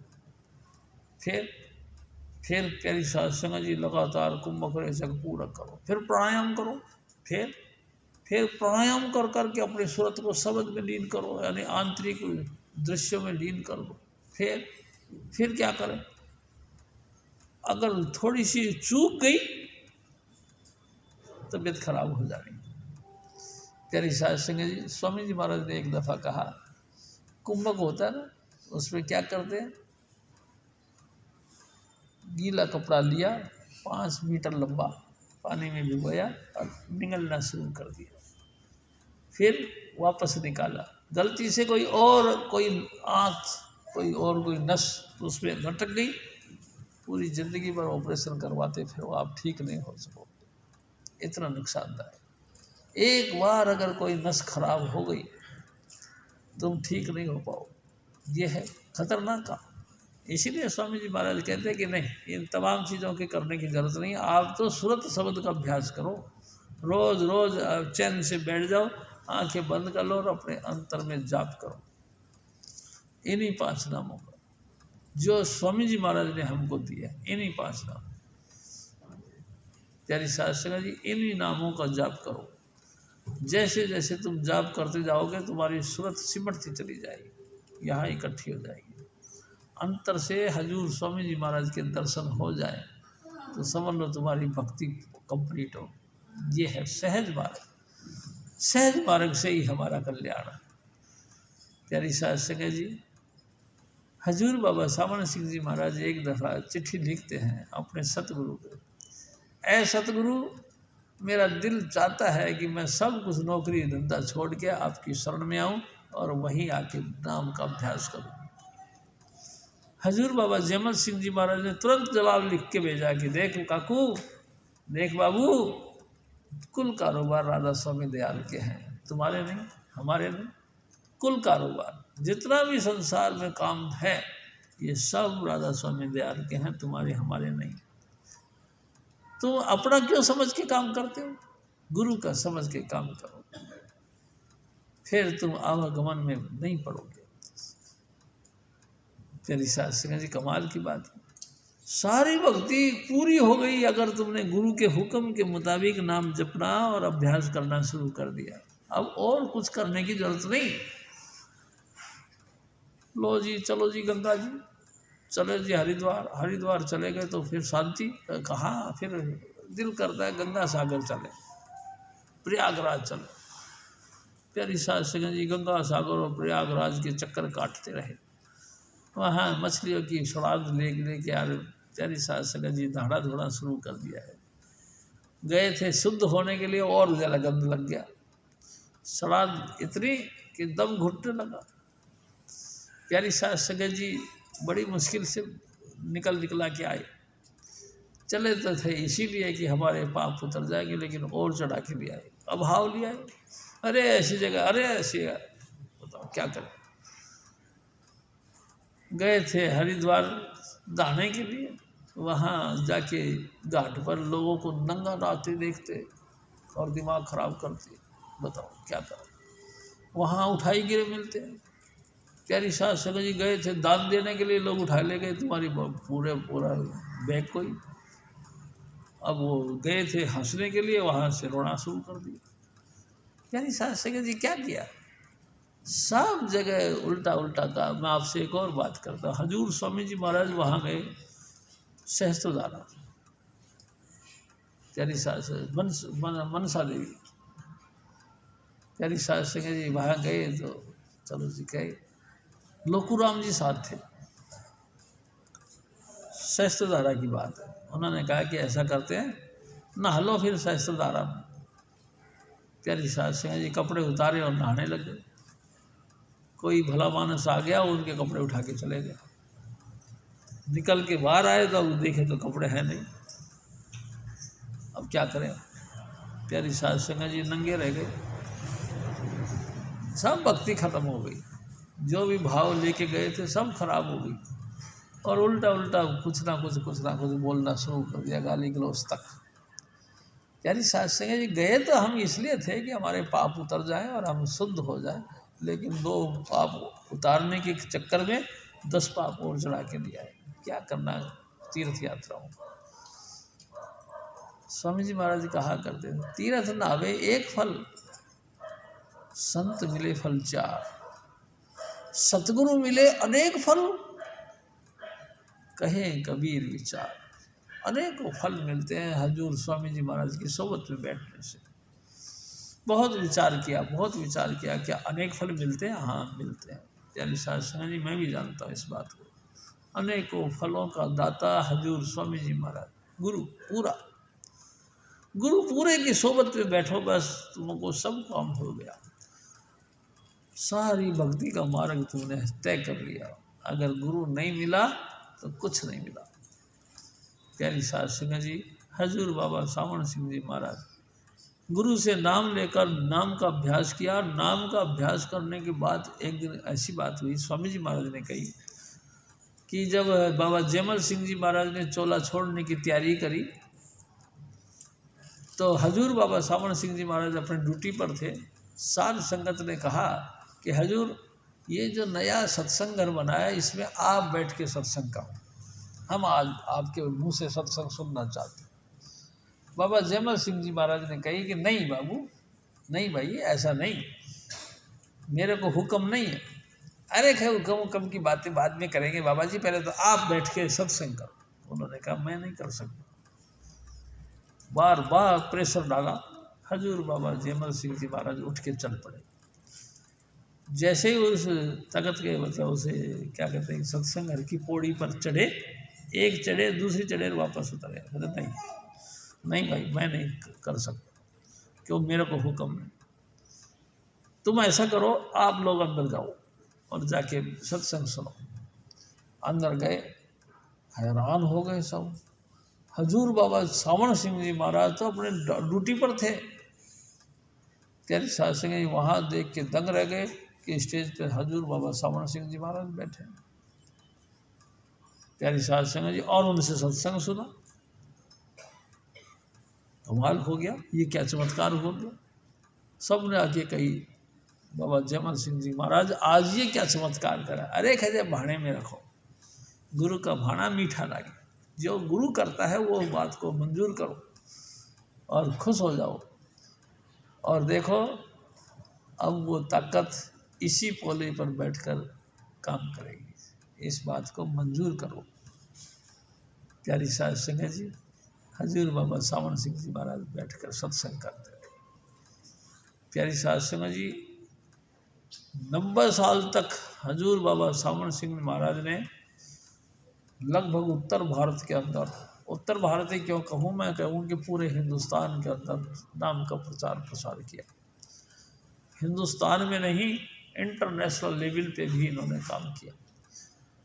Speaker 2: फिर प्यारी साध संगत जी लगातार कुंभक रेचक पूरक करो। फिर प्राणायाम करो। फिर प्राणायाम कर करके अपने सूरत को शब्द में लीन करो, यानी आंतरिक दृश्यों में लीन कर दो। फिर क्या करें, अगर थोड़ी सी चूक गई तबीयत खराब हो जाएगी। प्यारी साध संगत जी, स्वामी जी महाराज ने एक दफ़ा कहा, कुंभक होता है ना, उसमें क्या करते हैं, गीला कपड़ा लिया 5 मीटर लंबा, पानी में भिगोया और निगलना शुरू कर दिया। फिर वापस निकाला, गलती से कोई आँख कोई नस उसमें लटक गई, पूरी ज़िंदगी भर ऑपरेशन करवाते फिर वो आप ठीक नहीं हो सकोगे, इतना नुकसानदायक। एक बार अगर कोई नस खराब हो गई तुम ठीक नहीं हो पाओ, ये है खतरनाक काम। इसीलिए स्वामी जी महाराज कहते हैं कि नहीं, इन तमाम चीज़ों के करने की ज़रूरत नहीं, आप तो सूरत शब्द का अभ्यास करो, रोज़ रोज़ चैन से बैठ जाओ, आंखें बंद कर लो और अपने अंतर में जाप करो इन्हीं 5 नामों का जो स्वामी जी महाराज ने हमको दिया, इन्हीं 5 नाम। प्यारी साध संगत जी, इन्हीं नामों का जाप करो। जैसे जैसे तुम जाप करते जाओगे तुम्हारी सूरत सिमटती चली जाएगी, यहाँ इकट्ठी हो जाएगी। अंतर से हजूर स्वामी जी महाराज के दर्शन हो जाए तो समझ लो तुम्हारी भक्ति कंप्लीट हो। ये है सहज मार्ग, सहज मार्ग से ही हमारा कल्याण है। प्यारी साध संगत जी, हजूर बाबा सामन सिंह जी महाराज एक दफ़ा चिट्ठी लिखते हैं अपने सतगुरु को, ऐ सतगुरु, मेरा दिल चाहता है कि मैं सब कुछ नौकरी धंधा छोड़ के आपकी शरण में आऊँ और वहीं आके नाम का अभ्यास करूँ। हजूर बाबा जयमल सिंह जी महाराज ने तुरंत जवाब लिख के भेजा कि देख काकू, देख बाबू, कुल कारोबार राधा स्वामी दयाल के हैं, तुम्हारे नहीं, हमारे नहीं। कुल कारोबार जितना भी संसार में काम है ये सब राधा स्वामी दयाल के हैं, तुम्हारे हमारे नहीं। तुम अपना क्यों समझ के काम करते हो, गुरु का समझ के काम करो, फिर तुम आवागमन में नहीं पड़ोगे। प्यारी साध संगत जी, कमाल की बात है, सारी भक्ति पूरी हो गई अगर तुमने गुरु के हुक्म के मुताबिक नाम जपना और अभ्यास करना शुरू कर दिया। अब और कुछ करने की जरूरत नहीं। लो जी, चलो जी गंगा जी, चले जी हरिद्वार चले गए तो फिर शांति कहाँ, फिर दिल करता है गंगा सागर चले, प्रयागराज चले। प्यारी साध संगत जी, गंगा सागर और प्रयागराज के चक्कर काटते रहे, वहाँ मछलियों की श्राद्ध लेके आ रहे। प्यारी साध संगत जी धाड़ा धोड़ा शुरू कर दिया है। गए थे शुद्ध होने के लिए और ज़्यादा गंद लग गया, श्राद्ध इतनी कि दम घुटने लगा। प्यारी साध संगत जी बड़ी मुश्किल से निकला के आए। चले तो थे इसीलिए कि हमारे पाप उतर जाएंगे, लेकिन और चढ़ा के भी आए, अभाव लिया है। अरे ऐसी जगह, अरे ऐसी जगह, बताओ क्या करें। गए थे हरिद्वार नहाने के लिए, वहाँ जाके घाट पर लोगों को नंगा नहाते देखते और दिमाग खराब करते, बताओ क्या करें। वहाँ उठाई गिरे मिलते हैं। प्यारी साध संगत जी गए थे दान देने के लिए, लोग उठा ले गए तुम्हारी पूरा बैग कोई। अब वो गए थे हंसने के लिए, वहाँ से रोना शुरू कर दिया। प्यारी साध संगत जी क्या किया, सब जगह उल्टा उल्टा का। मैं आपसे एक और बात करता हूँ, हजूर स्वामी जी महाराज वहाँ गए सहस्त्रधारा, प्यारी साध मनसा देवी, प्यारी साध संगत जी वहाँ गए तो चलो जी गए। लोकूराम जी साथ थे, सहस्त्रधारा की बात है। उन्होंने कहा कि ऐसा करते हैं, नहा लो फिर सहस्त्रधारा में। प्यारी साध सिंह जी कपड़े उतारे और नहाने लग गए। कोई भला मानस आ गया, उनके कपड़े उठा के चले गए। निकल के बाहर आए तो देखे तो कपड़े हैं नहीं। अब क्या करें? प्यारी साध सिंह जी नंगे रह गए। सब भक्ति खत्म हो गई, जो भी भाव लेके गए थे सब खराब हो गई, और उल्टा उल्टा कुछ ना कुछ बोलना शुरू कर दिया, गाली गलौज तक। प्यारी साध सिंह जी गए तो हम इसलिए थे कि हमारे पाप उतर जाएं और हम शुद्ध हो जाएं, लेकिन 2 पाप उतारने के चक्कर में 10 पाप और चढ़ा के दिया है। क्या करना तीर्थ यात्राओं। स्वामी जी महाराज जी कहा करते थे, तीर्थ नावे एक फल, संत मिले फल 4, सतगुरु मिले अनेक फल, कहे कबीर विचार। अनेकों फल मिलते हैं हजूर स्वामी जी महाराज की सोबत में बैठने से। बहुत विचार किया, क्या अनेक फल मिलते हैं? हाँ मिलते हैं। प्यारी साध सिंह जी, मैं भी जानता हूँ इस बात को। अनेकों फलों का दाता हजूर स्वामी जी महाराज। गुरु पूरे की सोबत में बैठो, बस तुमको सब काम हो गया। सारी भक्ति का मार्ग तुमने तय कर लिया। अगर गुरु नहीं मिला तो कुछ नहीं मिला। प्यारी साध सिंह जी, हजूर बाबा सावण सिंह जी महाराज, गुरु से नाम लेकर नाम का अभ्यास किया। नाम का अभ्यास करने के बाद एक दिन ऐसी बात हुई, स्वामी जी महाराज ने कही कि जब बाबा जयमल सिंह जी महाराज ने चोला छोड़ने की तैयारी करी, तो हजूर बाबा सावण सिंह जी महाराज अपने ड्यूटी पर थे। साध संगत ने कहा कि हजूर, ये जो नया सत्संग घर बनाया, इसमें आप बैठ के सत्संग करो, हम आज आपके मुंह से सत्संग सुनना चाहते हैं। बाबा जयमल सिंह जी महाराज ने कही कि नहीं बाबू, नहीं भाई, ऐसा नहीं, मेरे को हुक्म नहीं है। अरे हुक्म की बातें बाद में करेंगे बाबा जी, पहले तो आप बैठ के सत्संग करो। उन्होंने कहा मैं नहीं कर सकता। बार बार प्रेशर डाला। हजूर बाबा जयमल सिंह जी महाराज उठ के चल पड़े। जैसे ही उस तख्त के मतलब उसे क्या कहते हैं सत्संग घर की पौड़ी पर चढ़े, एक चढ़े, दूसरी चढ़े, वापस उतरे। कहते नहीं भाई, मैं नहीं कर सकता, क्यों, मेरे को हुक्म नहीं। तुम ऐसा करो, आप लोग अंदर जाओ और जाके सत्संग सुनो। अंदर गए, हैरान हो गए सब। हजूर बाबा सावण सिंह जी महाराज तो अपने ड्यूटी पर थे। प्यारी साध सिंह जी वहाँ देख के दंग रह गए कि स्टेज पे हजूर बाबा सावण सिंह जी महाराज बैठे। प्यारी साध सिंह जी और उनसे सत्संग सुना। कमाल हो गया, ये क्या चमत्कार हो गया। सब ने आके कही, बाबा जयमल सिंह जी महाराज आज ये क्या चमत्कार करा। अरे कहते भाड़े में रखो, गुरु का भाड़ा मीठा लगे। जो गुरु करता है वो बात को मंजूर करो और खुश हो जाओ। और देखो, अब वो ताकत इसी पोले पर बैठकर काम करेगी, इस बात को मंजूर करो। प्यारी साध सिंह जी, हजूर बाबा सावण सिंह जी महाराज बैठकर सत्संग करते थे। प्यारी साध सिंह जी 90 साल तक हजूर बाबा सावण सिंह महाराज ने लगभग उत्तर भारत के अंदर, उत्तर भारत ही क्यों कहूँ, मैं कहूँ कि पूरे हिंदुस्तान के अंदर नाम का प्रचार प्रसार किया। हिंदुस्तान में नहीं, इंटरनेशनल लेवल पे भी इन्होंने काम किया।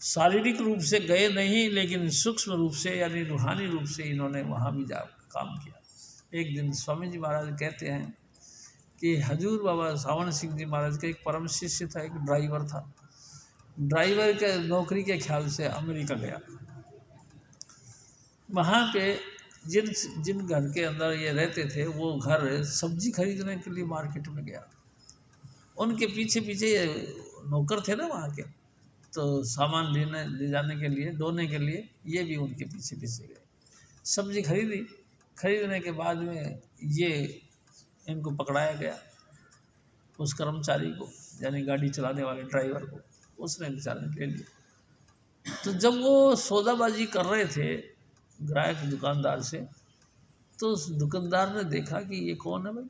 Speaker 2: शारीरिक रूप से गए नहीं, लेकिन सूक्ष्म रूप से यानी रूहानी रूप से इन्होंने वहाँ भी जा काम किया। एक दिन स्वामी जी महाराज कहते हैं कि हजूर बाबा सावण सिंह जी महाराज का एक परम शिष्य था, एक ड्राइवर था। ड्राइवर के नौकरी के ख्याल से अमेरिका गया। वहाँ पे जिन घर के अंदर ये रहते थे, वो घर सब्जी खरीदने के लिए मार्केट में गया। उनके पीछे पीछे ये नौकर थे ना वहाँ के, तो सामान ले जाने के लिए, ढोने के लिए ये भी उनके पीछे पीछे गए। सब्जी खरीदने के बाद में ये इनको पकड़ाया गया, उस कर्मचारी को, यानी गाड़ी चलाने वाले ड्राइवर को। उसने बेचारे ले लिया। तो जब वो सौदाबाजी कर रहे थे ग्राहक दुकानदार से, तो उस दुकानदार ने देखा कि ये कौन है भाई।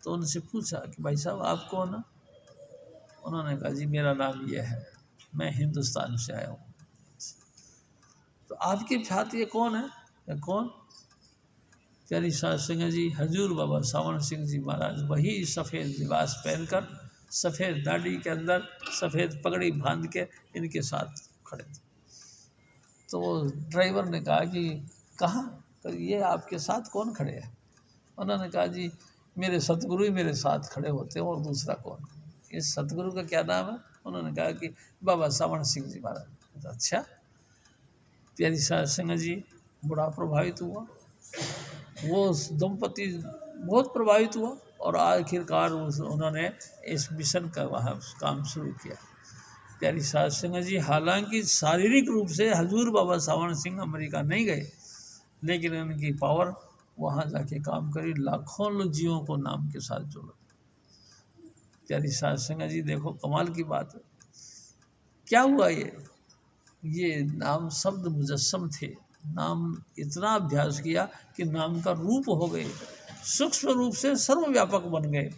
Speaker 2: तो उनसे पूछा कि भाई साहब आप कौन है। उन्होंने कहा जी मेरा नाम ये है, मैं हिंदुस्तान से आया हूँ। तो आपके साथ ये कौन है? कौन? प्यारी साध संगत जी, हजूर बाबा सावण सिंह जी महाराज वही सफ़ेद लिबास पहनकर, सफ़ेद दाढ़ी के अंदर सफ़ेद पगड़ी बांध के इनके साथ खड़े थे। तो ड्राइवर ने कहा कि कहाँ, तो ये आपके साथ कौन खड़े हैं? उन्होंने कहा जी मेरे सतगुरु ही मेरे साथ खड़े होते हैं, और दूसरा कौन? इस सतगुरु का क्या नाम है? उन्होंने कहा कि बाबा सावण सिंह जी महाराज। अच्छा। प्यारी साध संगत जी, बड़ा प्रभावित हुआ वो दंपति, बहुत प्रभावित हुआ, और आखिरकार उन्होंने इस मिशन का वहाँ काम शुरू किया। प्यारी साध संगत जी, हालांकि शारीरिक रूप से हजूर बाबा सावण सिंह अमेरिका नहीं गए, लेकिन उनकी पावर वहाँ जाके काम करी, लाखों लोग जीवों को नाम के साथ जोड़ा। प्यारी साध संगत जी, देखो कमाल की बात है। क्या हुआ? ये नाम शब्द मुजस्सम थे, नाम इतना अभ्यास किया कि नाम का रूप हो गए, सूक्ष्म रूप से सर्वव्यापक बन गए।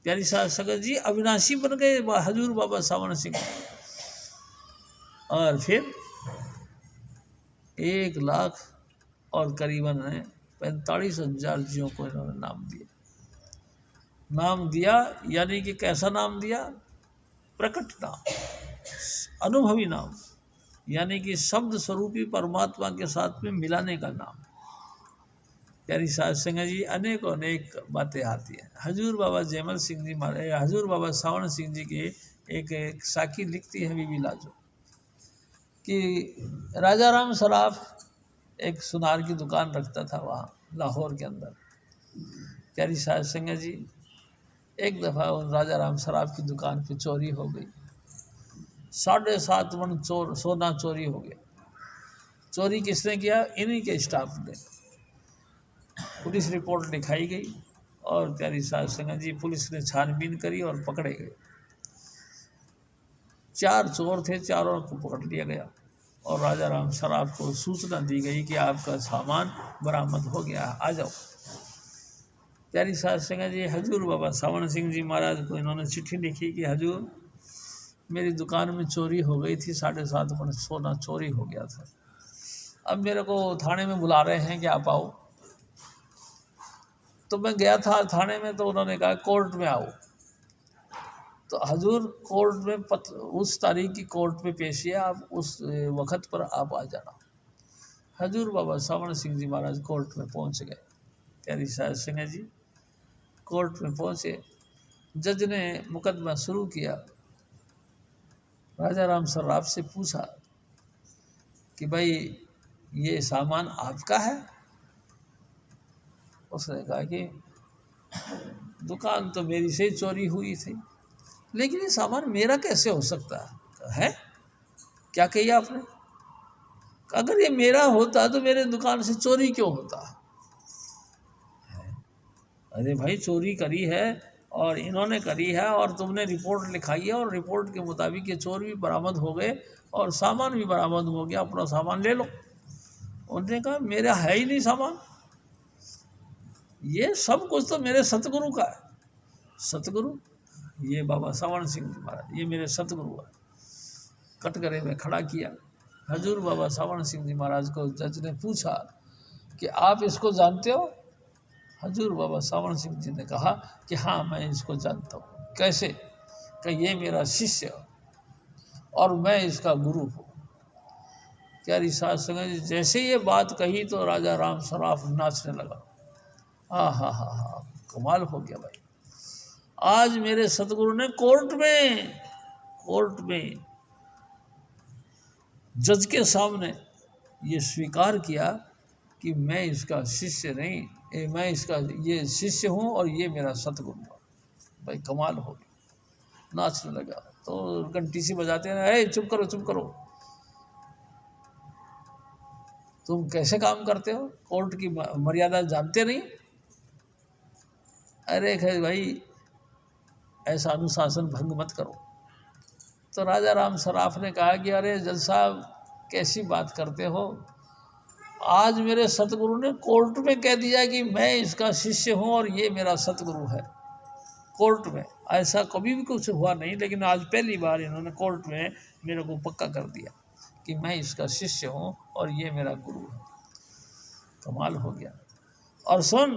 Speaker 2: प्यारी साध संगत जी, अविनाशी बन गए हजूर बाबा सावण सिंह। और फिर 1 लाख और करीबन 45,000 जीवों को इन्होंने नाम दिया। नाम दिया यानी कि कैसा नाम दिया? प्रकट नाम, अनुभवी नाम, यानी कि शब्द स्वरूपी परमात्मा के साथ में मिलाने का नाम। प्यारी साध संगत जी, अनेक बातें आती हैं। हजूर बाबा जयमल सिंह जी महाराज, हजूर बाबा सावण सिंह जी की एक साखी लिखती है बीबी लाजो कि राजा राम सराफ एक सुनार की दुकान रखता था वहाँ लाहौर के अंदर। प्यारी साध संगत जी, एक दफ़ा राजा राम सराफ की दुकान पे चोरी हो गई। 7.5 मन सोना चोरी हो गया। चोरी किसने किया? इन्हीं के स्टाफ ने। पुलिस रिपोर्ट लिखाई गई और प्यारी साध संगत जी, पुलिस ने छानबीन करी और पकड़े गए। 4 चोर थे, चारों को पकड़ लिया गया और राजा राम सराफ को सूचना दी गई कि आपका सामान बरामद हो गया, आ जाओ। प्यारी साध संगत जी, हजूर बाबा सावण सिंह जी महाराज को इन्होंने चिट्ठी लिखी कि हजूर, मेरी दुकान में चोरी हो गई थी, 7.5 मन सोना चोरी हो गया था। अब मेरे को थाने में बुला रहे हैं कि आप आओ। तो मैं गया था थाने में, तो उन्होंने कहा कोर्ट में आओ। तो हजूर कोर्ट में उस तारीख की कोर्ट में पेशी है, आप उस वक्त पर आप आ जाना। हजूर बाबा सावण सिंह जी महाराज कोर्ट में पहुंच गए। प्यारी साध संगत जी, कोर्ट में पहुंचे, जज ने मुकदमा शुरू किया। राजा राम सराफ से पूछा कि भाई ये सामान आपका है? उसने कहा कि दुकान तो मेरी से चोरी हुई थी, लेकिन ये सामान मेरा कैसे हो सकता है? क्या कही आपने? अगर ये मेरा होता तो मेरे दुकान से चोरी क्यों होता? अरे भाई, चोरी करी है और इन्होंने करी है और तुमने रिपोर्ट लिखाई है और रिपोर्ट के मुताबिक ये चोर भी बरामद हो गए और सामान भी बरामद हो गया, अपना सामान ले लो। उन्होंने कहा मेरा है ही नहीं सामान, ये सब कुछ तो मेरे सतगुरु का है। सतगुरु? ये बाबा सावण सिंह जी महाराज, ये मेरे सतगुरु है। कटघरे में खड़ा किया। हजूर बाबा सावण सिंह जी महाराज को जज ने पूछा कि आप इसको जानते हो? हजूर बाबा सावण सिंह जी ने कहा कि हाँ, मैं इसको जानता हूँ। कैसे? कि ये मेरा शिष्य और मैं इसका गुरु हूँ। प्यारी साध संगत जी, जैसे ये बात कही तो राजा राम सराफ नाचने लगा। हा, कमाल हो गया भाई। आज मेरे सतगुरु ने कोर्ट में जज के सामने ये स्वीकार किया कि मैं इसका शिष्य नहीं, मैं इसका ये शिष्य हूँ और ये मेरा सतगुरु है। भाई कमाल हो गया, नाचने लगा। तो घंटी सी बजाते हैं, चुप करो, तुम कैसे काम करते हो? कोर्ट की मर्यादा जानते नहीं? अरे भाई, ऐसा अनुशासन भंग मत करो। तो राजा राम सराफ ने कहा कि अरे जज साहब, कैसी बात करते हो? आज मेरे सतगुरु ने कोर्ट में कह दिया कि मैं इसका शिष्य हूँ और ये मेरा सतगुरु है। कोर्ट में ऐसा कभी भी कुछ हुआ नहीं, लेकिन आज पहली बार इन्होंने कोर्ट में मेरे को पक्का कर दिया। कि मैं इसका शिष्य हूँ और ये मेरा गुरु है। कमाल हो गया। और सुन,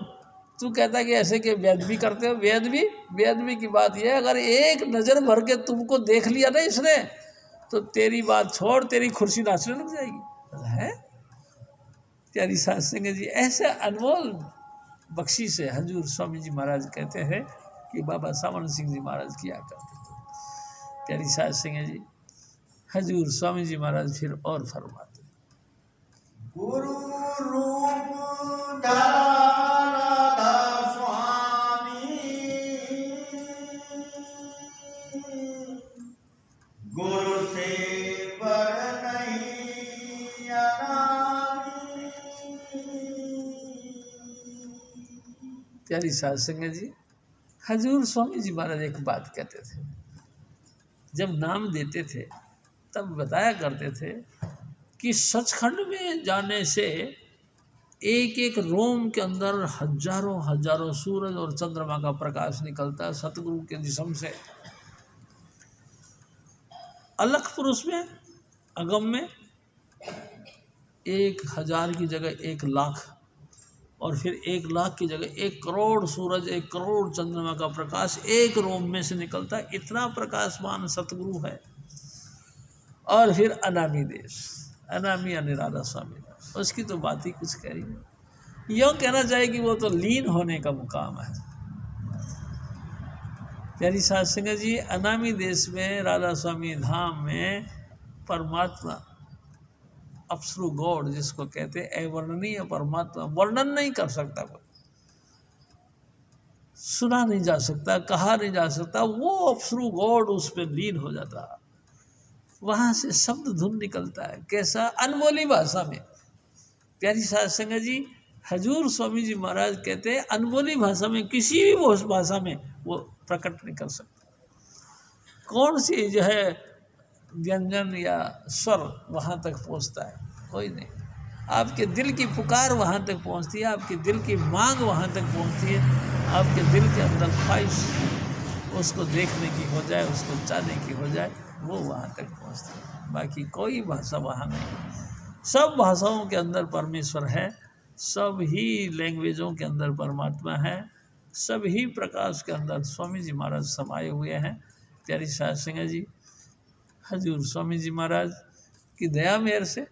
Speaker 2: तू कहता है कि ऐसे के वेद भी करते हो, वेद भी की बात यह है, अगर एक नज़र भर के तुमको देख लिया ना इसने, तो तेरी बात छोड़, तेरी कुर्सी नाचने लग जाएगी। है प्यारी साध संगत जी, ऐसे अनमोल बख्शी से हजूर स्वामी जी महाराज कहते हैं कि बाबा सावन सिंह जी महाराज किया करते थे। प्यारी साध संगत जी, हजूर स्वामी जी महाराज फिर और फरमाते,
Speaker 1: गुरु रूप धरा स्वामी, गुरु से पर नहीं अनामी।
Speaker 2: प्यारी साध संगत जी, हजूर स्वामी जी महाराज एक बात कहते थे, जब नाम देते थे तब बताया करते थे कि सचखंड में जाने से एक एक रोम के अंदर हजारों हजारों सूरज और चंद्रमा का प्रकाश निकलता है सतगुरु के जिस्म से। अलख पुरुष में, अगम में 1000 की जगह 1 लाख, और फिर 1 लाख की जगह 1 करोड़ सूरज, 1 करोड़ चंद्रमा का प्रकाश एक रोम में से निकलता है। इतना प्रकाशमान सतगुरु है। और फिर अनामी देश, अनामी अनिराधा स्वामी, उसकी तो बात ही कुछ कह रही है। यूँ कहना चाहिए कि वो तो लीन होने का मुकाम है। प्यारी साध संगत जी, अनामी देश में राधा स्वामी धाम में परमात्मा, अप्सरू गॉड जिसको कहते हैं, अवर्णनीय परमात्मा, वर्णन नहीं कर सकता कोई, सुना नहीं जा सकता, कहा नहीं जा सकता, वो अप्सरू गॉड उस पर लीन हो जाता। वहाँ से शब्द धुन निकलता है, कैसा, अनबोली भाषा में। प्यारी साध संगत जी, हजूर स्वामी जी महाराज कहते हैं अनबोली भाषा में, किसी भी भाषा में वो प्रकट नहीं कर सकता। कौन सी जो है व्यंजन या स्वर वहाँ तक पहुँचता है, कोई नहीं। आपके दिल की पुकार वहाँ तक पहुँचती है, आपके दिल की मांग वहाँ तक पहुँचती है, आपके दिल के अंदर ख्वाहिश उसको देखने की हो जाए, उसको चाहने की हो जाए, वो वहाँ तक पहुँचती है। बाकी कोई भाषा वहाँ नहीं। सब भाषाओं के अंदर परमेश्वर है, सब ही लैंग्वेजों के अंदर परमात्मा है, सब ही प्रकाश के अंदर स्वामी जी महाराज समाये हुए हैं। प्यारी साध संगत जी, हजूर स्वामी जी महाराज की दया मेहर से